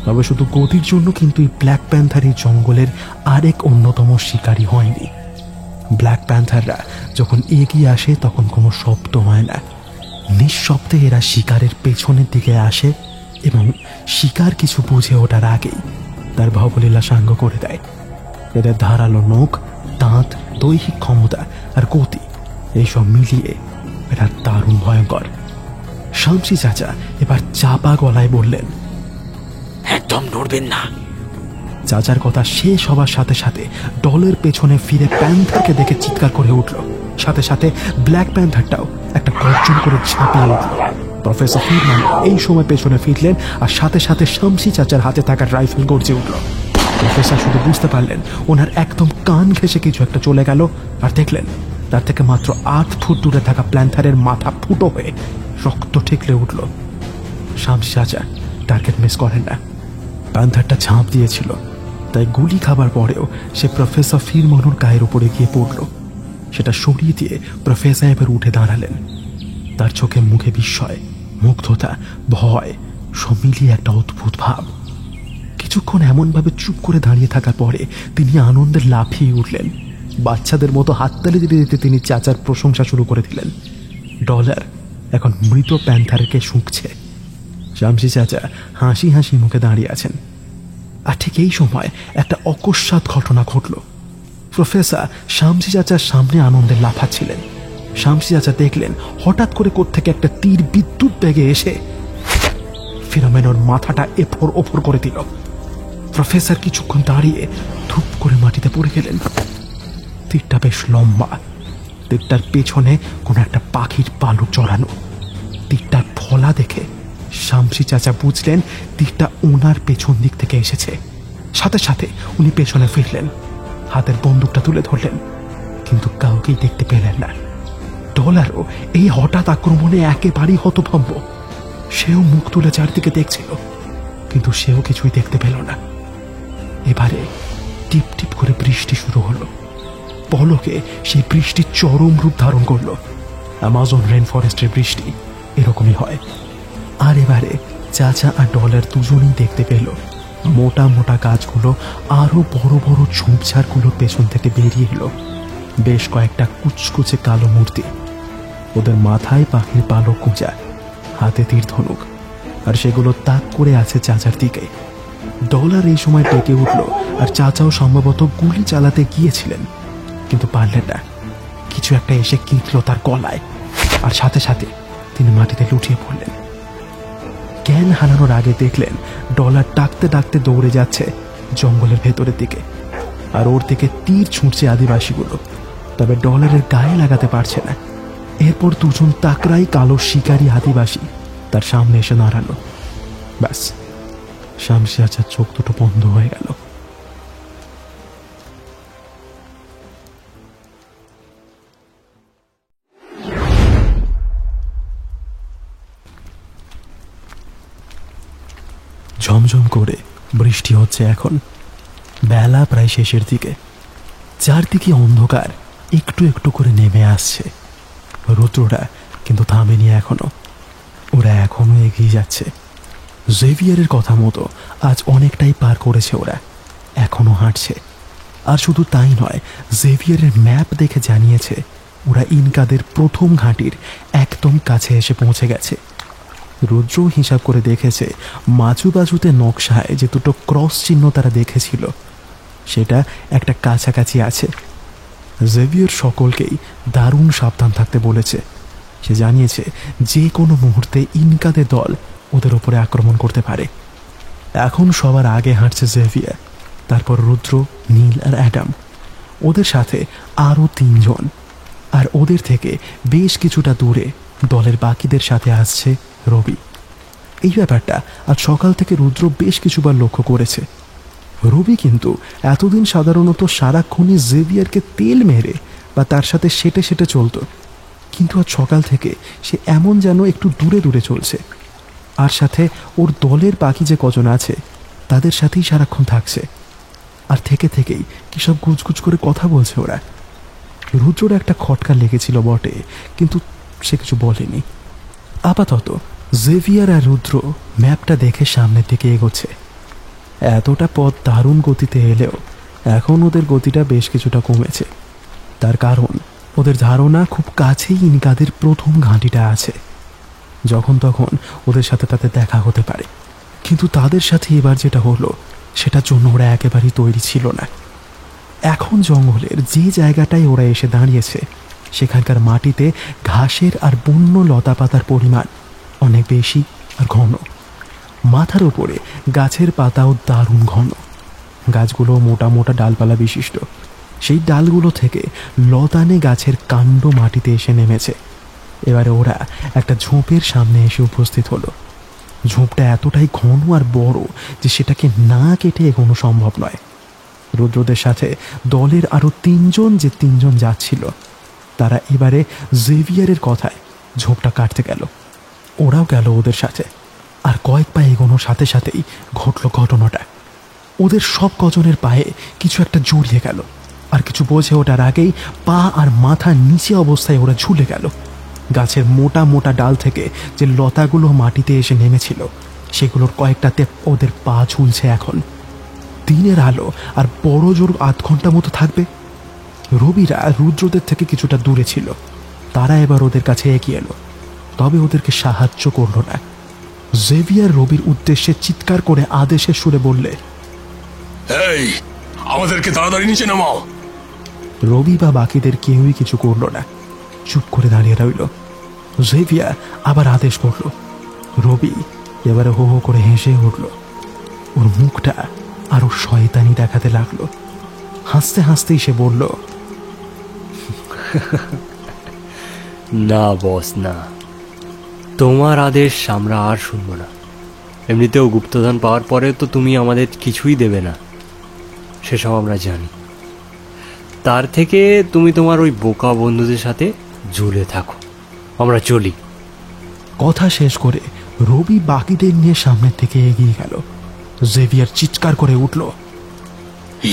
তবে শুধু গতির জন্য কিন্তু এই ব্ল্যাক প্যান্থার এই জঙ্গলের আরেক অন্যতম শিকারী হয়নি। ব্ল্যাক প্যান্থাররা যখন এগিয়ে আসে তখন কোনো শব্দ হয় না। নিঃশব্দে এরা শিকারের পেছনের দিকে আসে এবং শিকার কিছু বুঝে ওঠার আগেই তার ভবলীলা সাঙ্গ করে দেয়। এদের ধারালো নখ, দাঁত, দৈহিক ক্ষমতা আর গতি এইসব মিলিয়ে এরা দারুণ ভয়ঙ্কর। শামসি চাচা এবার চাপা গলায় বললেন, একদম নড়বেন না। চাচার কথা শেষ হবার সাথে সাথে ডলের পেছনে ফিরে প্যান্থারকে দেখে চিৎকার করে উঠল। সাথে সাথে ব্ল্যাক প্যান্থারটাও একটা গর্জন করে ঝাঁপিয়ে উঠল। প্রফেসর ফিরম্যান এই সময় পেছনে ফিরলেন আর সাথে সাথে শামসি চাচার হাতে থাকা রাইফেল গর্জে উঠল। প্রফেসর শুধু বুঝতে পারলেন ওনার একদম কান ঘেঁষে কিছু একটা চলে গেল আর দেখলেন তার থেকে মাত্র 8 ফুট দূরে থাকা প্যান্থারের মাথা ফুটো হয়ে রক্ত ঠিকলে উঠল। শামসি চাচা টার্গেট মিস করেন না। প্যান্থারটা ঝাঁপ দিয়েছিল, তাই গুলি খাবার পরেও সে প্রফেসর ফিরমনুর গায়ের উপরে গিয়ে পড়ল। সেটা সরিয়ে দিয়ে প্রফেসর এবার উঠে দাঁড়ালেন। তার চোখে মুখে বিস্ময়, মুগ্ধতা, ভয় সব মিলিয়ে একটা অদ্ভুত ভাব। কিছুক্ষণ এমনভাবে চুপ করে দাঁড়িয়ে থাকার পরে তিনি আনন্দে লাফিয়ে উঠলেন। বাচ্চাদের মতো হাততালি দিতে দিতে তিনি চাচার প্রশংসা শুরু করে দিলেন। ডলার এখন মৃত প্যান্থারকে শুঁকছে। শামসি চাচা হাসি হাসি মুখে দাঁড়িয়ে আছেন। আর ঠিক এই সময় একটা অকস্মাৎ ঘটনা ঘটল। প্রফেসর শামসি চাচার সামনে আনন্দে লাফাচ্ছিলেন। শামসি চাচা দেখলেন হঠাৎ করে কোত্থেকে একটা তীর বিদ্যুৎ বেগে এসে ফিরোমেনোর মাথাটা এফোর ওফর করে দিল। প্রফেসর কিছুক্ষণ দাঁড়িয়ে ধূপ করে মাটিতে পড়ে গেলেন। তীরটা বেশ লম্বা, তীরটার পেছনে কোনো একটা পাখির পালক জড়ানো। তীরটার ফলা দেখে শামসি চাচা বুঝলেন তীরটা ওনার পেছন দিক থেকে এসেছে। সাথে সাথে উনি পেছনে ফিরলেন, হাতের বন্দুকটা তুলে ধরলেন, কিন্তু কাউকেই দেখতে পেলেন না। ডলারও এই হঠাৎ আক্রমণে একেবারেই হতভম্ব। সেও মুখ তুলে চারদিকে দেখছিল, কিন্তু সেও কিছুই দেখতে পেল না। এবারে টিপ টিপ করে বৃষ্টি শুরু হলো। পলকে সেই বৃষ্টি চরম রূপ ধারণ করলো। অ্যামাজন রেন ফরেস্টের বৃষ্টি এরকমই হয়। আর এবারে চাচা আর ডলার দুজনেই দেখতে পেল মোটা মোটা গাছগুলো আরো বড় বড় ঝোপঝাড়গুলোর পেছন থেকে বেরিয়ে এলো বেশ কয়েকটা কুচকুচে কালো মূর্তি। ওদের মাথায় পাখির পালক কুঁচা, হাতে তীর ধনুক, আর সেগুলো তাক করে আছে চাচার দিকে। ডলার এই সময় ডেকে উঠল আর চাচাও সম্ভবত গুলি চালাতে গিয়েছিলেন, কিন্তু পারলেন না। কিছু একটা এসে কিঁতল তার গলায়, আর সাথে সাথে তিনি মাটিতে লুটিয়ে পড়লেন। জ্ঞান হারানোর আগে দেখলেন ডলার ডাকতে ডাকতে দৌড়ে যাচ্ছে জঙ্গলের ভেতরের দিকে, আর ওর দিকে তীর ছুঁড়ছে আদিবাসীগুলো, তবে ডলারের গায়ে লাগাতে পারছে না। এরপর দুজন তাকরাই কালো শিকারী আদিবাসী তার সামনে এসে দাঁড়ালো। ব্যাস, শামসি চাচার চোখ দুটো বন্ধ হয়ে গেল। ঝমঝম করে বৃষ্টি হচ্ছে এখন। বেলা প্রায় শেষের দিকে। চারদিকে অন্ধকার একটু একটু করে নেমে আসছে। রৌদ্রটা কিন্তু থামেনি এখনো। ওরা এখনো এগিয়ে যাচ্ছে। জেভিয়ারের কথা মতো আজ অনেকটাই পার করেছে ওরা, এখনো হাঁটছে। আর শুধু তাই নয়, জেভিয়ারের ম্যাপ দেখে জানিয়েছে ওরা ইনকাদের প্রথম ঘাঁটির একদম কাছে এসে পৌঁছে গেছে। রুদ্র হিসাব করে দেখেছে মাঝু বাজুতে নকশায় যে দুটো ক্রস চিহ্ন তারা দেখেছিল সেটা একটা কাছাকাছি আছে। জেভিয়ার সকলকেই দারুণ সাবধান থাকতে বলেছে। সে জানিয়েছে যে কোনো মুহূর্তে ইনকাদের দল ওদের ওপরে আক্রমণ করতে পারে। এখন সবার আগে হাঁটছে জেভিয়ার, তারপর রুদ্র, নীল আর অ্যাডাম, ওদের সাথে আরও 3 জন, আর ওদের থেকে বেশ কিছুটা দূরে দলের বাকিদের সাথে আসছে রবি। এই ব্যাপারটা আজ সকাল থেকে রুদ্র বেশ কিছুবার লক্ষ্য করেছে। রবি কিন্তু এতদিন সাধারণত সারাক্ষণই জেভিয়ারকে তেল মেরে বা তার সাথে সেটে সেটে চলত, কিন্তু আজ সকাল থেকে সে এমন যেন একটু দূরে দূরে চলছে, আর সাথে ওর দলের বাকি যে কজন আছে তাদের সাথেই সারাক্ষণ থাকছে, আর থেকে থেকেই কী সব গুজগুজ করে কথা বলছে ওরা। রুদ্রর একটা খটকা লেগেছিল বটে, কিন্তু সে কিছু বলেনি। আপাতত জেভিয়ার আর রুদ্র ম্যাপটা দেখে সামনের দিকে এগোচ্ছে। এতটা পথ দারুণ গতিতে এলেও এখন ওদের গতিটা বেশ কিছুটা কমেছে। তার কারণ ওদের ধারণা খুব কাছেই ইনকাদের প্রথম ঘাঁটিটা আছে, যখন তখন ওদের সাথে তাদের দেখা হতে পারে। কিন্তু তাদের সাথে এবার যেটা হলো সেটার জন্য ওরা একেবারেই তৈরি ছিল না। এখন জঙ্গলের যে জায়গাটায় ওরা এসে দাঁড়িয়েছে সেখানকার মাটিতে ঘাসের আর বন্য লতাপাতার পরিমাণ অনেক বেশি আর ঘন। মাথার উপরে গাছের পাতাও দারুণ ঘন, গাছগুলো মোটা মোটা ডালপালা বিশিষ্ট। সেই ডালগুলো থেকে লতানে গাছের কাণ্ড মাটিতে এসে নেমেছে। এবারে ওরা একটা ঝোপের সামনে এসে উপস্থিত হলো। ঝোপটা এতটাই ঘন আর বড় যে সেটাকে না কেটে এগোনো সম্ভব নয়। রুদ্রদের সাথে দলের আরও 3 জন যে 3 জন যাচ্ছিল তারা এবারে জেভিয়ারের কথায় ঝোপটা কাটতে গেল। ওরাও গেল ওদের সাথে, আর কয়েক পা এগোনোর সাথে সাথেই ঘটল ঘটনাটা। ওদের সব কজনের পায়ে কিছু একটা জড়িয়ে গেল, আর কিছু বোঝে ওঠার আগেই পা আর মাথা নিচে অবস্থায় ওরা ঝুলে গেল। গাছের মোটা মোটা ডাল থেকে যে লতাগুলো মাটিতে এসে নেমেছিল সেগুলোর কয়েকটাতে ওদের পা ঝুলছে। এখন দিনের আলো আর বড় জোর 8 ঘন্টা মতো থাকবে। রবিরা রুদ্রদের থেকে কিছুটা দূরে ছিল, তারা এবার ওদের কাছে এগিয়ে এলো, তবে ওদেরকে সাহায্য করল না। জেভিয়ার রবির উদ্দেশ্যে চিৎকার করে আদেশের সুরে বললে, এই, আমাদেরকে তাড়াতাড়ি নিচে নামাও। রবি বা বাকিদের কেউই কিছু করল না, চুপ করে দাঁড়িয়ে রইল। জেভিয়ার আবার আদেশ করল। রবি এবারে হো হো করে হেসে উঠল। ওর মুখটা আরো শয়তানি দেখাতে লাগলো। হাসতে হাসতেই সে বলল, না বস, না, তোমার আদেশ আমরা আর শুনবো না। এমনিতেও গুপ্তধন পাওয়ার পরে তো তুমি আমাদের কিছুই দেবে না, সেসব আমরা জানি। তার থেকে তুমি তোমার ওই বোকা বন্ধুদের সাথে ঝুলে থাকো, আমরা চলি। কথা শেষ করে রবি বাকিদের নিয়ে সামনের দিকে এগিয়ে গেল। জেভিয়ার চিৎকার করে উঠল,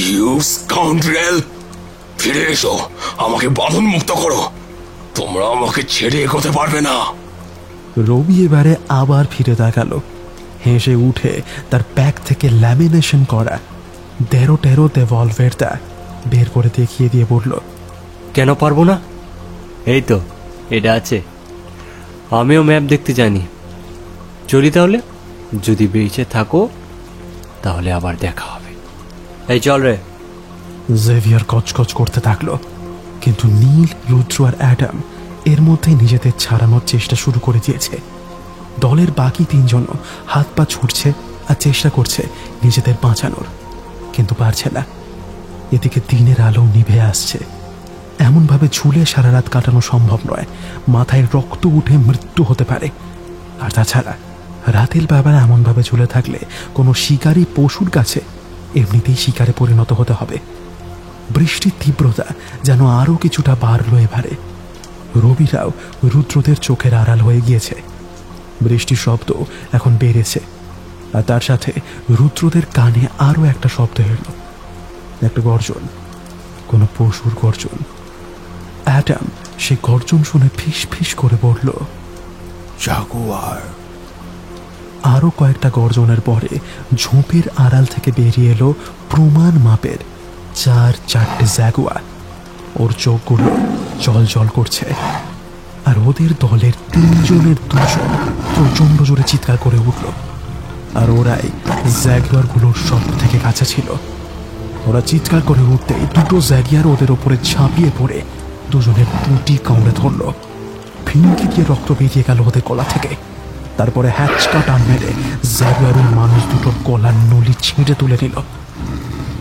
ইউ স্কাউন্ড্রেল, ফিরে এসো, আমাকে বাঁধন মুক্ত করো, তোমরা আমাকে ছেড়ে এগোতে পারবে না। রবি এবারে আবার ফিরে তাকালো, হেসে উঠে তার ব্যাগ থেকে ল্যামিনেশন করা 13 দেভলভেরটা বের করে দেখিয়ে দিয়ে বলল, কেন পারবো না? এই তো এটা আছে, আমিও ম্যাপ দেখতে জানি। চলি তাহলে, যদি বেঁচে থাকো তাহলে আবার দেখা হবে। এই চল রে। জেভিয়ার কচকচ করতে থাকলো, কিন্তু নীল, রুদ্র আর অ্যাডাম এর মধ্যেই নিজেদের ছাড়ানোর চেষ্টা শুরু করে দিয়েছে। দলের বাকি 3 জনও হাত পা ছুটছে আর চেষ্টা করছে নিজেদের বাঁচানোর, কিন্তু পারছে না। এদিকে দিনের আলো নিভে আসছে। এমনভাবে ঝুলে সারা রাত কাটানো সম্ভব নয়, মাথায় রক্ত উঠে মৃত্যু হতে পারে। আর তাছাড়া রাতের বেলা এমনভাবে ঝুলে থাকলে কোনো শিকারী পশুর কাছে এমনিতেই শিকারে পরিণত হতে হবে। বৃষ্টির তীব্রতা যেন আরও কিছুটা বাড়লো এবারে। রবিরাও রুদ্রদের চোখের আড়াল হয়ে গিয়েছে। বৃষ্টির শব্দ এখন বেড়েছে, আর তার সাথে রুদ্রদের কানে আরও একটা শব্দ এলো, একটা গর্জন, কোনো পশুর গর্জন। অ্যাডাম সে গর্জন শুনে ফিস ফিস করে বলল, জাগুয়ার। আরও কয়েকটা গর্জনের পরে ঝোপের আড়াল থেকে বেরিয়ে এলো প্রমাণ মাপের 4-4টে জাগুয়ার। ওর চোখগুলো জল জল করছে, আর ওদের দলের 3 জনের 2 জন প্রচণ্ড জোরে চিৎকার করে উঠল। আর ওরাই জাগুয়ারগুলোর সব থেকে কাছে ছিল। ওরা চিৎকার করে উঠতেই 2টো জাগুয়ার ওদের ওপরে ঝাঁপিয়ে পড়ে দুজনের পুঁটি কামড়ে ধরল। ফিনকি দিয়ে রক্ত বেরিয়ে গেল ওদের গলা থেকে। তারপরে হ্যাচকা টান মেরে জাগুয়ার ওই মানুষ দুটোর গলার নলি ছিঁড়ে তুলে নিল।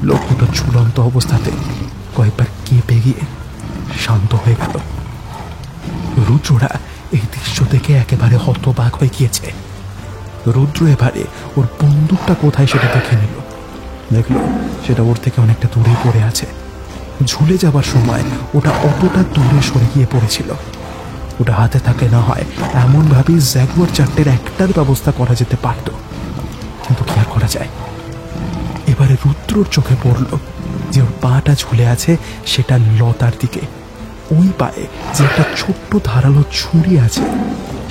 লোক দুটো ঝুলন্ত অবস্থাতে কয়েকবার কেঁপে গিয়ে শান্ত হয়ে গেল। রুদ্ররা এই দৃশ্য দেখে একেবারে হতবাক হয়ে গিয়েছে। রুদ্র এবারে ওর বন্দুকটা কোথায় সেটা দেখে নিল। দেখলো সেটা ওর থেকে অনেকটা দূরে পড়ে আছে। ঝুলে যাবার সময় ওটা অতটা দূরে সরে গিয়ে পড়েছিল। ওটা হাতে থাকে না হয় এমনভাবেই জ্যাগুয়ার চারটের একটার ব্যবস্থা করা যেতে পারত, কিন্তু কি আর করা যায়। এবারে রুদ্রর চোখে পড়ল যে ওর পাটা ঝুলে আছে সেটা লতার দিকে। ওই পায়ে যে একটা ছোট্ট ধারালো ছুরি আছে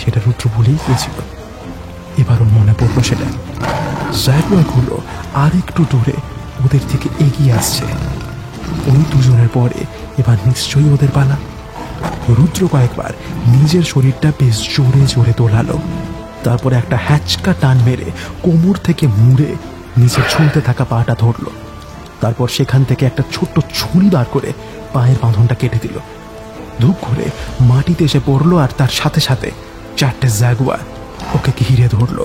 সেটা রুদ্র ভুলেই গিয়েছিল। এবার ওর মনে পড়লো সেটা। জাগুয়ারগুলো আর একটু দূরে ওদের থেকে এগিয়ে আসছে। ওই দুজনের পরে এবার নিশ্চয়ই ওদের পালা। রুদ্র কয়েকবার নিজের শরীরটা বেশ জোরে জোরে দোলালো, তারপরে একটা হ্যাচকা টান মেরে কোমর থেকে মুড়ে নিচে ঝুলতে থাকা পাটা ধরলো। তারপর সেখান থেকে একটা ছোট্ট ছুরি বার করে পায়ের বাঁধনটা কেটে দিল। ধূপ করে মাটিতে এসে পড়লো, আর তার সাথে সাথে চারটে জাগুয়ার ওকে ঘিরে ধরলো।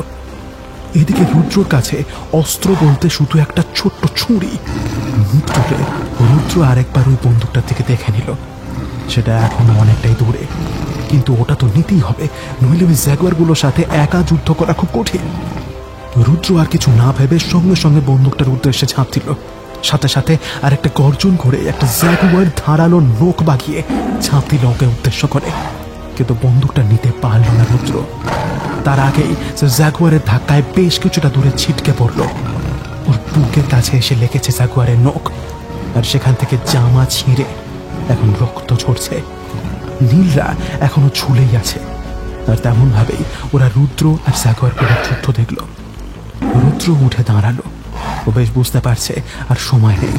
এদিকে রুদ্রর কাছে অস্ত্র বলতে শুধু একটা ছোট্ট ছুরি। মুখ তুলে রুদ্র আরেকবার ওই বন্দুকটার দিকে দেখে নিল। সেটা এখনো অনেকটাই দূরে, কিন্তু ওটা তো নিতেই হবে, নইলে ওই জাগুয়ারগুলোর সাথে একা যুদ্ধ করা খুব কঠিন। রুদ্র আর কিছু না ভেবে সঙ্গে সঙ্গে বন্দুকটার উদ্দেশ্যে ঝাঁপ দিল। সাথে সাথে আর একটা গর্জন করে একটা জাগুয়ার ধারালো নোক বাগিয়ে ঝাঁপ দিল ওকে উদ্দেশ্য করে, কিন্তু বন্দুকটা নিতে পারল না রুদ্র। তার আগেই সে জাগুয়ারের ধাক্কায় বেশ কিছুটা দূরে ছিটকে পড়ল। ওর বুকের কাছে এসে লেগেছে জাগুয়ারের নখ, আর সেখান থেকে জামা ছিঁড়ে এখন রক্ত ঝরছে। নীলরা এখনো ঝুলেই আছে, আর তেমন ভাবেই ওরা রুদ্র আর জাগুয়ারগুলোর যুদ্ধ দেখল। রুদ্র উঠে দাঁড়ালো। ও বেশ বুঝতে পারছে আর সময় নেই।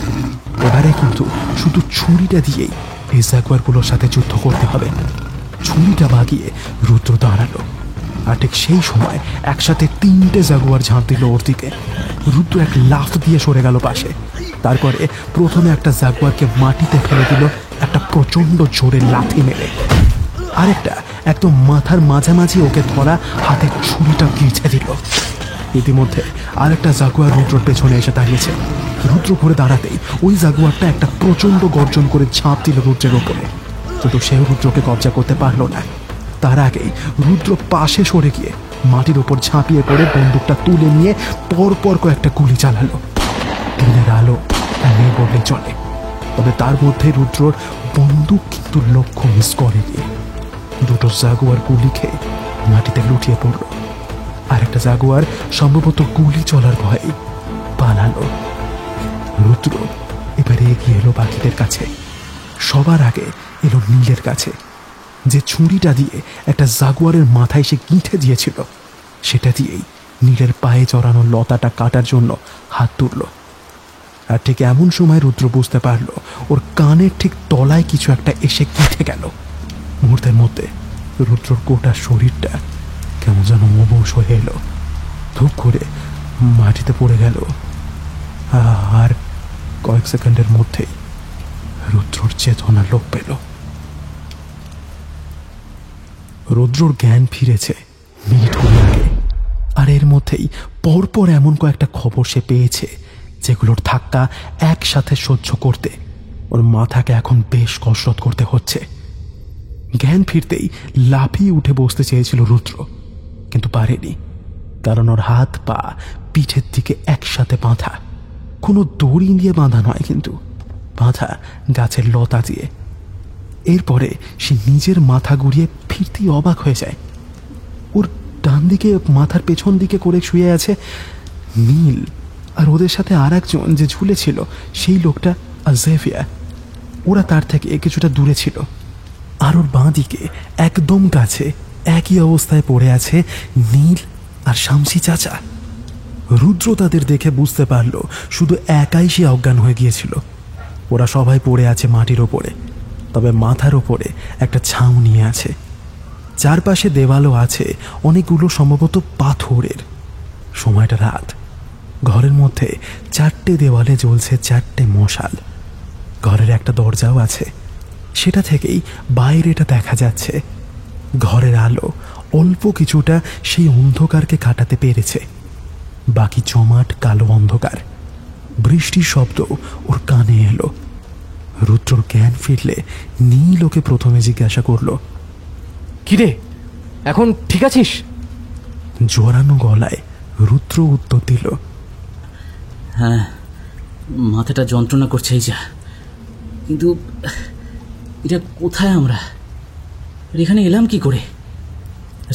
এবারে কিন্তু শুধু ছুরিটা দিয়েই এই জাগুয়ারগুলোর সাথে যুদ্ধ করতে হবে। ছুরিটা বাগিয়ে রুদ্র দাঁড়ালো, আর ঠিক সেই সময় একসাথে তিনটে জাগুয়ার ঝাঁপ দিল ওর দিকে। রুদ্র এক লাফ দিয়ে সরে গেল পাশে। তারপরে প্রথমে একটা জাগুয়ারকে মাটিতে ফেলে দিল একটা প্রচন্ড জোরে লাথি মেরে, আরেকটা একদম মাথার মাঝামাঝি ওকে ধরা হাতে ছুরিটা গিঁচে দিল। ইতিমধ্যে আরেকটা জাগুয়ার রুদ্রর পেছনে এসে দাঁড়িয়েছে। রুদ্র ঘুরে দাঁড়াতেই ওই জাগুয়ারটা একটা প্রচন্ড গর্জন করে ঝাঁপ দিল রুদ্রের ওপরে, কিন্তু সেও রুদ্রকে কবজা করতে পারল না। তার আগেই রুদ্র পাশে সরে গিয়ে মাটির ওপর ঝাঁপিয়ে পড়ে বন্দুকটা তুলে নিয়ে পরপর কয়েকটা গুলি চালালো। দিনের আলো নেই বললে চলে, তবে তার মধ্যে রুদ্রর বন্দুক কিন্তু লক্ষ্য মিস করেনি। দুটো জাগুয়ার গুলি খেয়ে মাটিতে লুটিয়ে পড়ল। আরেকটা জাগুয়ার সম্ভবত গুলি চলার ভয়ে পালালো। রুদ্র এবারে এগিয়ে এলো বাকিদের কাছে। সবার আগে এলো নীলের কাছে, যে ছুরিটা দিয়ে একটা জাগুয়ারের মাথায় সে গিঁথে দিয়েছিল সেটা দিয়েই নীলের পায়ে জড়ানো লতাটা কাটার জন্য হাত তুলল। আর ঠিক এমন সময় রুদ্র বুঝতে পারল ওর কানের ঠিক তলায় কিছু একটা এসে গিঁথে গেল। মুহূর্তের মধ্যে রুদ্রর গোটা শরীরটা কেমন যেন অবশ হয়ে এলো, ধূপ করে মাটিতে পড়ে গেল। আর কয়েক সেকেন্ডের মধ্যেই রুদ্রর চেতনা লোপ পেল। রুদ্রর জ্ঞান ফিরেছে মিনিটগুলো আগে, আর এর মধ্যেই পরপর এমন কয়েকটা খবর সে পেয়েছে যেগুলোর ধাক্কা একসাথে সহ্য করতে ওর মাথাকে এখন বেশ কসরত করতে হচ্ছে। জ্ঞান ফিরতেই লাফিয়ে উঠে বসতে চেয়েছিল রুদ্র, কিন্তু পারেনি, কারণ ওর হাত পা পিঠের দিকে একসাথে বাঁধা। কোনো দড়ি দিয়ে বাঁধা নয়, কিন্তু বাঁধা গাছের লতা দিয়ে। এরপরে সে নিজের মাথা ঘুরিয়ে ফিরতেই অবাক হয়ে যায়। ওর ডান দিকে মাথার পেছন দিকে করে শুয়ে আছে নীল, আর ওদের সাথে আর একজন যে ঝুলেছিল সেই লোকটা আজেভিয়া। ওরা তার থেকে কিছুটা দূরে ছিল। আর ওর বাঁ দিকে একদম কাছে একই অবস্থায় পড়ে আছে নীল আর শামসি চাচা। রুদ্র তাদের দেখে বুঝতে পারল শুধু একাই সে অজ্ঞান হয়ে গিয়েছিল। ওরা সবাই পড়ে আছে মাটির ওপরে, তবে মাথার ওপরে একটা ছাউনি আছে। চারপাশে দেওয়ালও আছে অনেকগুলো, সম্ভবত পাথরের। সময়টা রাত। ঘরের মধ্যে চারটে দেওয়ালে জ্বলছে চারটে মশাল। ঘরের একটা দরজাও আছে, সেটা থেকেই বাইরেটা দেখা যাচ্ছে। ঘরের আলো অল্প কিছুটা সেই অন্ধকারকে কাটাতে পেরেছে। বাকি জমাট কালো অন্ধকার। বৃষ্টির শব্দ ওর কানে এলো। রুদ্রর জ্ঞান ফিরলে নীল ওকে প্রথমে জিজ্ঞাসা করল, কিরে, এখন ঠিক আছিস? জোরানো গলায় রুদ্র উত্তর দিল, হ্যাঁ, মাথাটা যন্ত্রণা করছে এই যা। কিন্তু এটা কোথায় আমরা? আর এখানে এলাম কি করে?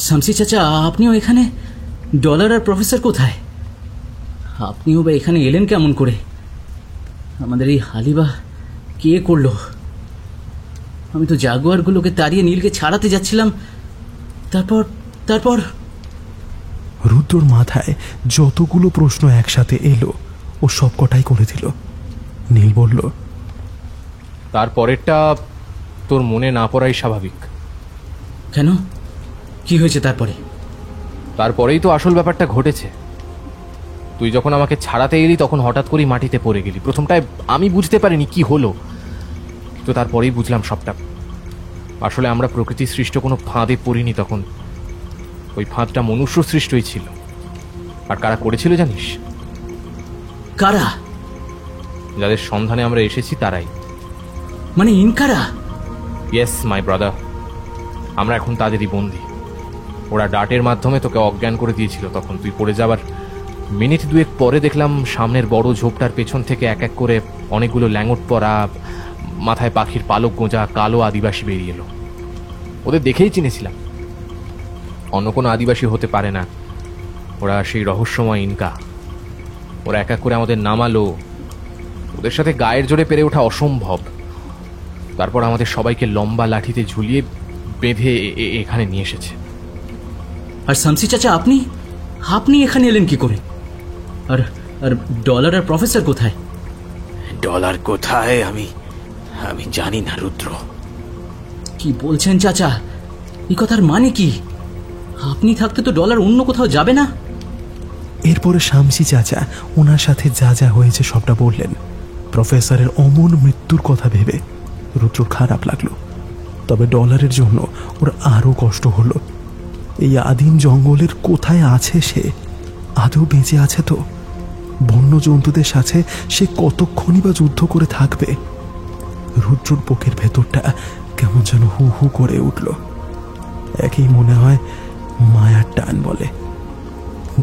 শামসি চাচা, আপনিও এখানে? ডলার আর প্রফেসর কোথায়? আপনিও বা এখানে এলেন কেমন করে? আমাদের এই হালিবা কে করলো? আমি তো জাগুয়ারগুলোকে তাড়িয়ে নীলকে ছাড়াতে যাচ্ছিলাম। তারপর রুদ্রর মাথায় যতগুলো প্রশ্ন একসাথে এলো ও সবকটাই করে দিল। নীল বলল, তারপরেরটা তোর মনে না পড়াই স্বাভাবিক। কেন? কি হয়েছে তারপরে? তারপরেই তো আসল ব্যাপারটা ঘটেছে। তুই যখন আমাকে ছাড়াতে এলি তখন হঠাৎ করেই মাটিতে পড়ে গেলি। প্রথমটায় আমি বুঝতে পারিনি কি হলো, তো তারপরেই বুঝলাম সবটা। আসলে আমরা প্রকৃতি সৃষ্ট কোনো ফাঁদে পড়িনি তখন। ওই ফাঁদটা মনুষ্য সৃষ্টই ছিল। আর কারা করেছিল জানিস? কারা? যাদের সন্ধানে আমরা এসেছি তারাই। মানে ইনকারা? ইয়েস মাই ব্রাদার, আমরা এখন তাদেরই বন্দী। ওরা ডাটের মাধ্যমে তোকে অজ্ঞান করে দিয়েছিল। তখন তুই পড়ে যাবার মিনিট দুয়েক পরে দেখলাম সামনের বড় ঝোপটার পেছন থেকে এক এক করে অনেকগুলো ল্যাঙট পরা, মাথায় পাখির পালক গোঁজা কালো আদিবাসী বেরিয়ে এলো। ওদের দেখেই চিনেছিলাম অন্য কোনো আদিবাসী হতে পারে না। ওরা সেই রহস্যময় ইনকা। ওরা এক এক করে আমাদের নামালো। ওদের সাথে গায়ের জোরে পেরে ওঠা অসম্ভব। তারপর আমাদের সবাইকে লম্বা লাঠিতে ঝুলিয়ে বেঁধে এখানে নিয়ে এসেছে। আর শামসি চাচা, আপনি এখানে এলেন কি করে? আর ডলার আর প্রফেসর কোথায়? ডলার কোথায় আমি জানি না রুদ্র। কি বলছেন চাচা? এই কথার মানে কি? আপনি থাকতে তো ডলার অন্য কোথাও যাবে না? এরপরে শামসি চাচা ওনার সাথে যা যা হয়েছে সবটা বললেন। প্রফেসরের অমন মৃত্যুর কথা ভেবে রুদ্র খারাপ লাগলো। তবে ডলারের জন্য ওর আরও কষ্ট হলো। এই আদিম জঙ্গলের কোথায় আছে সে? আদৌ বেঁচে আছে তো? বন্য জন্তুদের সাথে সে কতক্ষণই বা যুদ্ধ করে থাকবে? রুদ্রর বুকের ভেতরটা কেমন যেন হু হু করে উঠল। একই মনে হয় মায়ার টান বলে।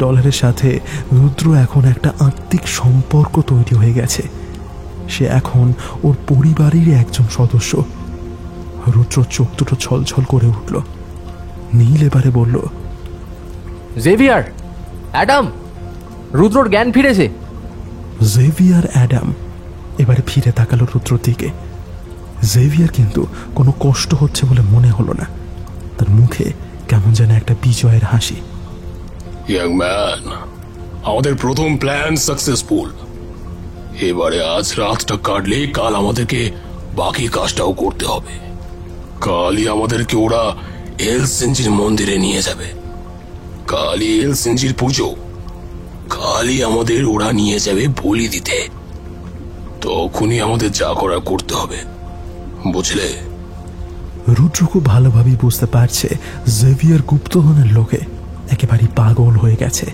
ডলারের সাথে রুদ্র এখন একটা আত্মিক সম্পর্ক তৈরি হয়ে গেছে। সে এখন ওর পরিবারেরই একজন সদস্য। রুদ্র চোখ দুটো ছলছল করে উঠল। নীল এবারে বলল, জেভিয়ার, অ্যাডাম, রুদ্রর জ্ঞান ফিরেছে। জেভিয়ার অ্যাডাম এবারে ফিরে তাকালো রুদ্রর দিকে। জেভিয়ার কিন্তু কোনো কষ্ট হচ্ছে বলে মনে হলো না। তার মুখে কেমন যেন একটা বিজয়ের হাসি। ইয়াং ম্যান, আমাদের প্রথম প্ল্যান সাকসেসফুল। এবারে আজ রাতটা কাটলেই কাল আমাদেরকে বাকি কাজটাও করতে হবে। কালই আমাদেরকে ওরা এলসেঞ্জির মন্দিরে নিয়ে যাবে। কালই এলসেঞ্জির পুজো। কালই আমাদের ওরা নিয়ে যাবে বলি দিতে। তখনই আমাদের যা করার করতে হবে, বুঝলে? রুদ্র খুব ভালোভাবেই বুঝতে পারছে জেভিয়ার গুপ্তধনের লোকে একেবারেই পাগল হয়ে গেছে।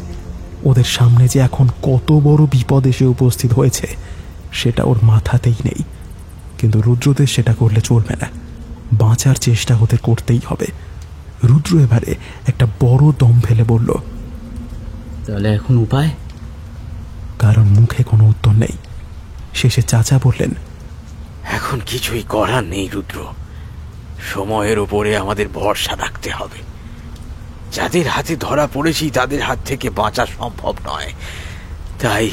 ওদের সামনে যে এখন কত বড় বিপদ এসে উপস্থিত হয়েছে সেটা ওর মাথাতেই নেই। কিন্তু রুদ্রদের সেটা করলে চলবে না। বাঁচার চেষ্টা ওদের করতেই হবে। রুদ্র এবারে একটা বড় দম ফেলে বলল, তাহলে এখন উপায়? কারণ মুখে কোনো উত্তর নেই। শেষে চাচা বললেন, এখন কিছুই করার নেই রুদ্র। সময়ের উপরে আমাদের ভরসা রাখতে হবে। যাদের হাতে ধরা পড়েছি তাদের হাত থেকে বাঁচা সম্ভব নয়। তাই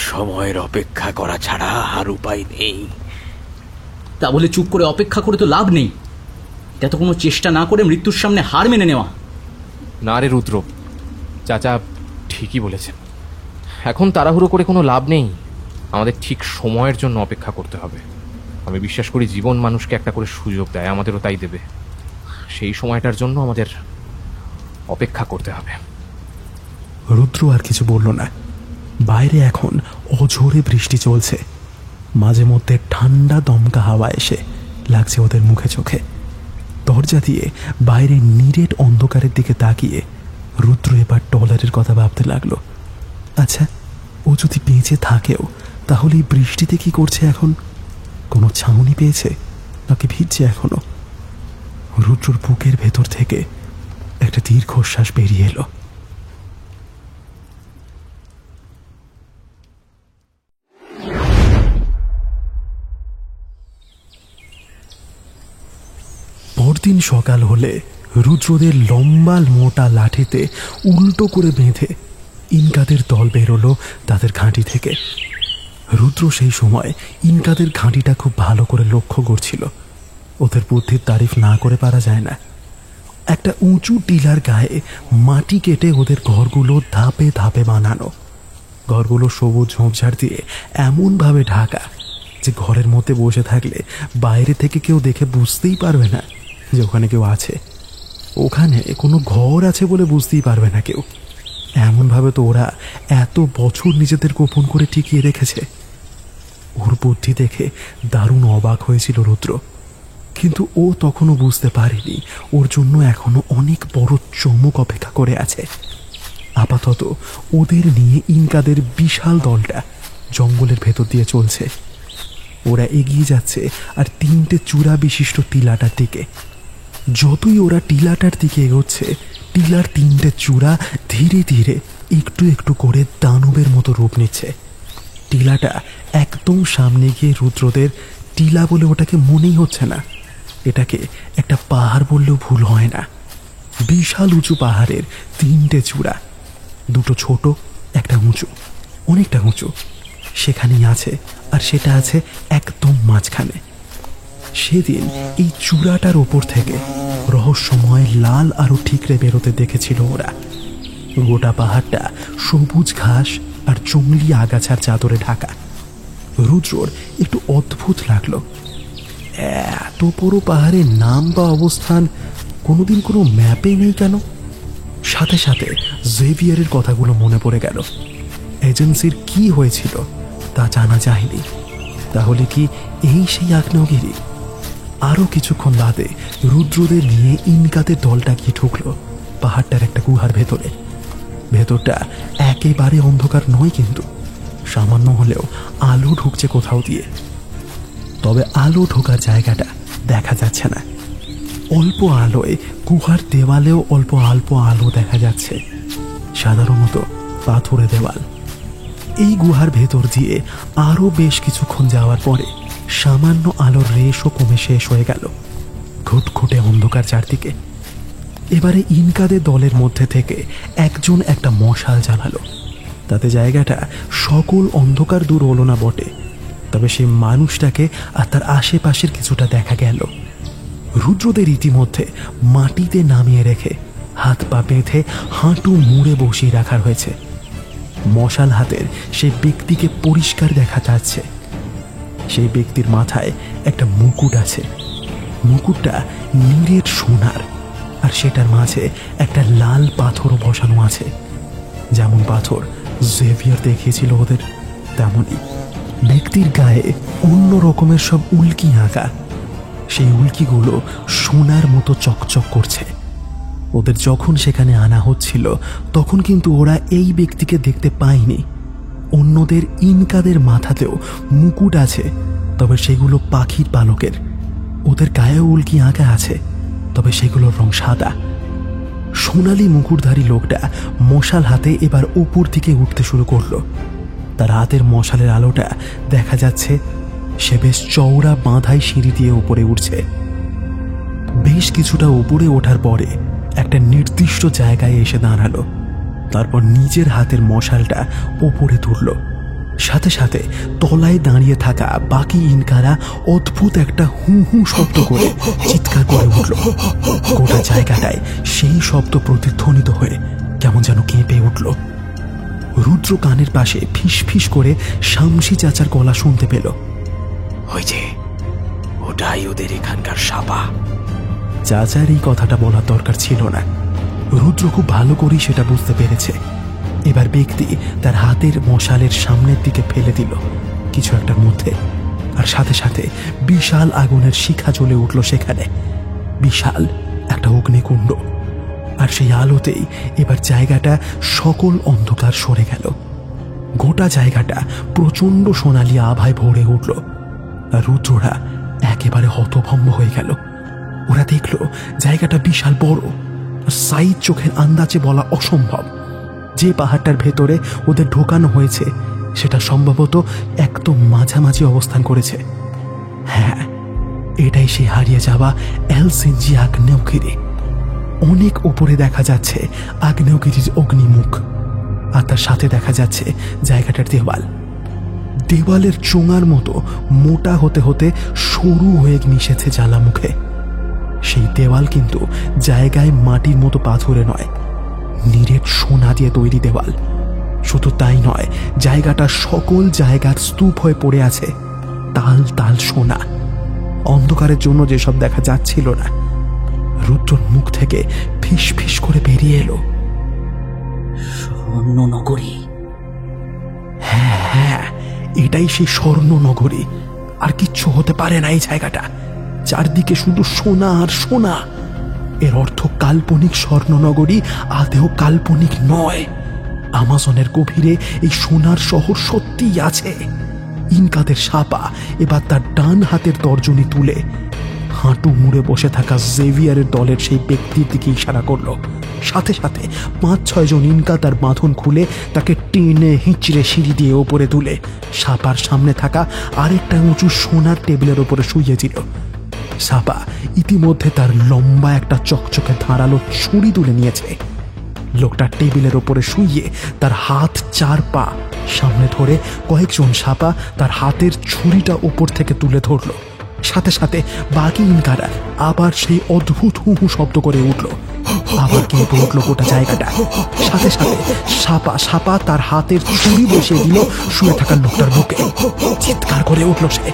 সময়ের অপেক্ষা করা ছাড়া আর উপায় নেই। তা বলে চুপ করে অপেক্ষা করে তো লাভ নেই। এটা তো কোনো চেষ্টা না করে মৃত্যুর সামনে হার মেনে নেওয়া। না রে রুদ্র, চাচা ঠিকই বলেছেন। এখন তাড়াহুড়ো করে কোনো লাভ নেই। আমাদের ঠিক সময়ের জন্য অপেক্ষা করতে হবে। আমি বিশ্বাস করি জীবন মানুষকে একটা করে সুযোগ দেয়, আমাদেরও তাই দেবে। সেই সময়টার জন্য আমাদের অপেক্ষা করতে হবে। রুদ্র আর কিছু বলল না। বাইরে এখন অঝোরে বৃষ্টি চলছে। মাঝে মধ্যে ঠান্ডা দমকা হাওয়া এসে লাগছে ওদের মুখে চোখে। দরজা দরজা দিয়ে বাইরে নিরেট অন্ধকারের দিকে তাকিয়ে রুদ্র এবার টলারের কথা ভাবতে লাগলো। আচ্ছা, ও যদি বেঁচে থাকেও তাহলে এই বৃষ্টিতে কি করছে এখন? কোনো ছাউনি পেয়েছে নাকি ভিজছে এখনো? রুদ্রর বুকের ভেতর থেকে একটা দীর্ঘশ্বাস বেরিয়ে এলো। পরদিন সকাল হলে রুদ্রদের লম্বা মোটা লাঠিতে উল্টো করে বেঁধে ইনকাদের দল বেরোলো তাদের ঘাঁটি থেকে। রুদ্র সেই সময় ইনকাদের ঘাঁটিটা খুব ভালো করে লক্ষ্য করছিল। ওদের বুদ্ধির তারিফ না করে পারা যায় না। একটা উঁচু টিলার গায়ে মাটি কেটে ওদের ঘরগুলো ধাপে ধাপে বানানো। ঘরগুলো সবুজ ঝোপঝাড় দিয়ে এমনভাবে ঢাকা যে ঘরের মধ্যে বসে থাকলে বাইরে থেকে কেউ দেখে বুঝতেই পারবে না যে ওখানে কেউ আছে। ওখানে কোনো ঘর আছে বলে বুঝতেই পারবে না কেউ। এমনভাবে তো ওরা এত বছর নিজেদের গোপন করে টিকিয়ে রেখেছে। ওর বুদ্ধি দেখে দারুণ অবাক হয়েছিল রুদ্র, কিন্তু ও তখনও বুঝতে পারেনি ওর জন্য এখনো অনেক বড় চমক অপেক্ষা করে আছে। আপাতত ওদের নিয়ে ইনকাদের বিশাল দলটা জঙ্গলের ভেতর দিয়ে চলছে। ওরা এগিয়ে যাচ্ছে আর 3টে চূড়া বিশিষ্ট টিলাটার দিকে। যতই ওরা টিলাটার দিকে এগোচ্ছে, টিলার 3টে চূড়া ধীরে ধীরে একটু একটু করে দানবের মতো রূপ নিচ্ছে। টিলাটা একদম সামনে গিয়ে রুদ্রদের টিলা বলে ওটাকে মনেই হচ্ছে না। এটাকে একটা পাহাড় বললেও ভুল হয় না। বিশাল উঁচু পাহাড়ের 3টে চূড়া, 2টো ছোট, একটা উঁচু, অনেকটা উঁচু সেখানেই আছে, আর সেটা আছে একদম মাঝখানে। সেদিন এই চূড়াটার ওপর থেকে রহস্যময় লাল আরো ঠিকরে বেরোতে দেখেছিল ওরা। গোটা পাহাড়টা সবুজ ঘাস আর জঙ্গলি আগাছার চাদরে ঢাকা। রুদ্রর একটু অদ্ভুত লাগলো। এত বড় পাহাড়ের নাম বা অবস্থান কোনোদিন কোনো ম্যাপে নেই কেন? সাথে সাথে জেভিয়ারের কথাগুলো মনে পড়ে গেল। এজেন্সির কি হয়েছিল তা জানা যায়নি। তাহলে কি এই সেই আগ্নেয়গিরি? আরও কিছুক্ষণ বাদে রুদ্রদের নিয়ে ইনকাদের দলটা গিয়ে ঢুকলো পাহাড়টার একটা গুহার ভেতরে। ভেতরটা একেবারে অন্ধকার নয়, কিন্তু সামান্য হলেও আলো ঢুকছে কোথাও দিয়ে। তবে আলো ঢোকার জায়গাটা দেখা যাচ্ছে না। অল্প আলোয় গুহার দেওয়ালেও অল্প অল্প আলো দেখা যাচ্ছে, সাধারণত পাথুরে দেওয়াল। এই গুহার ভেতর দিয়ে আরও বেশ কিছুক্ষণ যাওয়ার পরে সামান্য আলোর রেশও কমে শেষ হয়ে গেল। ঘুটঘুটে অন্ধকার চারদিকে। এবারে ইনকাদের দলের মধ্যে থেকে একজন একটা মশাল জ্বালালো। তাতে জায়গাটা সকল অন্ধকার দূর হলো না বটে, তবে সেই মানুষটাকে আর তার আশেপাশের কিছুটা দেখা গেল। রুদ্রদের ইতিমধ্যে মাটিতে নামিয়ে রেখে হাত পা বেঁধে হাঁটু মুড়ে বসিয়ে রাখার হয়েছে। মশাল হাতের সেই ব্যক্তিকে পরিষ্কার দেখা যাচ্ছে। সেই ব্যক্তির মাথায় একটা মুকুট আছে। মুকুটটা নিরেট সোনার, আর সেটার মাঝে একটা লাল পাথরও বসানো আছে। যেমন পাথর জেভিয়ার দেখিয়েছিল ওদের, তেমনই ব্যক্তির গায়ে অন্য রকমের সব উল্কি আঁকা। সেই উল্কিগুলো সোনার মতো চকচক করছে। ওদের যখন সেখানে আনা হচ্ছিল তখন কিন্তু ওরা এই ব্যক্তিকে দেখতে পায়নি। অন্যদের ইনকাদের মাথাতেও মুকুট আছে, তবে সেগুলো পাখির পালকের। ওদের গায়েও উল্কি আঁকা আছে, তবে সেগুলোর রং সাদা। সোনালি মুকুটধারী লোকটা মশাল হাতে এবার উপর দিকে উঠতে শুরু করলো। তার হাতের মশালের আলোটা দেখা যাচ্ছে সে বেশ চওড়া বাঁধাই সিঁড়ি দিয়ে উপরে উঠছে। বেশ কিছুটা উপরে ওঠার পরে একটা নির্দিষ্ট জায়গায় এসে দাঁড়ালো। তারপর নিজের হাতের মশালটা ওপরে তুলল। সাথে সাথে তলায় দাঁড়িয়ে থাকা বাকি ইনকারা অদ্ভুত একটা হু হু শব্দ করে চিৎকার করে উঠল। গোটা জায়গাটায় সেই শব্দ প্রতিধ্বনিত হয়ে কেমন যেন কেঁপে উঠল। রুদ্র কানের পাশে ফিস ফিস করে শামসি চাচার গলা শুনতে পেল। ওই যে ওটাই ওদের এখানকার সাপা। চাচার এই কথাটা বলার দরকার ছিল না। রুদ্র খুব ভালো করেই সেটা বুঝতে পেরেছে। এবার ব্যক্তি তার হাতের মশালের সামনের দিকে ফেলে দিল কিছু একটার মধ্যে, আর সাথে সাথে বিশাল আগুনের শিখা জ্বলে উঠল সেখানে। বিশাল একটা অগ্নিকুণ্ড। আর সেই আলোতেই এবার জায়গাটা সকল অন্ধকার সরে গেল। গোটা জায়গাটা প্রচন্ড সোনালি আভায় ভরে উঠল। আর রুদ্ররা একেবারে হতভম্ব হয়ে গেল। ওরা দেখল জায়গাটা বিশাল বড়, সাইজ চোখের আন্দাজে বলা অসম্ভব। যে পাহাড়টার ভেতরে ওদের ঢোকানো হয়েছে সেটা সম্ভবত একদম মাঝামাঝি অবস্থান করেছে। হ্যাঁ, এটাই সেই হারিয়ে যাওয়া এলসিনজি আগ্নেয়গিরি। অনেক উপরে দেখা যাচ্ছে আগ্নেয়গিরির অগ্নিমুখ, আর তার সাথে দেখা যাচ্ছে জায়গাটার দেওয়ালের চোঙার মতো মোটা হতে হতে সরু হয়ে মিশেছে জ্বালামুখে। সেই দেওয়াল কিন্তু জায়গায় মাটির মতো পাথরে নয়, নিরেট সোনা দিয়ে তৈরি দেওয়াল। শুধু তাই নয়, জায়গাটা সকল জায়গার স্তূপ হয়ে পড়ে আছে তাল তাল সোনা। অন্ধকারের জন্য যেসব দেখা যাচ্ছিল না, রুদ্রর মুখ থেকে ফিস ফিস করে বেরিয়ে এলো, স্বর্ণনগরী। হ্যাঁ, এটাই সেই স্বর্ণনগরী। আর কিচ্ছু হতে পারে না এই জায়গাটা। চারদিকে শুধু সোনা আর সোনা। এর অর্থ কাল্পনিক স্বর্ণনগরী আদেও কাল্পনিক নয়। আমাজনের গভীরে এই সোনার শহর সত্যিই আছে। ইনকাদের সাপা এবার তার ডান হাতের তর্জনী তুলে হাঁটু মুড়ে বসে থাকা জেভিয়ারের দলের সেই ব্যক্তির দিকে ইশারা করল। সাথে সাথে 5-6 জন ইনকা তার বাঁধন খুলে তাকে টেনে হিঁচড়ে সিঁড়ি দিয়ে ওপরে তুলে সাপার সামনে থাকা আরেকটা উঁচু সোনার টেবিলের ওপরে শুইয়ে দিল। সাপা ইতিমধ্যে তার লম্বা একটা চকচকে ধারালো ছুরি তুলে নিয়েছে। লোকটা টেবিলের ওপরে শুইয়ে তার হাত 4 পা সামনে ধরে কয়েকজন সাপা তার হাতের ছুরিটা ওপর থেকে তুলে ধরল। সাথে সাথে বাকি ইনকারা আবার সেই অদ্ভুত হু হু শব্দ করে উঠল। আবার কেঁপে উঠল গোটা জায়গাটা। সাথে সাথে সাপা তার হাতের ছুরি বসিয়ে দিল শুয়ে থাকা লোকটার বুকে। চিৎকার করে উঠল সে।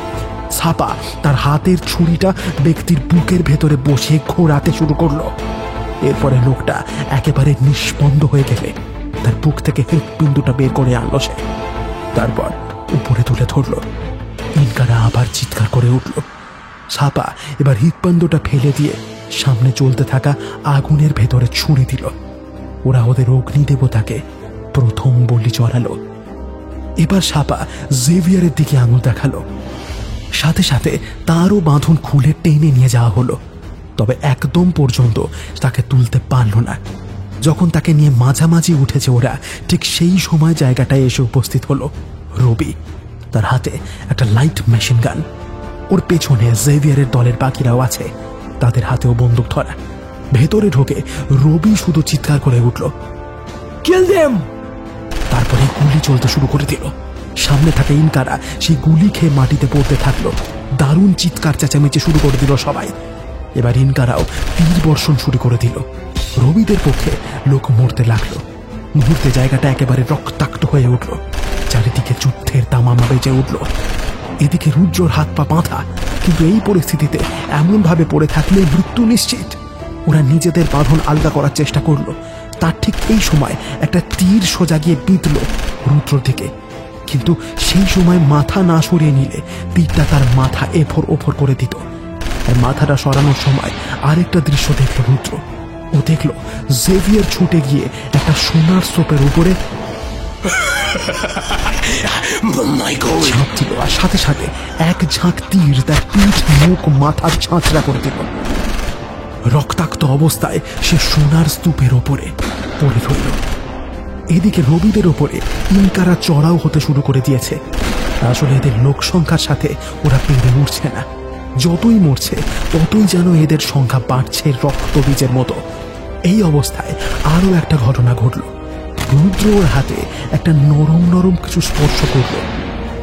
সাপা তার হাতের ছুরিটা ব্যক্তির বুকের ভেতরে বসিয়ে ঘোরাতে শুরু করলো। এরপরে লোকটা একেবারে নিষ্পন্দ হয়ে গেলে তার বুক থেকে হৃৎপিণ্ডটা বের করে আনলো সে। তারপর উপরে তুলে ধরল। ইনকারা আবার চিৎকার করে উঠল। সাপা এবার হৃৎপিণ্ডটা ফেলে দিয়ে সামনে চলতে থাকা আগুনের ভেতরে ছুঁড়ে দিল। ওরা ওদের অগ্নি দেবতাকে প্রথম বলি চড়ালো। এবার সাপা জেভিয়ারের দিকে আঙুল দেখালো। সাথে সাথে তারও বাঁধন খুলে টেনে নিয়ে যাওয়া হলো। তবে একদম পর্যন্ত তাকে তুলতে পারল না। যখন তাকে নিয়ে মাঝামাঝি উঠেছে ওরা, ঠিক সেই সময় জায়গাটায় এসে উপস্থিত হলো রবি। তার হাতে একটা লাইট মেশিন গান। ওর পেছনে জেভিয়ারের দলের বাকিরাও আছে, তাদের হাতেও বন্দুক ধরা। ভেতরে ঢোকে রবি শুধু চিৎকার করে উঠল, কিল দেম। তারপরে গুলি চলতে শুরু করে দিল। সামনে থাকা ইনকারা সেই গুলি খেয়ে মাটিতে পড়তে থাকলো। দারুণ চিৎকার চেঁচামেচি শুরু করে দিল সবাই। এবার ইনকারাও তীর বর্ষণ শুরু করে দিল। রবিদের পক্ষে লোক মরতে লাগলো। মুহূর্তে জায়গাটা একেবারে রক্তাক্ত হয়ে উঠল। চারিদিকে যুদ্ধের তামামা বেজে উঠল। এদিকে রুদ্রর হাত পা বাঁধা, কিন্তু এই পরিস্থিতিতে এমন ভাবে পড়ে থাকলে মৃত্যু নিশ্চিত। ওরা নিজেদের বাঁধন আলগা করার চেষ্টা করলো। তার ঠিক এই সময় একটা তীর সোজা গিয়ে বিঁধল রুদ্রর দিকে, কিন্তু সেই সময় মাথা না সরিয়ে নিলে তীরটা তার মাথা এফর ওফর করে দিত। মাথাটা সরানোর সময় আরেকটা দৃশ্য দেখল রুদ্র। ও দেখল জেভিয়ার ছুটে গিয়ে একটা সোনার স্তূপের উপরে ঝাঁপ দিল, আর সাথে সাথে এক ঝাঁক তীর তার পিঠ মুখ মাথা ঝাঁচড়া করে দিল। রক্তাক্ত অবস্থায় সে সোনার স্তূপের ওপরে পড়ে রইল। এদিকে রবিদের ওপরে ইনকারা চড়াও হতে শুরু করে দিয়েছে। আসলে এদের লোক সংখ্যার সাথে ওরা পেরে উঠছে না। যতই মরছে ততই যেন এদের সংখ্যা বাড়ছে রক্তবীজের মতো। এই অবস্থায় আরো একটা ঘটনা ঘটল। রুদ্র ওর হাতে একটা নরম নরম কিছু স্পর্শ করল।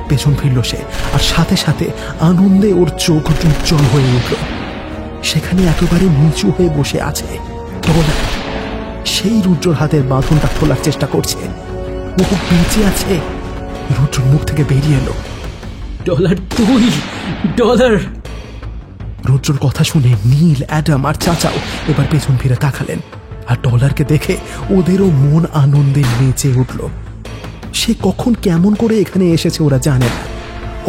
পেছন ফিরল সে, আর সাথে সাথে আনন্দে ওর চোখ উজ্জ্বল হয়ে উঠল। সেখানে একেবারে নিচু হয়ে বসে আছে ডলার। সেই রুদ্রর হাতের বাঁধনটা খোলার চেষ্টা করছে। ও বেঁচে আছে। রুদ্রর মুখ থেকে বেরিয়ে এলো, ডলার তুই, ডলার। রুদ্রর কথা শুনে নীল, অ্যাডাম আর চাচাও এবার পেছন ফিরে তাকালেন, আর ডলারকে দেখে ওদেরও মন আনন্দে নেচে উঠল। সে কখন কেমন করে এখানে এসেছে ওরা জানে না।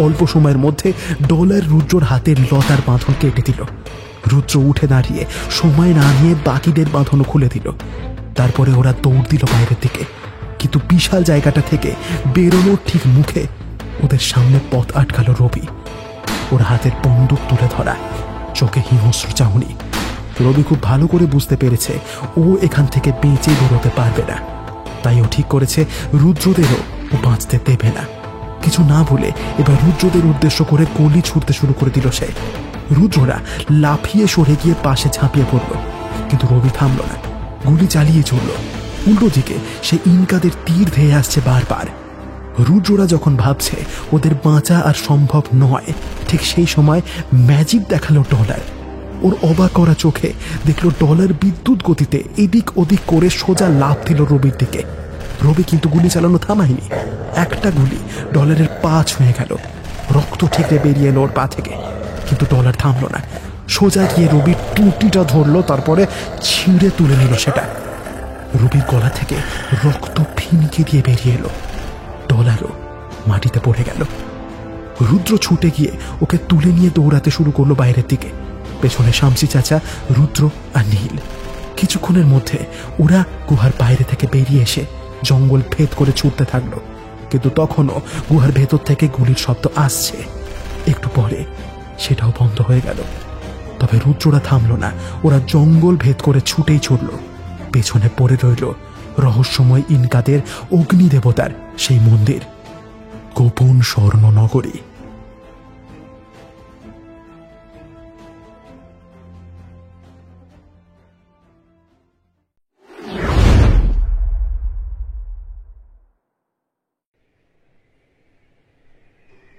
অল্প সময়ের মধ্যে ডলার রুদ্রর হাতের লতার বাঁধন কেটে দিল। রুদ্র উঠে দাঁড়িয়ে সময় না নিয়ে বাকিদের বাঁধনও খুলে দিল। তারপরে ওরা দৌড় দিল বাইরের দিকে, কিন্তু বিশাল জায়গাটা থেকে বেরোনোর ঠিক মুখে ওদের সামনে পথ আটকালো রবি। ওর হাতের বন্দুক তুলে ধরা, চোখে হিংস্র চাহনি। রবি খুব ভালো করে বুঝতে পেরেছে ও এখান থেকে বেঁচে বেরোতে পারবে না, তাই ও ঠিক করেছে রুদ্রদেরও ও বাঁচতে দেবে না। কিছু না বলে এবার রুদ্রদের উদ্দেশ্য করে গুলি ছুটতে শুরু করে দিল সে। রুদ্ররা লাফিয়ে সরে গিয়ে পাশে ঝাঁপিয়ে পড়ল, কিন্তু রবি থামল না, গুলি চালিয়ে চলল। উল্টো দিকে সে ইনকাদের তীর ধেয়ে আসছে বারবার। রুদ্ররা যখন ভাবছে ওদের বাঁচা আর সম্ভব নয়, ঠিক সেই সময় ম্যাজিক দেখালো ডলার। ওর অবাক করা চোখে দেখলো ডলার বিদ্যুৎ গতিতে এদিক ওদিক করে সোজা লাফ দিল রবির দিকে। রবি কিন্তু গুলি চালানো থামায়নি। একটা গুলি ডলারের পা ছুঁয়ে গেল, রক্ত ঠিকরে বেরিয়ে এলো ওর পা থেকে, কিন্তু ডলার থামলো না। সোজা গিয়ে রবির টুটিটা ধরলো, তারপরে ছিঁড়ে তুলে নিল সেটা। রবির গলা থেকে রক্ত ফিনকে দিয়ে বেরিয়ে এলো। ডলারও মাটিতে পড়ে গেল। রুদ্র ছুটে গিয়ে ওকে তুলে নিয়ে দৌড়াতে শুরু করলো বাইরের দিকে। পেছনে শামসি চাচা, রুদ্র আর নীল। কিছুক্ষণের মধ্যে ওরা গুহার বাইরে থেকে বেরিয়ে এসে জঙ্গল ভেদ করে ছুটতে থাকলো, কিন্তু তখনও গুহার ভেতর থেকে গুলির শব্দ আসছে। একটু পরে সেটাও বন্ধ হয়ে গেল। তবে রুদ্ররা থামলো না, ওরা জঙ্গল ভেদ করে ছুটেই ছুটল। পেছনে পড়ে রইল রহস্যময় ইনকাদের অগ্নিদেবতার সেই মন্দির, গোপন স্বর্ণনগরী।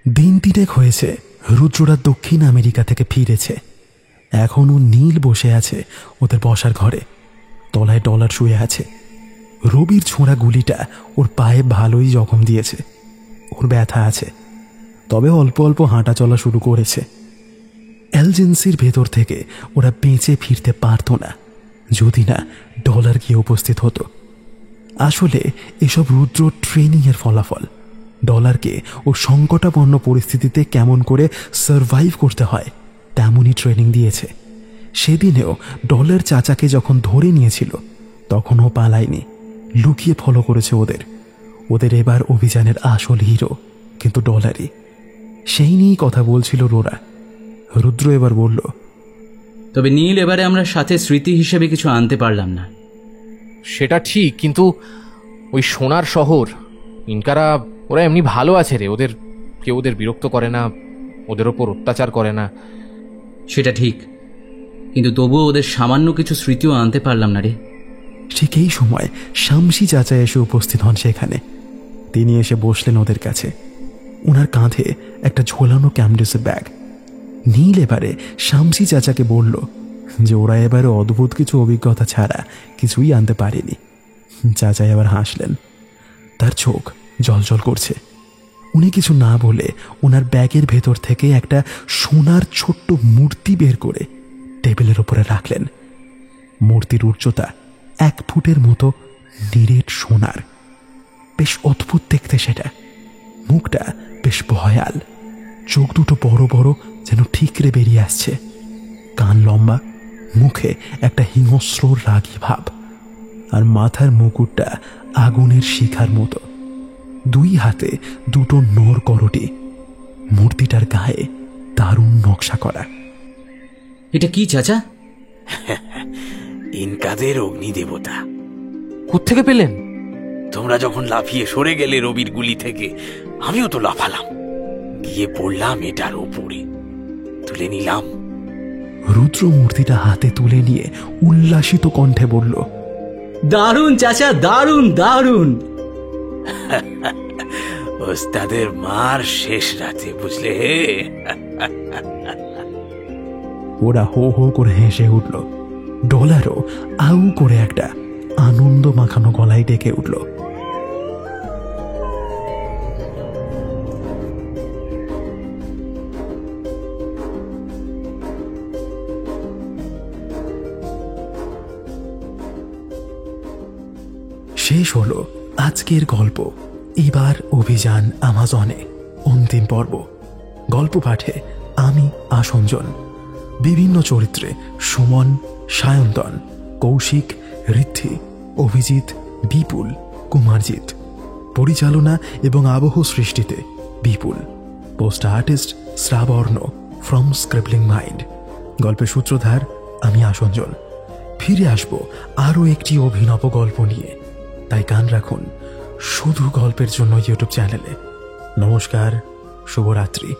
দিন তিনেক হয়েছে রুদ্ররা দক্ষিণ আমেরিকা থেকে ফিরেছে। এখনও নীল বসে আছে ওদের বসার ঘরে, তলায় ডলার শুয়ে আছে। রবির ছোঁড়া গুলিটা ওর পায়ে ভালোই জখম দিয়েছে, ওর ব্যথা আছে, তবে অল্প অল্প হাঁটা চলা শুরু করেছে। এলজেন্সির ভেতর থেকে ওরা বেঁচে ফিরতে পারত না যদি না ডলার গিয়ে উপস্থিত হতো। আসলে এসব রুদ্র ট্রেনিংয়ের ফলাফল। ডলারকে ও সংকটাপন্ন পরিস্থিতিতে কেমন করে সারভাইভ করতে হয় তেমনই ট্রেনিং দিয়েছে। সেদিনেও ডলার চাচাকে যখন ধরে নিয়েছিল তখনও পালায়নি, লুকিয়ে ফলো করেছে ওদের। ওদের এবার অভিযানের আসল হিরো কিন্তু ডলারই। সেই নিয়েই কথা বলছিল রোরা। রুদ্র এবার বলল, তবে নীল, এবারে আমরা সাথে স্মৃতি হিসেবে কিছু আনতে পারলাম না। সেটা ঠিক, কিন্তু ওই সোনার শহর, ইনকারা ওরা এমনি ভালো আছে রে। ওদের কেউ ওদের বিরক্ত করে না, ওদের ওপর অত্যাচার করে না। সেটা ঠিক, কিন্তু তবুও ওদের সামান্য কিছু স্মৃতিও আনতে পারলাম না রে। ঠিক এই সময় শামসি চাচা এসে উপস্থিত হন সেখানে। তিনি এসে বসলেন ওদের কাছে। ওনার কাঁধে একটা ঝোলানো ক্যামডেসের ব্যাগ। নীল এবারে শামসি চাচাকে বলল যে ওরা এবারে অদ্ভুত কিছু অভিজ্ঞতা ছাড়া কিছুই আনতে পারেনি। চাচা এবার হাসলেন, তার চোখ জলজল করছে। উনি কিছু না বলে ওনার ব্যাগের ভেতর থেকে একটা সোনার ছোট্ট মূর্তি বের করে টেবিলের উপরে রাখলেন। মূর্তির উচ্চতা 1 ফুটের মতো, নিরেট সোনার, বেশ অদ্ভুত দেখতে সেটা। মুখটা বেশ ভয়াল, চোখ দুটো বড় বড়, যেন ঠিকরে বেরিয়ে আসছে। কান লম্বা, মুখে একটা হিংস্র রাগী ভাব, আর মাথার মুকুটটা আগুনের শিখার মতো। 2 হাতে 2টো নর করটি। মূর্তিটার গায়ে দারুণ নকশা করা। এটা কি চাচা? ইনকাদের অগ্নিদেবতা। কোত্থেকে পেলেন? তোমরা যখন লাফিয়ে সরে গেলে রবির গুলি থেকে, আমিও তো লাফালাম, গিয়ে পড়লাম এটার ওপরে, তুলে নিলাম। রুদ্র মূর্তিটা হাতে তুলে নিয়ে উল্লাসিত কণ্ঠে বলল, দারুণ চাচা, দারুণ দারুণ। ওস্তাদের মার শেষ রাতে, বুঝলে হে। ওরা হো হো করে হেসে উঠল। ডলারও আউ করে একটা আনন্দ মাখানো গলায় ডেকে উঠল। শেষ হলো আজকের গল্প। এবার অভিযান আমাজনে অন্তিম পর্ব। গল্প পাঠে আমি আসঞ্জন। বিভিন্ন চরিত্রে সুমন, সায়ন্তন, কৌশিক, ঋদ্ধি, অভিজিৎ, বিপুল, কুমারজিৎ। পরিচালনা এবং আবহ সৃষ্টিতে বিপুল। Post artist Shrabarna from scribbling mind. গল্পের সূত্রধার আমি আসঞ্জন। ফিরে আসব আরও একটি অভিনব গল্প নিয়ে, তাই কান রাখুন শুধু গল্পের জন্য ইউটিউব চ্যানেলে। নমস্কার, শুভরাত্রি।